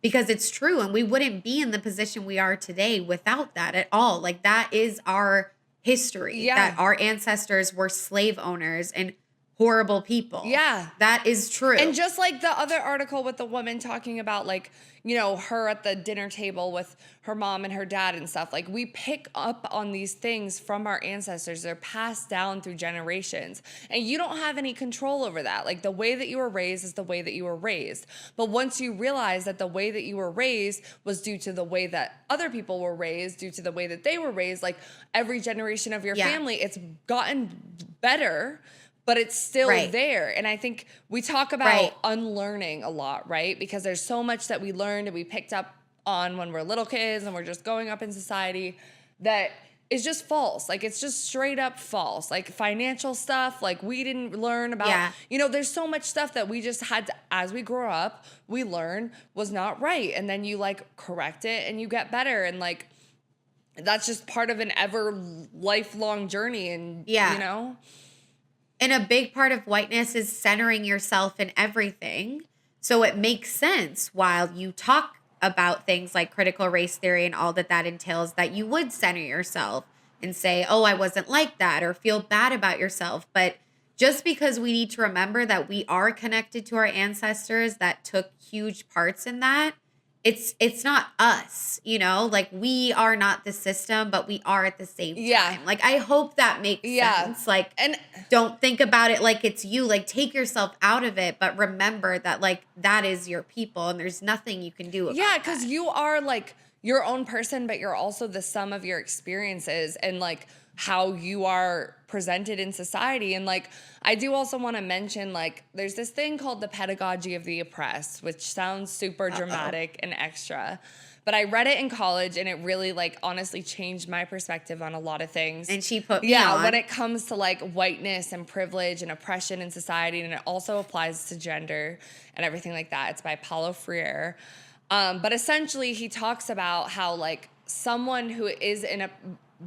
because it's true. And we wouldn't be in the position we are today without that at all. Like that is our history, that our ancestors were slave owners and horrible people. Yeah. That is true. And just like the other article with the woman talking about like, you know, her at the dinner table with her mom and her dad and stuff, like we pick up on these things from our ancestors. They're passed down through generations and you don't have any control over that. Like the way that you were raised is the way that you were raised. But once you realize that the way that you were raised was due to the way that other people were raised, due to the way that they were raised, like every generation of your family, it's gotten better, but it's still there. And I think we talk about unlearning a lot, right? Because there's so much that we learned and we picked up on when we're little kids and we're just going up in society that is just false. Like it's just straight up false. Like financial stuff, like we didn't learn about, you know, there's so much stuff that we just had to, as we grow up, we learn was not right. And then you like correct it and you get better. And like, that's just part of an ever lifelong journey. And, you know? And a big part of whiteness is centering yourself in everything. So it makes sense while you talk about things like critical race theory and all that entails that you would center yourself and say, oh, I wasn't like that, or feel bad about yourself. But just because we need to remember that we are connected to our ancestors that took huge parts in that, it's not us, you know, like we are not the system, but we are at the same time. Like, I hope that makes sense. Like, and don't think about it like it's you, like take yourself out of it, but remember that like that is your people and there's nothing you can do about that. Because you are like your own person, but you're also the sum of your experiences and like how you are presented in society. And like, I do also want to mention, like, there's this thing called the pedagogy of the oppressed, which sounds super dramatic and extra. But I read it in college and it really like honestly changed my perspective on a lot of things. And she put me on. When it comes to like whiteness and privilege and oppression in society, and it also applies to gender and everything like that. It's by Paulo Freire. But essentially he talks about how like someone who is in a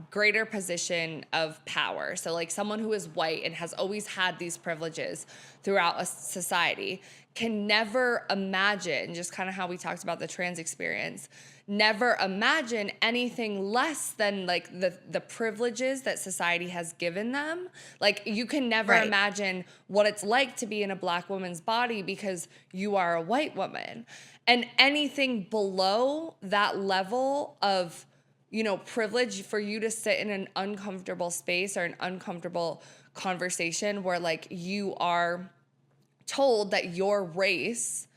greater position of power, so like someone who is white and has always had these privileges throughout a society, can never imagine, just kind of how we talked about the trans experience, never imagine anything less than like the privileges that society has given them. Like you can never imagine what it's like to be in a Black woman's body because you are a white woman. And anything below that level of, you know, privilege, for you to sit in an uncomfortable space or an uncomfortable conversation where like you are told that your race,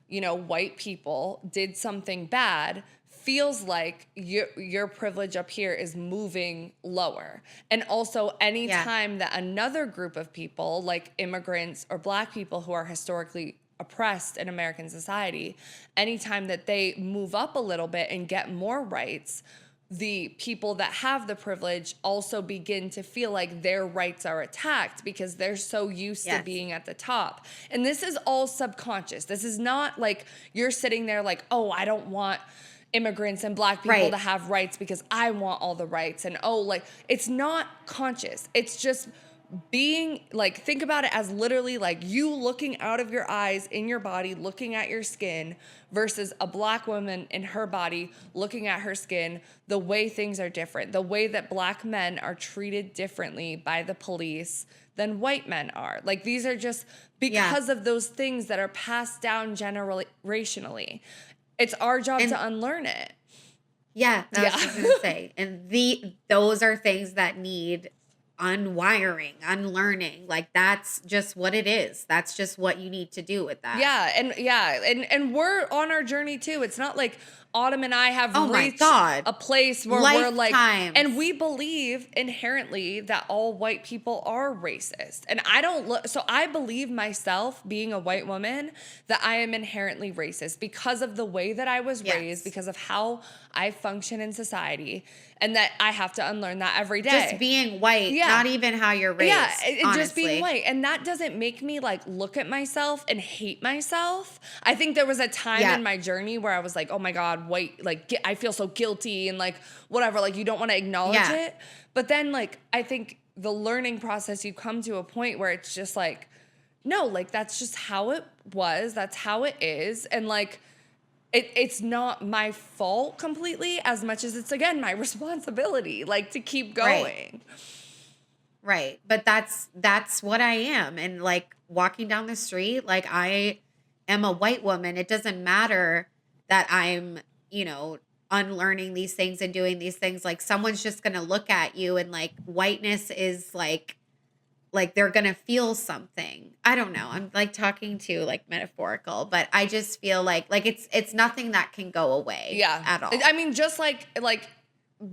you know, white people did something bad, feels like your privilege up here is moving lower. And also anytime that another group of people like immigrants or Black people who are historically oppressed in American society, anytime that they move up a little bit and get more rights, the people that have the privilege also begin to feel like their rights are attacked because they're so used to being at the top. And this is all subconscious. This is not like you're sitting there like, oh, I don't want immigrants and Black people to have rights because I want all the rights. And oh, like it's not conscious. It's just being like, think about it as literally like you looking out of your eyes in your body, looking at your skin, versus a Black woman in her body looking at her skin. The way things are different, the way that Black men are treated differently by the police than white men are. Like these are just because of those things that are passed down generationally. It's our job to unlearn it. Yeah, that's what I was gonna say. And those are things that need unwiring, unlearning. Like that's just what it is. That's just what you need to do with that. And we're on our journey too. It's not like Autumn and I have reached a place where we're like, and we believe inherently that all white people are racist. And I don't look, so I believe myself, being a white woman, that I am inherently racist because of the way that I was raised, because of how I function in society, and that I have to unlearn that every day. Just being white, not even how you're raised. Yeah, just being white. And that doesn't make me like look at myself and hate myself. I think there was a time in my journey where I was like, oh my God, white, like I feel so guilty and like whatever, like you don't want to acknowledge it. But then like, I think the learning process, you come to a point where it's just like, no, like that's just how it was. That's how it is. And like, it's not my fault completely as much as it's, again, my responsibility, like to keep going. Right. But that's what I am. And like walking down the street, like I am a white woman. It doesn't matter that I'm, you know, unlearning these things and doing these things. Like someone's just going to look at you, and like whiteness is like they're going to feel something. I don't know. I'm like talking to like metaphorical, but I just feel like it's nothing that can go away at all. I mean, just like,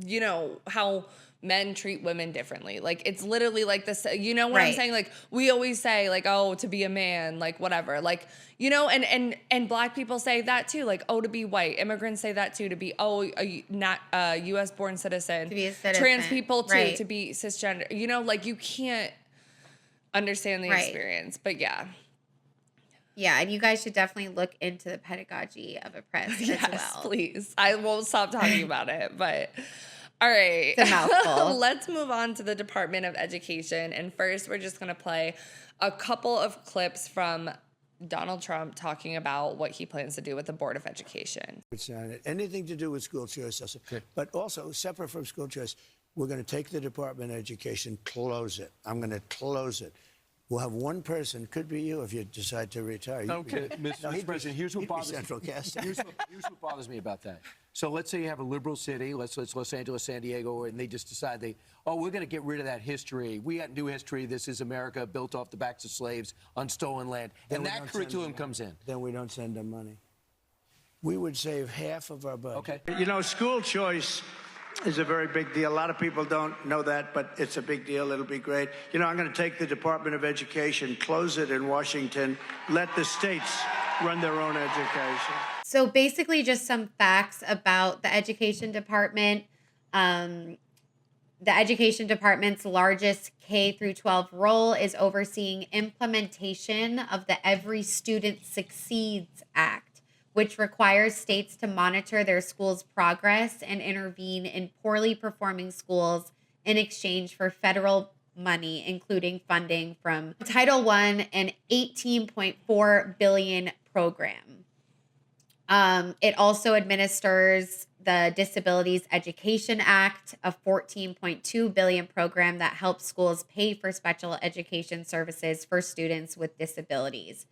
you know, how men treat women differently. Like it's literally like this, you know what I'm saying? Like we always say like, oh, to be a man, like whatever, like, you know, and black people say that too. Like, oh, to be white. Immigrants say that too, to be, not a US born citizen. To be a citizen. Trans people too, to be cisgender. You know, like you can't understand the experience, but yeah, and you guys should definitely look into the pedagogy of oppressed as well. Please. I won't stop talking about it, but all right. It's a mouthful. Let's move on to the Department of Education, and first we're just going to play a couple of clips from Donald Trump talking about what he plans to do with the Board of Education. It's not anything to do with school choice, but also separate from school choice. We're going to take the Department of Education, close it. I'm going to close it. We'll have one person, could be you if you decide to retire. Okay, Mr. President, here's what bothers central casting. Here's what bothers me about that. So let's say you have a liberal city, let's Los Angeles, San Diego, and they just decide we're going to get rid of that history. We got new history. This is America built off the backs of slaves on stolen land. And that curriculum comes in. Then we don't send them money. We would save half of our budget. Okay. You know, school choice is a very big deal. A lot of people don't know that, but it's a big deal. It'll be great. You know, I'm going to take the Department of Education, close it in Washington, let the states run their own education. So basically just some facts about the Education Department. The Education Department's largest K through 12 role is overseeing implementation of the Every Student Succeeds Act, which requires states to monitor their schools' progress and intervene in poorly performing schools in exchange for federal money, including funding from Title I and $18.4 billion program. It also administers the Disabilities Education Act, a $14.2 billion program that helps schools pay for special education services for students with disabilities.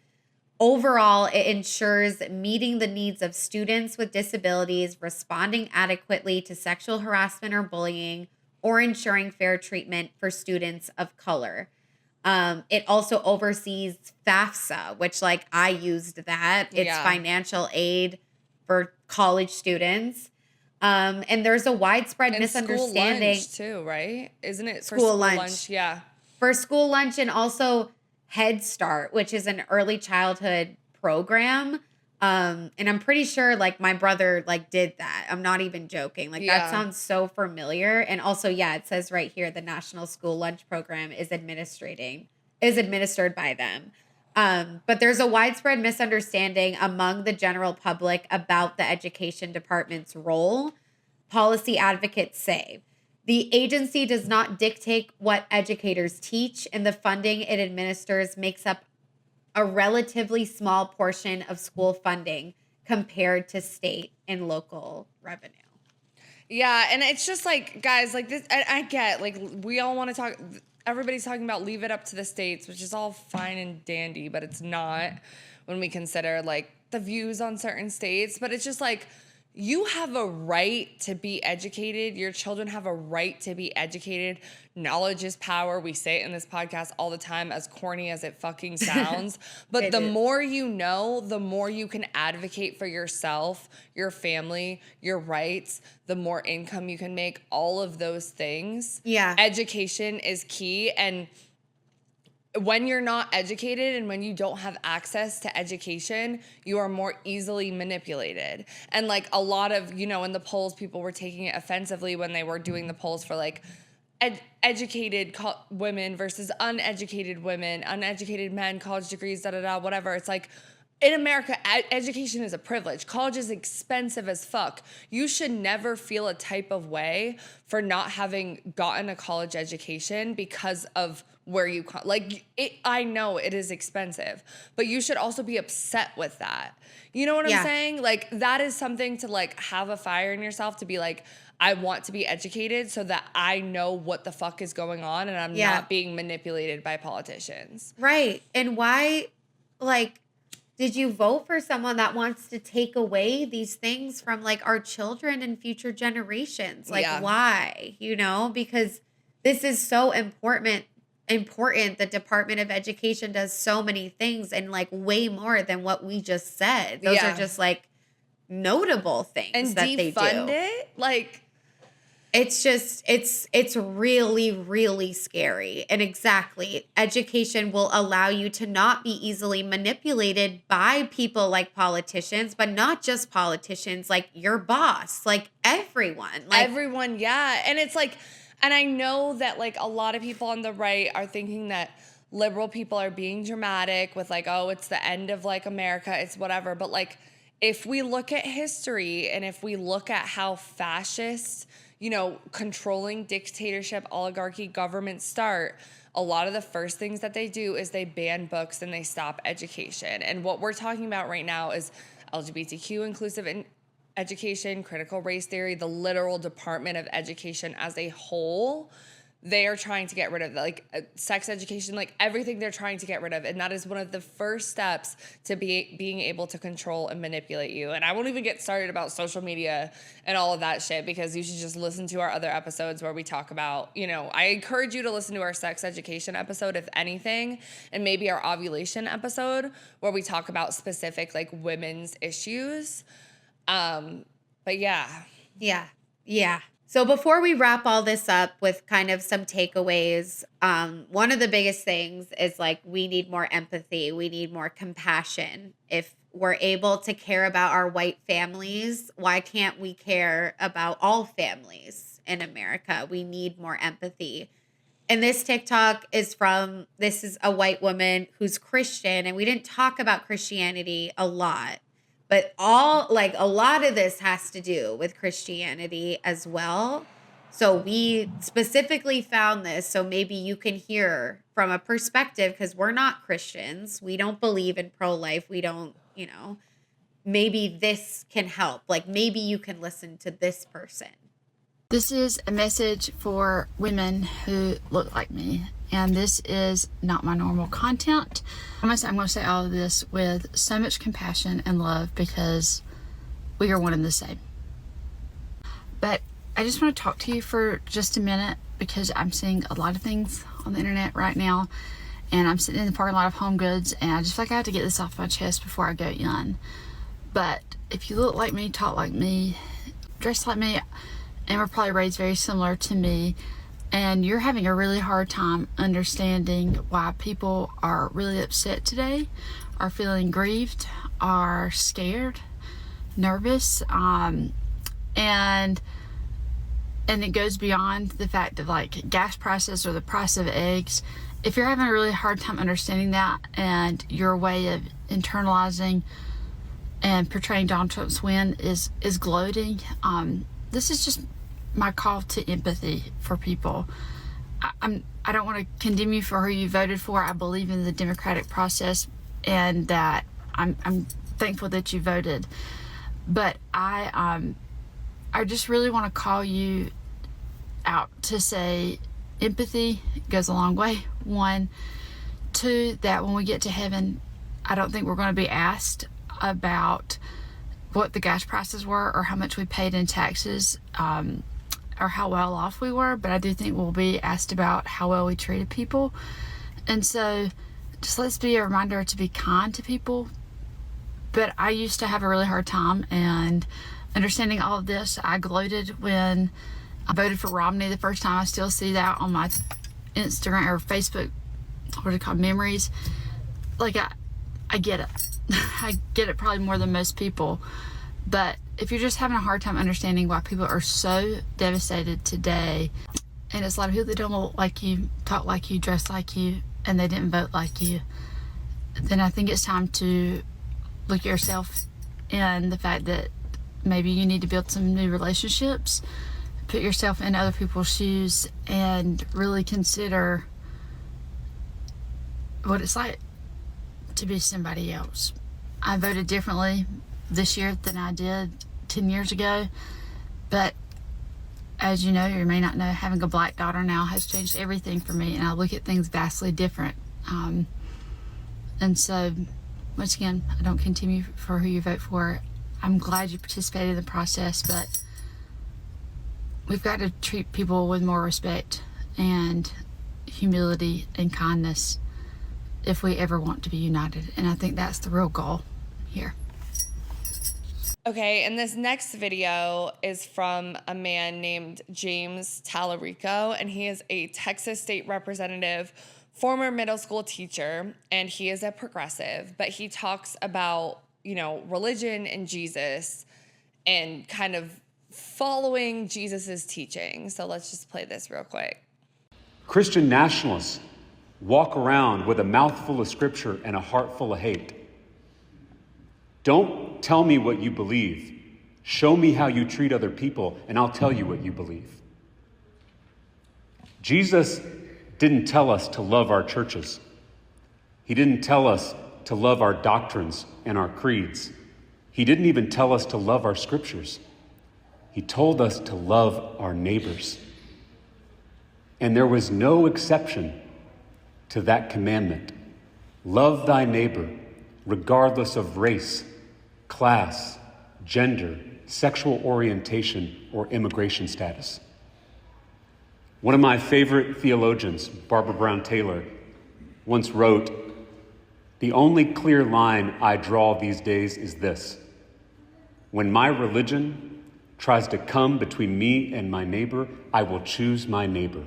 Overall, it ensures meeting the needs of students with disabilities, responding adequately to sexual harassment or bullying, or ensuring fair treatment for students of color. It also oversees FAFSA, which like I used that. It's financial aid for college students. And there's a widespread misunderstanding. School lunch too, right? Isn't it for school lunch? Yeah. For school lunch, and also Head Start, which is an early childhood program. And I'm pretty sure like my brother like did that. I'm not even joking. Like that sounds so familiar. And also, it says right here, the National School Lunch Program is administered by them. But there's a widespread misunderstanding among the general public about the Education Department's role. Policy advocates say the agency does not dictate what educators teach, and the funding it administers makes up a relatively small portion of school funding compared to state and local revenue. Yeah, and it's just like, guys, like this, I get, like, we all want to talk, everybody's talking about leave it up to the states, which is all fine and dandy, but it's not when we consider, like, the views on certain states. But it's just like, you have a right to be educated. Your children have a right to be educated. Knowledge is power. We say it in this podcast all the time, as corny as it fucking sounds. But the more you know, the more you can advocate for yourself, your family, your rights, the more income you can make, all of those things. Yeah. Education is key. And when you're not educated and when you don't have access to education, you are more easily manipulated. And like a lot of, you know, in the polls, people were taking it offensively when they were doing the polls for like educated women versus uneducated women, uneducated men, college degrees, whatever. It's like, in America, education is a privilege. College is expensive as fuck. You should never feel a type of way for not having gotten a college education because of where you come. Like, I know it is expensive, but you should also be upset with that. You know what I'm saying? Like, that is something to like have a fire in yourself to be like, I want to be educated so that I know what the fuck is going on and I'm not being manipulated by politicians. Right. And why, like, did you vote for someone that wants to take away these things from like our children and future generations? Like, why? You know, because this is so important. The Department of Education does so many things and like way more than what we just said. Those are just like notable things and that they do. Defund it? Like, it's just, it's really, really scary. And exactly, education will allow you to not be easily manipulated by people like politicians, but not just politicians, like your boss, like everyone. Like everyone, yeah. And it's like, and I know that like a lot of people on the right are thinking that liberal people are being dramatic with like, oh, it's the end of like America, it's whatever. But like, if we look at history and if we look at how fascist, you know, controlling dictatorship, oligarchy governments start, a lot of the first things that they do is they ban books and they stop education. And what we're talking about right now is LGBTQ inclusive education, critical race theory, the literal Department of Education as a whole. They are trying to get rid of like sex education, like everything they're trying to get rid of. And that is one of the first steps to being able to control and manipulate you. And I won't even get started about social media and all of that shit because you should just listen to our other episodes where we talk about, you know, I encourage you to listen to our sex education episode, if anything, and maybe our ovulation episode where we talk about specific like women's issues. But yeah. So before we wrap all this up with kind of some takeaways, one of the biggest things is like we need more empathy. We need more compassion. If we're able to care about our white families, why can't we care about all families in America? We need more empathy. And this TikTok is this is a white woman who's Christian, and we didn't talk about Christianity a lot. But a lot of this has to do with Christianity as well. So we specifically found this so maybe you can hear from a perspective, because we're not Christians. We don't believe in pro-life. We don't, you know, maybe this can help. Like maybe you can listen to this person. This is a message for women who look like me, and this is not my normal content. I'm going to say all of this with so much compassion and love because we are one and the same. But I just want to talk to you for just a minute because I'm seeing a lot of things on the internet right now, and I'm sitting in the parking lot of Home Goods, and I just feel like I have to get this off my chest before I go in. But if you look like me, talk like me, dress like me, and were probably raised very similar to me, and you're having a really hard time understanding why people are really upset today, are feeling grieved, are scared, nervous, and it goes beyond the fact of like gas prices or the price of eggs. If you're having a really hard time understanding that and your way of internalizing and portraying Donald Trump's win is gloating, this is just my call to empathy for people. I don't want to condemn you for who you voted for. I believe in the democratic process and that I'm thankful that you voted. But I just really want to call you out to say empathy goes a long way. 1, 2, that when we get to heaven, I don't think we're going to be asked about what the gas prices were or how much we paid in taxes, or how well off we were, but I do think we'll be asked about how well we treated people. And so just let's be a reminder to be kind to people. But I used to have a really hard time, and understanding all of this, I gloated when I voted for Romney the first time. I still see that on my Instagram or Facebook, what are it called, memories. Like, I get it. I get it probably more than most people. But if you're just having a hard time understanding why people are so devastated today, and it's a lot of people that don't look like you, talk like you, dress like you, and they didn't vote like you, then I think it's time to look at yourself and the fact that maybe you need to build some new relationships, put yourself in other people's shoes, and really consider what it's like to be somebody else. I voted differently this year than I did 10 years ago, but as you know, you may not know, having a black daughter now has changed everything for me, and I look at things vastly different. And so, once again, I don't continue for who you vote for. I'm glad you participated in the process, but we've got to treat people with more respect and humility and kindness if we ever want to be united. And I think that's the real goal here. Okay, and this next video is from a man named James Tallarico, and he is a Texas state representative, former middle school teacher, and he is a progressive, but he talks about, you know, religion and Jesus and kind of following Jesus's teaching. So let's just play this real quick. Christian nationalists walk around with a mouth full of scripture and a heart full of hate. Don't tell me what you believe. Show me how you treat other people, and I'll tell you what you believe. Jesus didn't tell us to love our churches. He didn't tell us to love our doctrines and our creeds. He didn't even tell us to love our scriptures. He told us to love our neighbors. And there was no exception to that commandment. Love thy neighbor, regardless of race, class, gender, sexual orientation, or immigration status. One of my favorite theologians, Barbara Brown Taylor, once wrote, "The only clear line I draw these days is this: when my religion tries to come between me and my neighbor, I will choose my neighbor.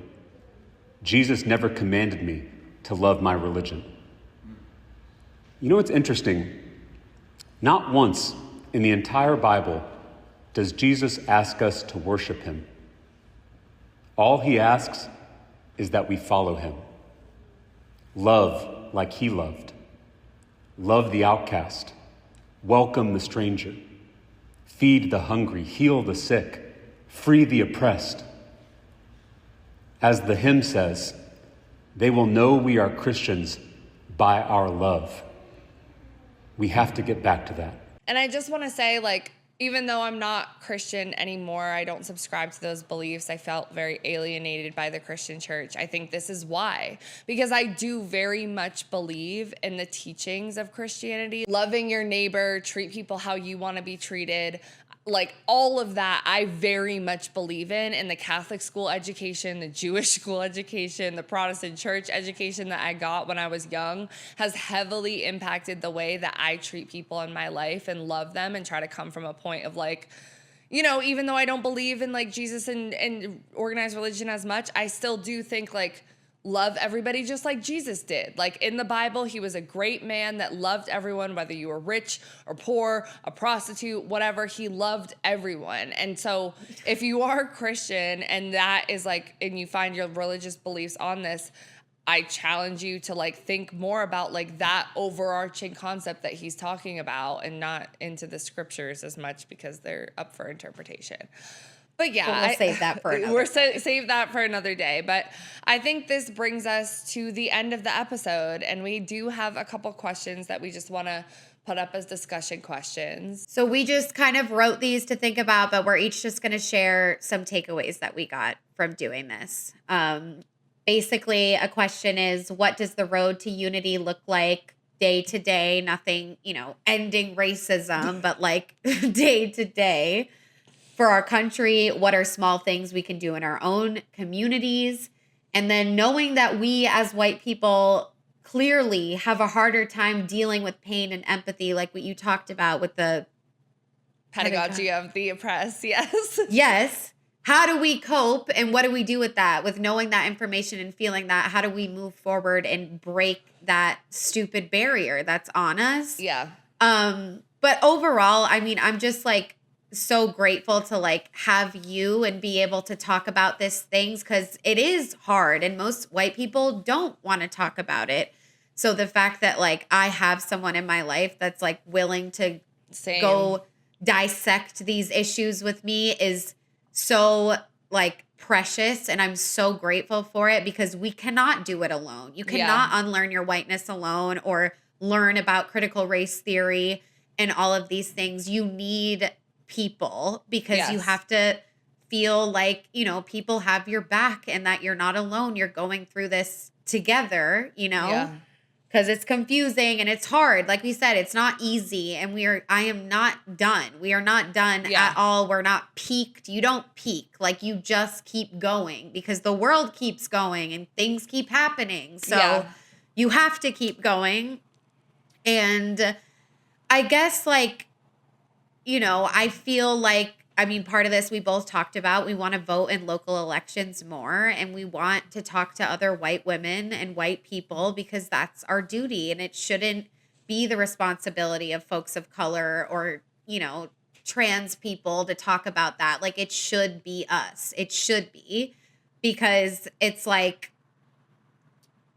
Jesus never commanded me to love my religion." You know what's interesting? Not once in the entire Bible does Jesus ask us to worship him. All he asks is that we follow him. Love like he loved. Love the outcast. Welcome the stranger. Feed the hungry. Heal the sick. Free the oppressed. As the hymn says, they will know we are Christians by our love. We have to get back to that. And I just want to say, like, even though I'm not Christian anymore, I don't subscribe to those beliefs. I felt very alienated by the Christian church. I think this is why. Because I do very much believe in the teachings of Christianity. Loving your neighbor, treat people how you want to be treated. Like, all of that I very much believe in the Catholic school education, the Jewish school education, the Protestant church education that I got when I was young has heavily impacted the way that I treat people in my life and love them and try to come from a point of, like, you know, even though I don't believe in, like, Jesus and organized religion as much, I still do think, like, love everybody just like Jesus did. Like, in the Bible, he was a great man that loved everyone, whether you were rich or poor, a prostitute, whatever, he loved everyone. And so if you are Christian and that is like, and you find your religious beliefs on this, I challenge you to, like, think more about, like, that overarching concept that he's talking about and not into the scriptures as much because they're up for interpretation. But yeah, we'll save that for another day. Save that for another day. But I think this brings us to the end of the episode, and we do have a couple questions that we just want to put up as discussion questions. So we just kind of wrote these to think about, but we're each just going to share some takeaways that we got from doing this. Basically, a question is, what does the road to unity look like day to day, nothing, ending racism, but like day to day for our country. What are small things we can do in our own communities? And then knowing that we as white people clearly have a harder time dealing with pain and empathy, like what you talked about with the Pedagogy of the oppressed, yes. Yes. How do we cope and what do we do with that? With knowing that information and feeling that, how do we move forward and break that stupid barrier that's on us? Yeah. But overall, I mean, I'm just like so grateful to like have you and be able to talk about these things because it is hard and most white people don't want to talk about it. So the fact that like I have someone in my life that's like willing to go dissect these issues with me is so like precious, and I'm so grateful for it because we cannot do it alone. You cannot unlearn your whiteness alone or learn about critical race theory and all of these things. You need people because you have to feel like, people have your back and that you're not alone. You're going through this together, because it's confusing and it's hard. Like we said, it's not easy, and I am not done. We are not done at all. We're not peaked. You don't peak. Like you just keep going because the world keeps going and things keep happening. So you have to keep going. And I guess like, I feel like, part of this we both talked about, we want to vote in local elections more, and we want to talk to other white women and white people because that's our duty, and it shouldn't be the responsibility of folks of color or, trans people to talk about that. Like it should be us. It should be, because it's like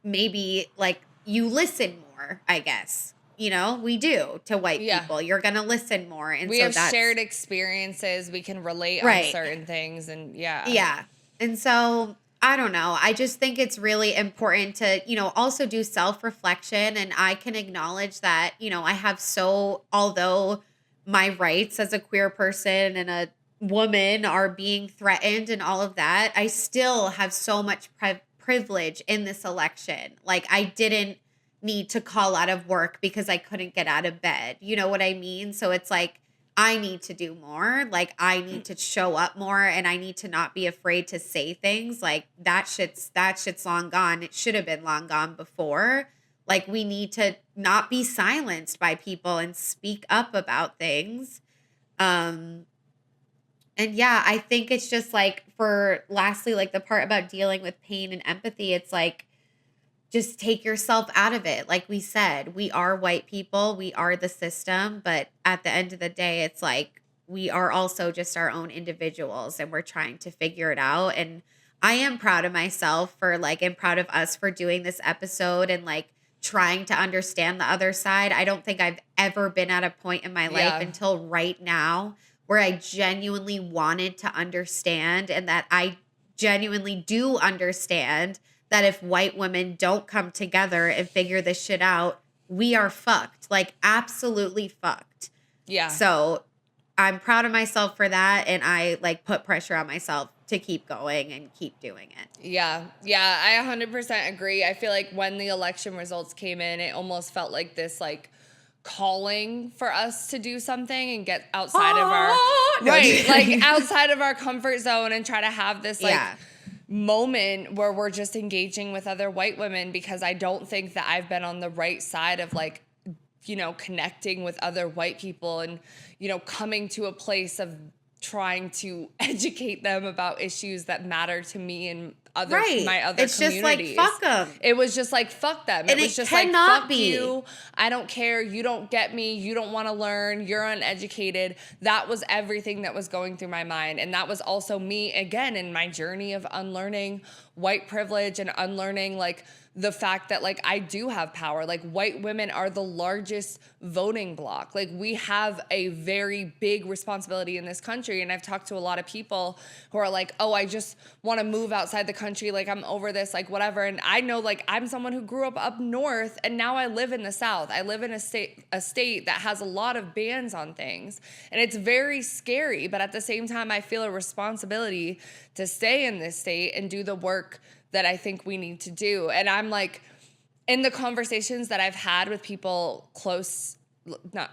maybe like you listen more, I guess. We do to white people. You're going to listen more. And we so have that's shared experiences. We can relate on certain things. And Yeah. And so I don't know. I just think it's really important to, also do self-reflection. And I can acknowledge that, I have although my rights as a queer person and a woman are being threatened and all of that, I still have so much privilege in this election. Like I didn't need to call out of work because I couldn't get out of bed. You know what I mean? So it's like, I need to do more. Like I need to show up more, and I need to not be afraid to say things. Like that shit's long gone. It should have been long gone before. Like we need to not be silenced by people and speak up about things. And I think it's just like lastly, like the part about dealing with pain and empathy, it's like, just take yourself out of it. Like we said, we are white people. We are the system. But at the end of the day, it's like we are also just our own individuals, and we're trying to figure it out. And I am proud of myself and proud of us for doing this episode and like trying to understand the other side. I don't think I've ever been at a point in my life until right now where I genuinely wanted to understand, and that I genuinely do understand that if white women don't come together and figure this shit out, we are fucked. Like absolutely fucked. Yeah. So I'm proud of myself for that. And I like put pressure on myself to keep going and keep doing it. Yeah. Yeah. I 100% agree. I feel like when the election results came in, it almost felt like this like calling for us to do something and get outside of our outside of our comfort zone and try to have this moment where we're just engaging with other white women, because I don't think that I've been on the right side of like, connecting with other white people and, coming to a place of trying to educate them about issues that matter to me and my other it's communities. Just like, fuck them. It was just like, fuck them. And it was just like, fuck you. I don't care. You don't get me. You don't want to learn. You're uneducated. That was everything that was going through my mind. And that was also me, again, in my journey of unlearning white privilege and unlearning like the fact that like I do have power. Like white women are the largest voting bloc. Like we have a very big responsibility in this country. And I've talked to a lot of people who are like, oh, I just want to move outside the country. Like I'm over this, like whatever. And I know like I'm someone who grew up north and now I live in the South. I live in a state that has a lot of bans on things. And it's very scary. But at the same time, I feel a responsibility to stay in this state and do the work that I think we need to do. And I'm like, in the conversations that I've had with people close,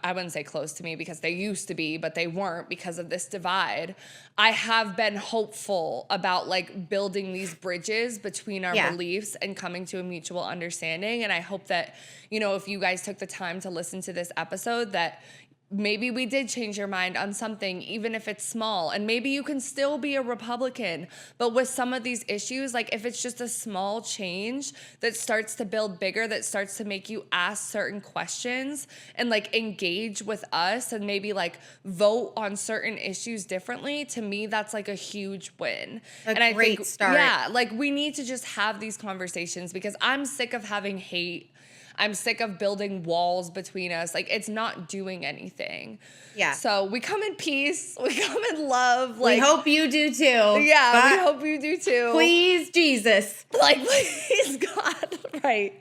I wouldn't say close to me because they used to be, but they weren't because of this divide. I have been hopeful about like building these bridges between our beliefs and coming to a mutual understanding. And I hope that, you know, if you guys took the time to listen to this episode, that maybe we did change your mind on something, even if it's small. And maybe you can still be a Republican. But with some of these issues, like if it's just a small change that starts to build bigger, that starts to make you ask certain questions and like engage with us and maybe like vote on certain issues differently, to me, that's like a huge win. And I think, start. Yeah, like we need to just have these conversations because I'm sick of having hate. I'm sick of building walls between us. Like, it's not doing anything. Yeah. So we come in peace. We come in love. Like, we hope you do too. Yeah, we hope you do too. Please, Jesus. Like, please, God. Right.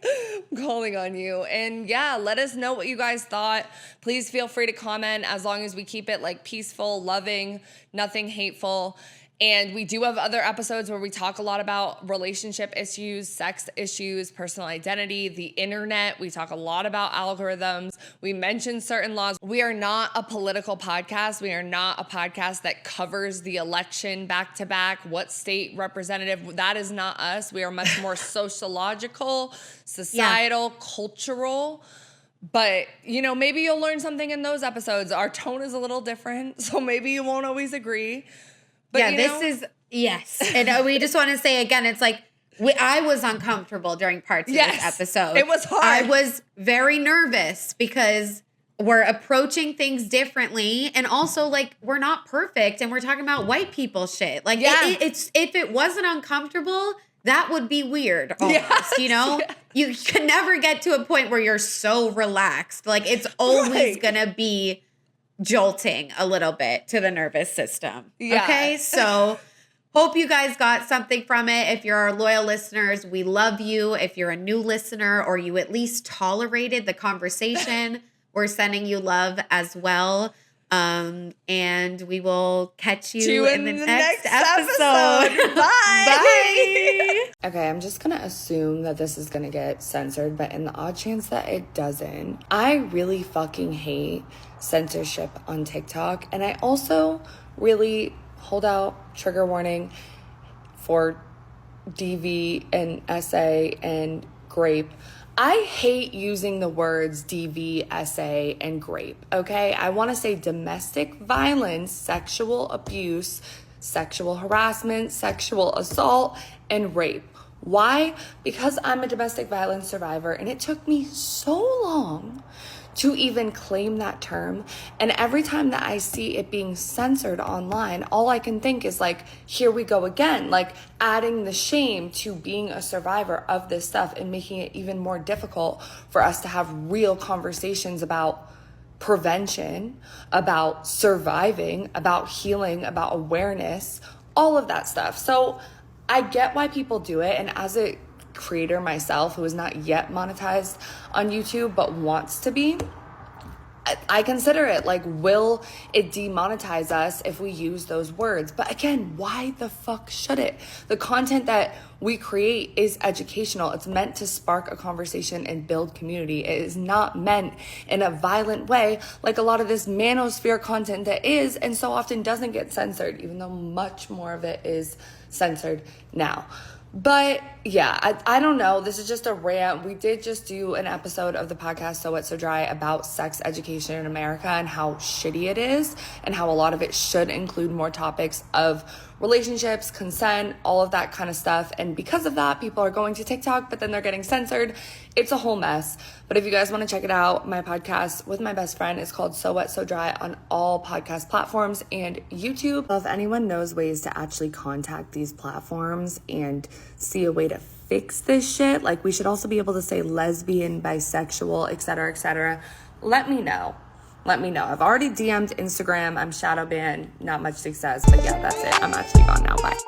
I'm calling on you. And yeah, let us know what you guys thought. Please feel free to comment as long as we keep it like peaceful, loving, nothing hateful. And we do have other episodes where we talk a lot about relationship issues, sex issues, personal identity, the internet. We talk a lot about algorithms. We mention certain laws. We are not a political podcast. We are not a podcast that covers the election back to back, what state representative. That is not us. We are much more sociological, societal, cultural. But, you know, maybe you'll learn something in those episodes. Our tone is a little different, so maybe you won't always agree. But, yeah, this is, yes. And we just want to say again, it's like, I was uncomfortable during parts of this episode. It was hard. I was very nervous because we're approaching things differently. And also, like, we're not perfect and we're talking about white people shit. Like, it's if it wasn't uncomfortable, that would be weird almost, you know? Yes. You can never get to a point where you're so relaxed. Like, it's always going to be jolting a little bit to the nervous system. Yeah. Okay, so hope you guys got something from it. If you're our loyal listeners, we love you. If you're a new listener or you at least tolerated the conversation, we're sending you love as well. And we will catch you in the next episode. Bye. Okay, I'm just gonna assume that this is gonna get censored, but in the odd chance that it doesn't, I really fucking hate censorship on TikTok. And I also really, hold out, trigger warning, for DV and SA and grape. I hate using the words DV, SA, and grape, okay? I want to say domestic violence, sexual abuse, sexual harassment, sexual assault, and rape. Why? Because I'm a domestic violence survivor, and it took me so long to even claim that term. And every time that I see it being censored online, all I can think is like, here we go again, like adding the shame to being a survivor of this stuff and making it even more difficult for us to have real conversations about prevention, about surviving, about healing, about awareness, all of that stuff. So I get why people do it. And as a creator myself who is not yet monetized on YouTube but wants to be, I consider it like, will it demonetize us if we use those words? But again, why the fuck should it? The content that we create is educational. It's meant to spark a conversation and build community. It is not meant in a violent way like a lot of this manosphere content that is and so often doesn't get censored, even though much more of it is censored now. But yeah, I don't know. This is just a rant. We did just do an episode of the podcast So Wet So Dry about sex education in America and how shitty it is and how a lot of it should include more topics of relationships, consent, all of that kind of stuff. And because of that, people are going to TikTok, but then they're getting censored. It's a whole mess. But if you guys want to check it out, my podcast with my best friend is called So Wet So Dry on all podcast platforms and YouTube. Well, if anyone knows ways to actually contact these platforms and see a way to fix this shit, like we should also be able to say lesbian, bisexual, etc., let me know. Let me know. I've already DM'd Instagram. I'm shadow banned. Not much success, but yeah, that's it. I'm actually gone now. Bye.